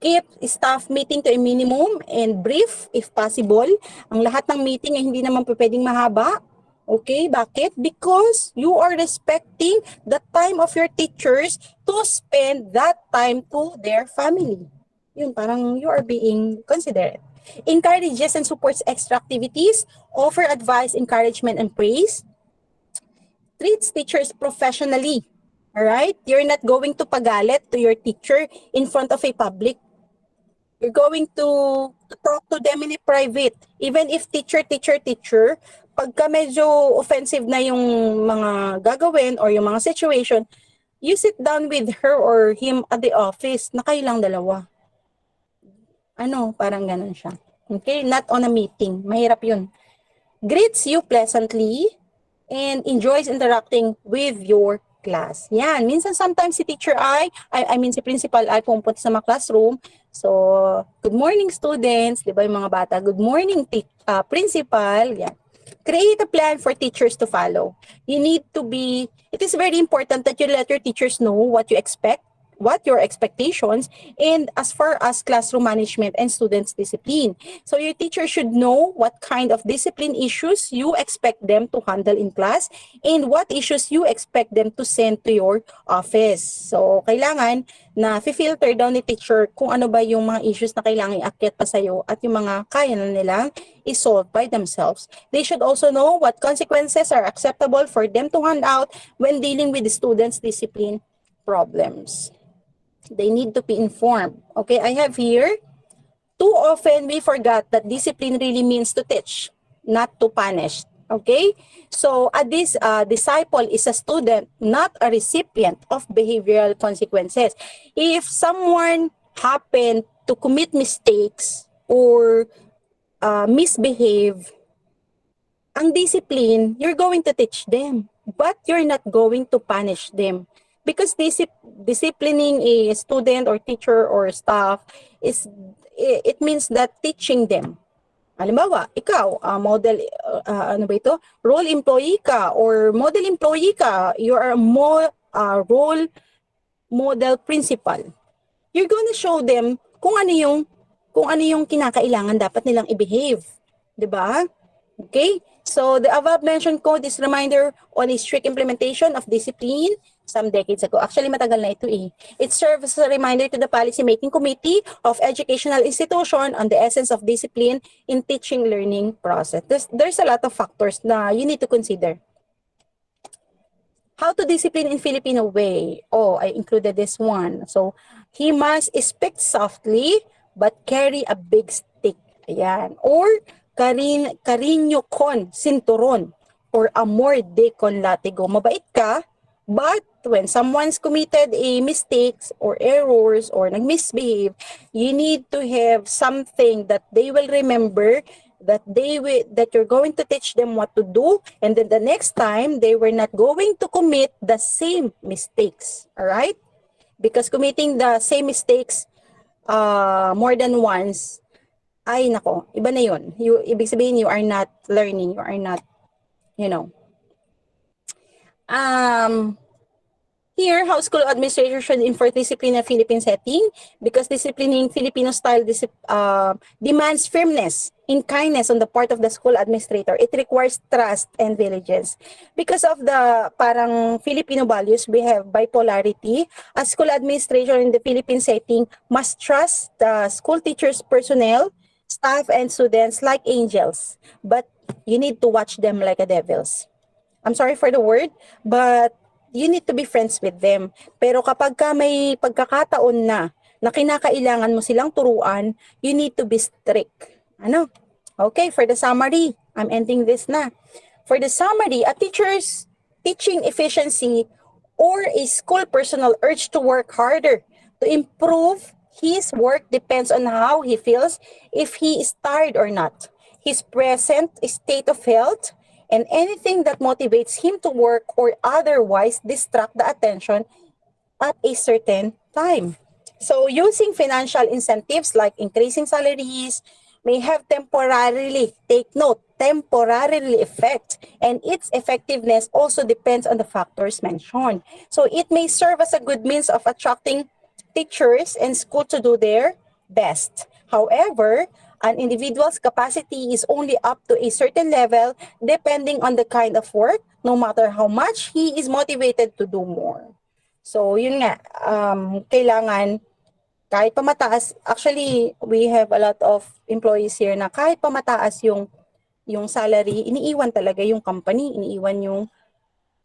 Keep staff meeting to a minimum and brief if possible. Ang lahat ng meeting ay hindi naman pwedeng mahaba. Okay, bakit? Because you are respecting the time of your teachers to spend that time to their family. Yun, parang you are being considerate. Encourages and supports extra activities. Offer advice, encouragement, and praise. Treats teachers professionally. Alright? You're not going to pagalit to your teacher in front of a public. You're going to talk to them in a private. Even if teacher, pagka medyo offensive na yung mga gagawin or yung mga situation, you sit down with her or him at the office na kayo lang dalawa. Parang ganun siya. Okay? Not on a meeting. Mahirap yun. Greets you pleasantly and enjoys interacting with your class. Yan. Minsan sometimes si teacher I mean si principal ay pumunta sa mga classroom. So, good morning students, 'di ba yung mga bata? Good morning principal. Yan. Create a plan for teachers to follow. It is very important that you let your teachers know what you expect, what your expectations, and as far as classroom management and students' discipline. So your teacher should know what kind of discipline issues you expect them to handle in class and what issues you expect them to send to your office. So kailangan na filter down ni teacher kung ano ba yung mga issues na kailangan iakyat pa sa'yo at yung mga kaya na nilang is-solve by themselves. They should also know what consequences are acceptable for them to hand out when dealing with the students' discipline problems. They need to be informed. Okay, I have here, too often we forgot that discipline really means to teach, not to punish. Okay, so a disciple is a student, not a recipient of behavioral consequences. If someone happened to commit mistakes or misbehave, ang discipline, you're going to teach them, but you're not going to punish them. Because disciplining a student or teacher or staff it means that teaching them. Halimbawa, ikaw, role employee ka or model employee ka, you are a role model principal. You're gonna show them kung ano yung kinakailangan dapat nilang i-behave. 'Di ba? Okay? So, the above-mentioned code is reminder on a strict implementation of discipline some decades ago. Actually, matagal na ito eh. It serves as a reminder to the Policy-Making Committee of Educational Institution on the essence of discipline in teaching-learning process. There's a lot of factors na you need to consider. How to discipline in Filipino way? Oh, I included this one. So, he must speak softly but carry a big stick. Ayan. Or, Cariño con cinturon or amor de con latigo. Mabait ka, but when someone's committed a mistakes or errors or nag-misbehave, you need to have something that they will remember, that you're going to teach them what to do, and then the next time they were not going to commit the same mistakes. All right? Because committing the same mistakes more than once, ay nako, iba na yun. Ibig sabihin, you are not learning, you are not, Here, how school administrators should enforce discipline in a Philippine setting, because disciplining Filipino style demands firmness and kindness on the part of the school administrator. It requires trust and diligence. Because of the parang Filipino values, we have bipolarity. A school administration in the Philippine setting must trust the school teachers, personnel, staff, and students like angels. But you need to watch them like a devils. I'm sorry for the word, but you need to be friends with them. Pero kapag may pagkakataon na kinakailangan mo silang turuan, you need to be strict. Okay, for the summary, I'm ending this na. For the summary, a teacher's teaching efficiency or a school personnel urge to work harder to improve his work depends on how he feels, if he is tired or not, his present state of health, and anything that motivates him to work or otherwise distract the attention at a certain time. So using financial incentives like increasing salaries may have temporarily effect, and its effectiveness also depends on the factors mentioned. So it may serve as a good means of attracting teachers and school to do their best. However, an individual's capacity is only up to a certain level depending on the kind of work, no matter how much he is motivated to do more. So, yun nga, kailangan, kahit pa mataas, actually, we have a lot of employees here na kahit pa mataas yung salary, iniiwan talaga yung company, iniiwan yung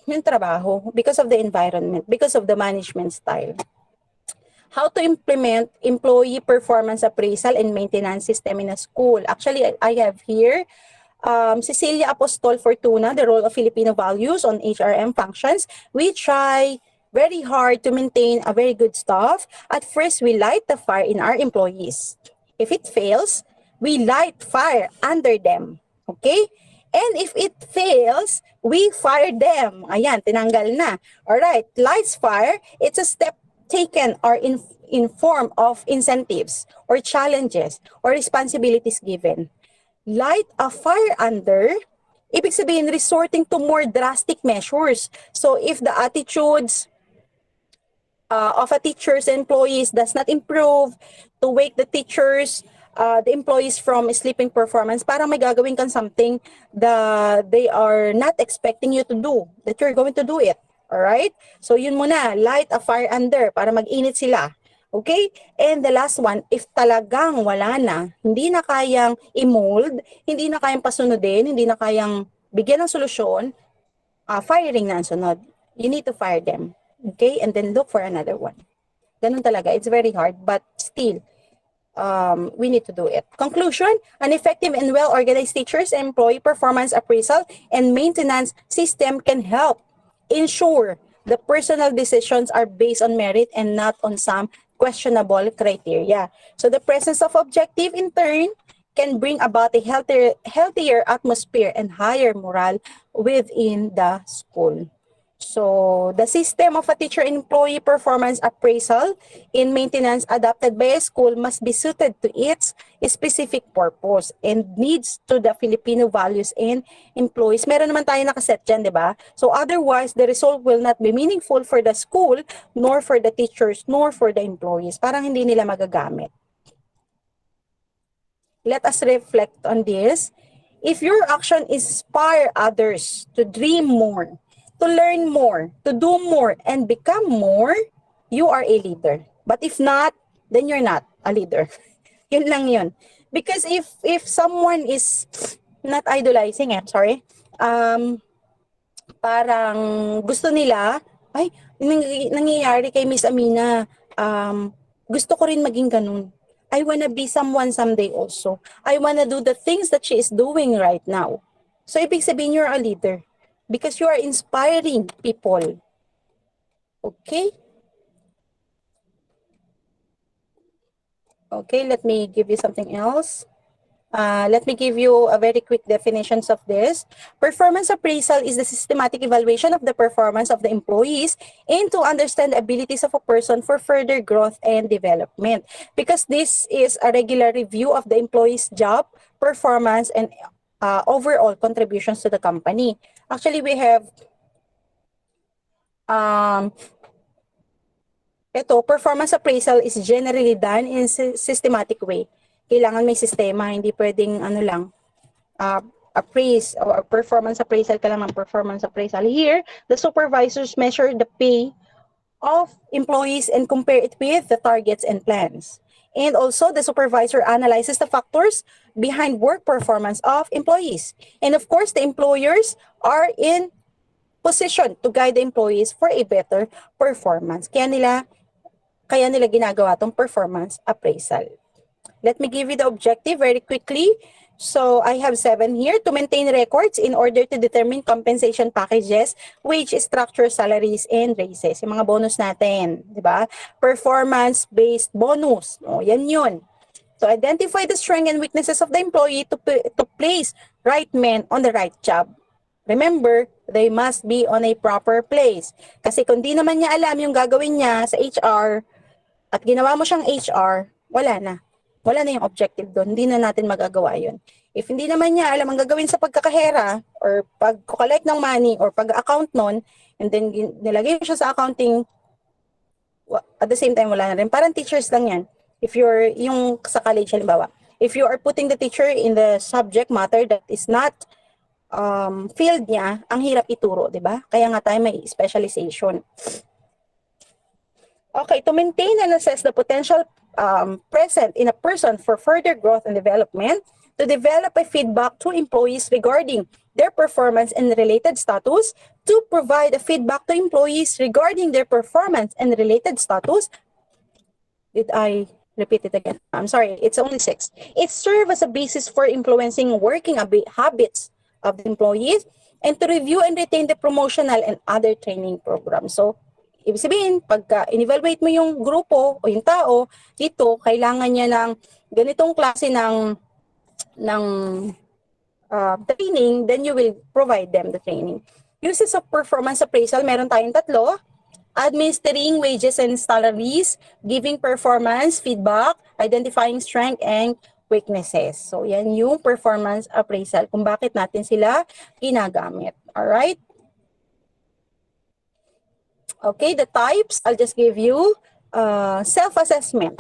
yung trabaho, because of the environment, because of the management style. How to implement employee performance appraisal and maintenance system in a school. Actually, I have here Cecilia Apostol Fortuna, the role of Filipino values on HRM functions. We try very hard to maintain a very good staff. At first, we light the fire in our employees. If it fails, we light fire under them. Okay? And if it fails, we fire them. Ayan, tinanggal na. Alright, lights fire, it's a step taken or in form of incentives or challenges or responsibilities given. Light a fire under, ibig sabihin resorting to more drastic measures. So if the attitudes of a teacher's employees does not improve, to wake the teachers, the employees from sleeping performance, parang may gagawin kang something that they are not expecting you to do, that you're going to do it. Alright? So yun muna, light a fire under para mag-init sila. Okay? And the last one, if talagang wala na, hindi na kayang i-mold, hindi na kayang pasunodin, hindi na kayang bigyan ng solusyon, firing na ang sunod. You need to fire them. Okay? And then look for another one. Ganun talaga. It's very hard, but still, we need to do it. Conclusion, an effective and well-organized teachers employee performance appraisal and maintenance system can help ensure the personal decisions are based on merit and not on some questionable criteria. So the presence of objective in turn can bring about a healthier atmosphere and higher morale within the school. So the system of a teacher-employee performance appraisal in maintenance adopted by a school must be suited to its specific purpose and needs to the Filipino values and employees. Meron naman tayo nakaset dyan, di ba? So otherwise, the result will not be meaningful for the school, nor for the teachers, nor for the employees. Parang hindi nila magagamit. Let us reflect on this. If your action inspire others to dream more, to learn more, to do more, and become more, you are a leader. But if not, then you're not a leader. Yun lang yun. Because if someone is not idolizing, parang gusto nila, ay, nangyayari kay Miss Amina, gusto ko rin maging ganun. I wanna be someone someday also. I wanna do the things that she is doing right now. So, ibig sabihin, you're a leader. Because you are inspiring people. Okay? Okay, let me give you something else. Let me give you a very quick definitions of this. Performance appraisal is the systematic evaluation of the performance of the employees and to understand the abilities of a person for further growth and development. Because this is a regular review of the employee's job, performance, and overall contributions to the company. Actually, we have performance appraisal is generally done in systematic way. Kailangan may sistema, hindi pwedeng appraise or performance appraisal ka lang ng performance appraisal. Here, the supervisors measure the pay of employees and compare it with the targets and plans. And also, the supervisor analyzes the factors behind work performance of employees. And of course, the employers are in position to guide the employees for a better performance. Kaya nila ginagawa tong performance appraisal. Let me give you the objective very quickly. So I have 7 here. To maintain records in order to determine compensation packages, wage structure, salaries, and raises. Yung mga bonus natin, di ba? Performance-based bonus. O, yan yun. To identify the strengths and weaknesses of the employee to place right men on the right job. Remember, they must be on a proper place. Kasi kung di naman niya alam yung gagawin niya sa HR at ginawa mo siyang HR, wala na. Wala na yung objective doon. Hindi na natin magagawa yun. If hindi naman niya alam ang gagawin sa pagkakahera or pag-collect ng money or pag-account nun, and then nilagay siya sa accounting, at the same time, wala na rin. Parang teachers lang yan. If you're, yung sa college, halimbawa, if you are putting the teacher in the subject matter that is not field niya, ang hirap ituro, di ba? Kaya nga tayo may specialization. Okay, to maintain and assess the potential present in a person for further growth and development, to develop a feedback to employees regarding their performance and related status, to provide a feedback to employees regarding their performance and related status. Did I repeat it again? I'm sorry, it's only 6. It serves as a basis for influencing working habits of the employees and to review and retain the promotional and other training programs. So, ibig sabihin, pagka in-evaluate mo yung grupo o yung tao, dito, kailangan niya ng ganitong klase ng training, then you will provide them the training. Uses of performance appraisal, meron tayong 3. Administering wages and salaries, giving performance feedback, identifying strength and weaknesses. So, yan yung performance appraisal, kung bakit natin sila ginagamit. Alright? Okay, the types, I'll just give you self-assessment.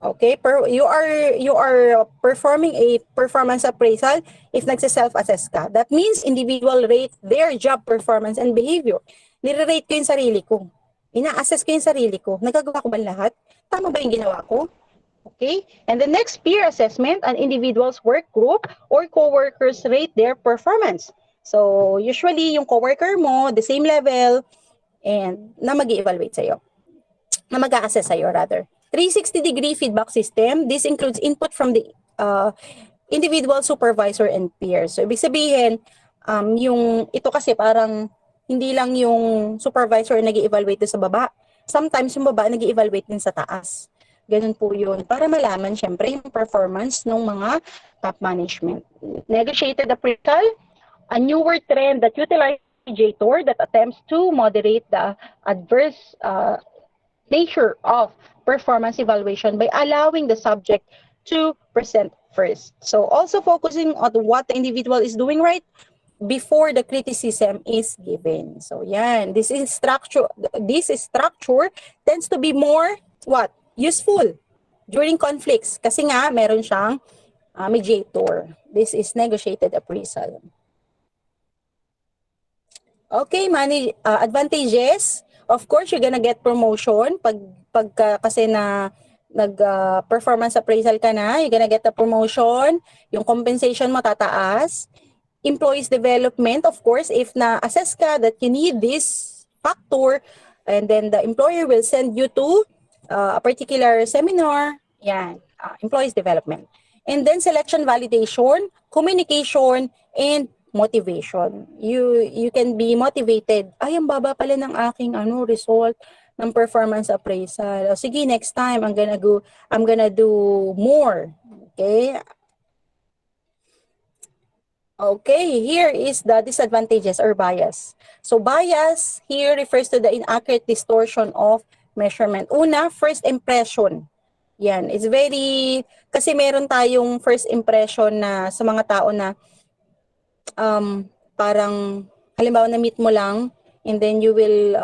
Okay, you are performing a performance appraisal if nagse-self-assess ka. That means individual rate their job performance and behavior. Nire-rate ko yung sarili ko. Ina-assess ko yung sarili ko. Nagagawa ko ba lahat? Tama ba yung ginawa ko? Okay? And the next peer assessment, an individual's work group or co-workers rate their performance. So, usually, yung co-worker mo, the same level, and na mag-i-evaluate sa'yo. Na mag-a-assess sa'yo, rather. 360-degree feedback system. This includes input from the individual supervisor and peers. So, ibig sabihin, ito kasi parang hindi lang yung supervisor nag-i-evaluate sa baba. Sometimes yung baba nag-i-evaluate din sa taas. Ganun po yun. Para malaman, syempre, yung performance ng mga top management. Negotiated appraisal, a newer trend that utilizes indicator that attempts to moderate the adverse nature of performance evaluation by allowing the subject to present first. So also focusing on what the individual is doing right before the criticism is given. So yan, this structure tends to be more useful during conflicts kasi nga meron siyang mediator. This is negotiated appraisal. Okay, advantages. Of course, you're gonna get promotion kasi nag-performance appraisal ka na, you're gonna get a promotion, yung compensation mo tataas. Employees development, of course, if na-assess ka that you need this factor, and then the employer will send you to a particular seminar, yan, employees development. And then selection validation, communication, and motivation. You can be motivated. Ay, ang baba pala ng aking result ng performance appraisal. O, sige, next time I'm gonna do more. Okay? Okay, here is the disadvantages or bias. So bias here refers to the inaccurate distortion of measurement. Una, first impression. Yan, it's kasi meron tayong first impression na sa mga tao na parang halimbawa na meet mo lang and then you will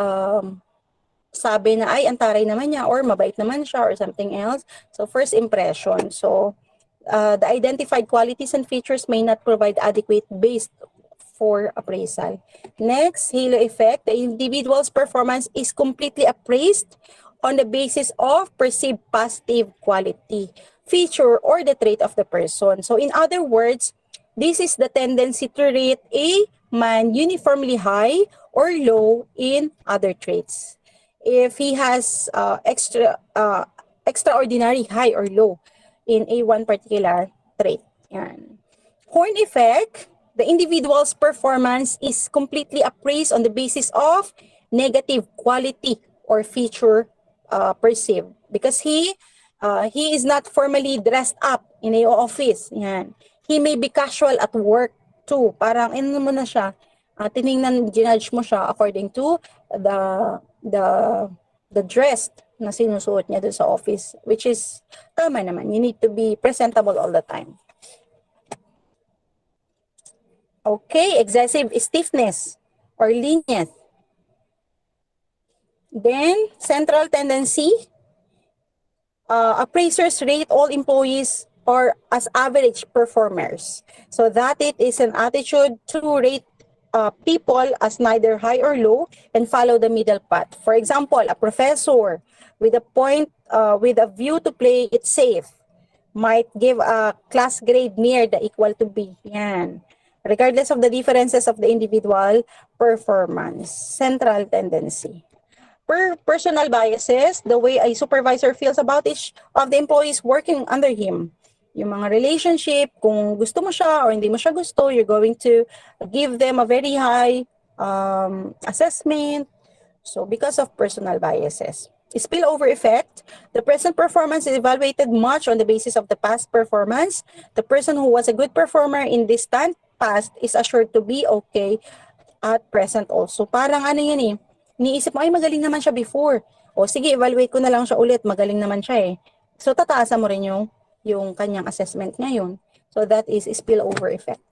sabi na ay antaray naman niya or mabait naman siya or something else. So first impression. So the identified qualities and features may not provide adequate base for appraisal. Next, halo effect. The individual's performance is completely appraised on the basis of perceived positive quality, feature, or the trait of the person. So in other words, this is the tendency to rate a man uniformly high or low in other traits. If he has extraordinary high or low in a one particular trait. Yan. Horn effect, the individual's performance is completely appraised on the basis of negative quality or feature perceived because he is not formally dressed up in a office. Yan. He may be casual at work too. Parang mo na siya, tiningnan, ginudge mo siya according to the dress na sinusuot niya doon sa office, which is tama naman. You need to be presentable all the time. Okay, excessive stiffness or leanness. Then, central tendency. Appraisers rate all employees or as average performers. So that it is an attitude to rate people as neither high or low and follow the middle path. For example, a professor with a view to play it safe might give a class grade near the equal to B. Yan. Regardless of the differences of the individual performance. Central tendency. Personal biases, the way a supervisor feels about each of the employees working under him. Yung mga relationship, kung gusto mo siya or hindi mo siya gusto, you're going to give them a very high assessment. So because of personal biases. Spillover effect, the present performance is evaluated much on the basis of the past performance. The person who was a good performer in distant past is assured to be okay at present also. Parang ano yan eh, niisip mo, ay magaling naman siya before. O sige, evaluate ko na lang siya ulit, magaling naman siya eh. So tataasan mo rin yung kanyang assessment ngayon. So that is spillover effect.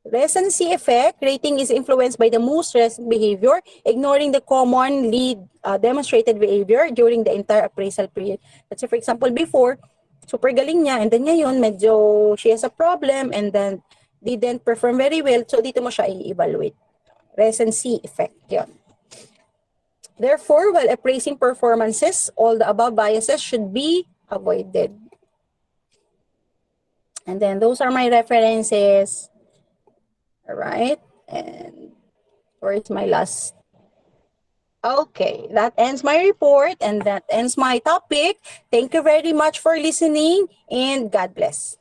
Recency effect, rating is influenced by the most recent behavior, ignoring the commonly demonstrated behavior during the entire appraisal period. Let's say, for example, before, super galing niya, and then ngayon, medyo she has a problem, and then didn't perform very well, so dito mo siya i-evaluate. Recency effect, yun. Therefore, while appraising performances, all the above biases should be avoided. And then those are my references. All right, and where's my last? Okay, that ends my report and that ends my topic. Thank you very much for listening and God bless.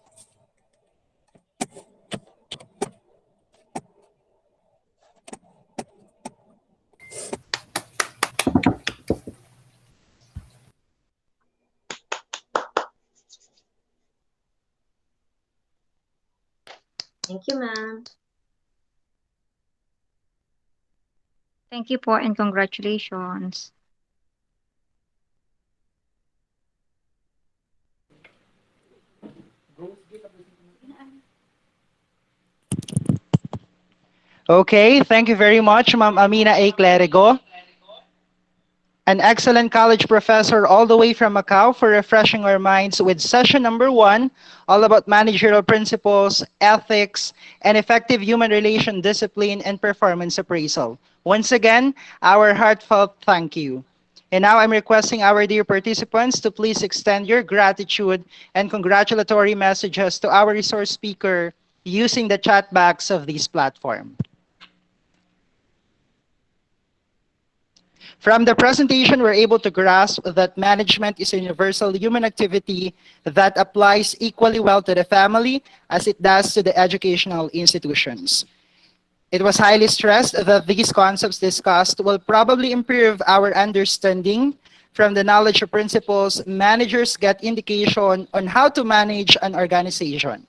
Thank you, ma'am. Thank you po and congratulations. Okay, thank you very much, Ma'am Amina A. Clerigo, an excellent college professor all the way from Macau, for refreshing our minds with session number 1, all about managerial principles, ethics, and effective human relation discipline and performance appraisal. Once again, our heartfelt thank you. And now I'm requesting our dear participants to please extend your gratitude and congratulatory messages to our resource speaker using the chat box of this platform. From the presentation, we're able to grasp that management is a universal human activity that applies equally well to the family as it does to the educational institutions. It was highly stressed that these concepts discussed will probably improve our understanding. From the knowledge of principles, managers get indication on how to manage an organization.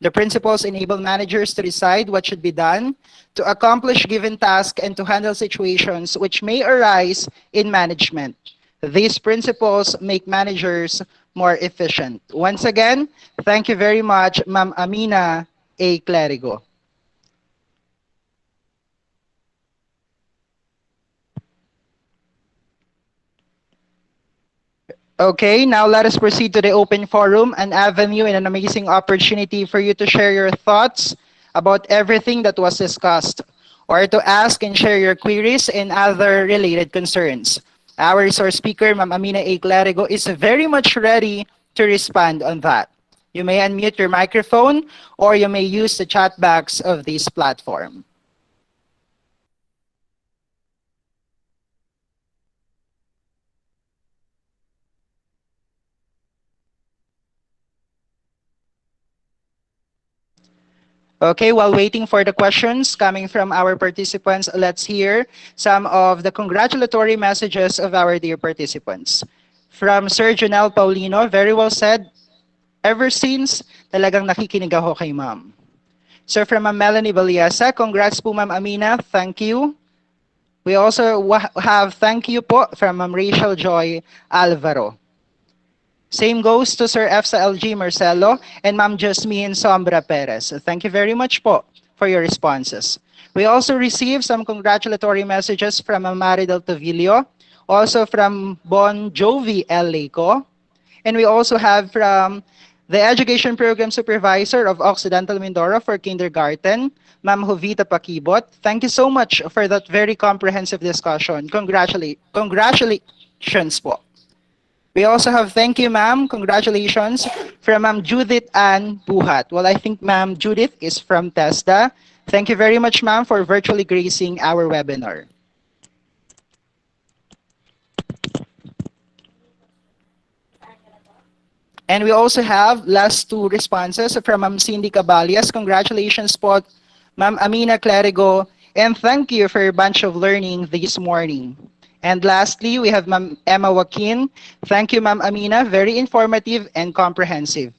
The principles enable managers to decide what should be done, to accomplish given tasks, and to handle situations which may arise in management. These principles make managers more efficient. Once again, thank you very much, Ma'am Amina A. Clerigo. Okay, now let us proceed to the open forum, an avenue and an amazing opportunity for you to share your thoughts about everything that was discussed, or to ask and share your queries and other related concerns. Our resource speaker, Ma'am Amina A. Clerigo, is very much ready to respond on that. You may unmute your microphone or you may use the chat box of this platform. Okay, while waiting for the questions coming from our participants, let's hear some of the congratulatory messages of our dear participants. From Sir Jonel Paulino, very well said. Ever since, talagang nakikinig ako kay ma'am. So from Ma'am Melanie Valiesa, congrats po Ma'am Amina, thank you. We also have thank you po from Ma'am Rachel Joy Alvaro. Same goes to Sir Efsa LG Marcelo and Ma'am Jasmine Sombra Perez. Thank you very much po for your responses. We also received some congratulatory messages from Ma'am Maridel Tovilio, also from Bon Jovi L. Leco, and we also have from the Education Program Supervisor of Occidental Mindoro for Kindergarten, Ma'am Jovita Pakibot. Thank you so much for that very comprehensive discussion. Congratulations po. We also have thank you, ma'am. Congratulations from Ma'am Judith Ann Buhat. Well, I think Ma'am Judith is from TESDA. Thank you very much, ma'am, for virtually gracing our webinar. And we also have last two responses from Ma'am Cindy Cabalias. Congratulations po, Ma'am Amina Clerigo. And thank you for your bunch of learning this morning. And lastly, we have Ma'am Emma Joaquin. Thank you, Ma'am Amina. Very informative and comprehensive.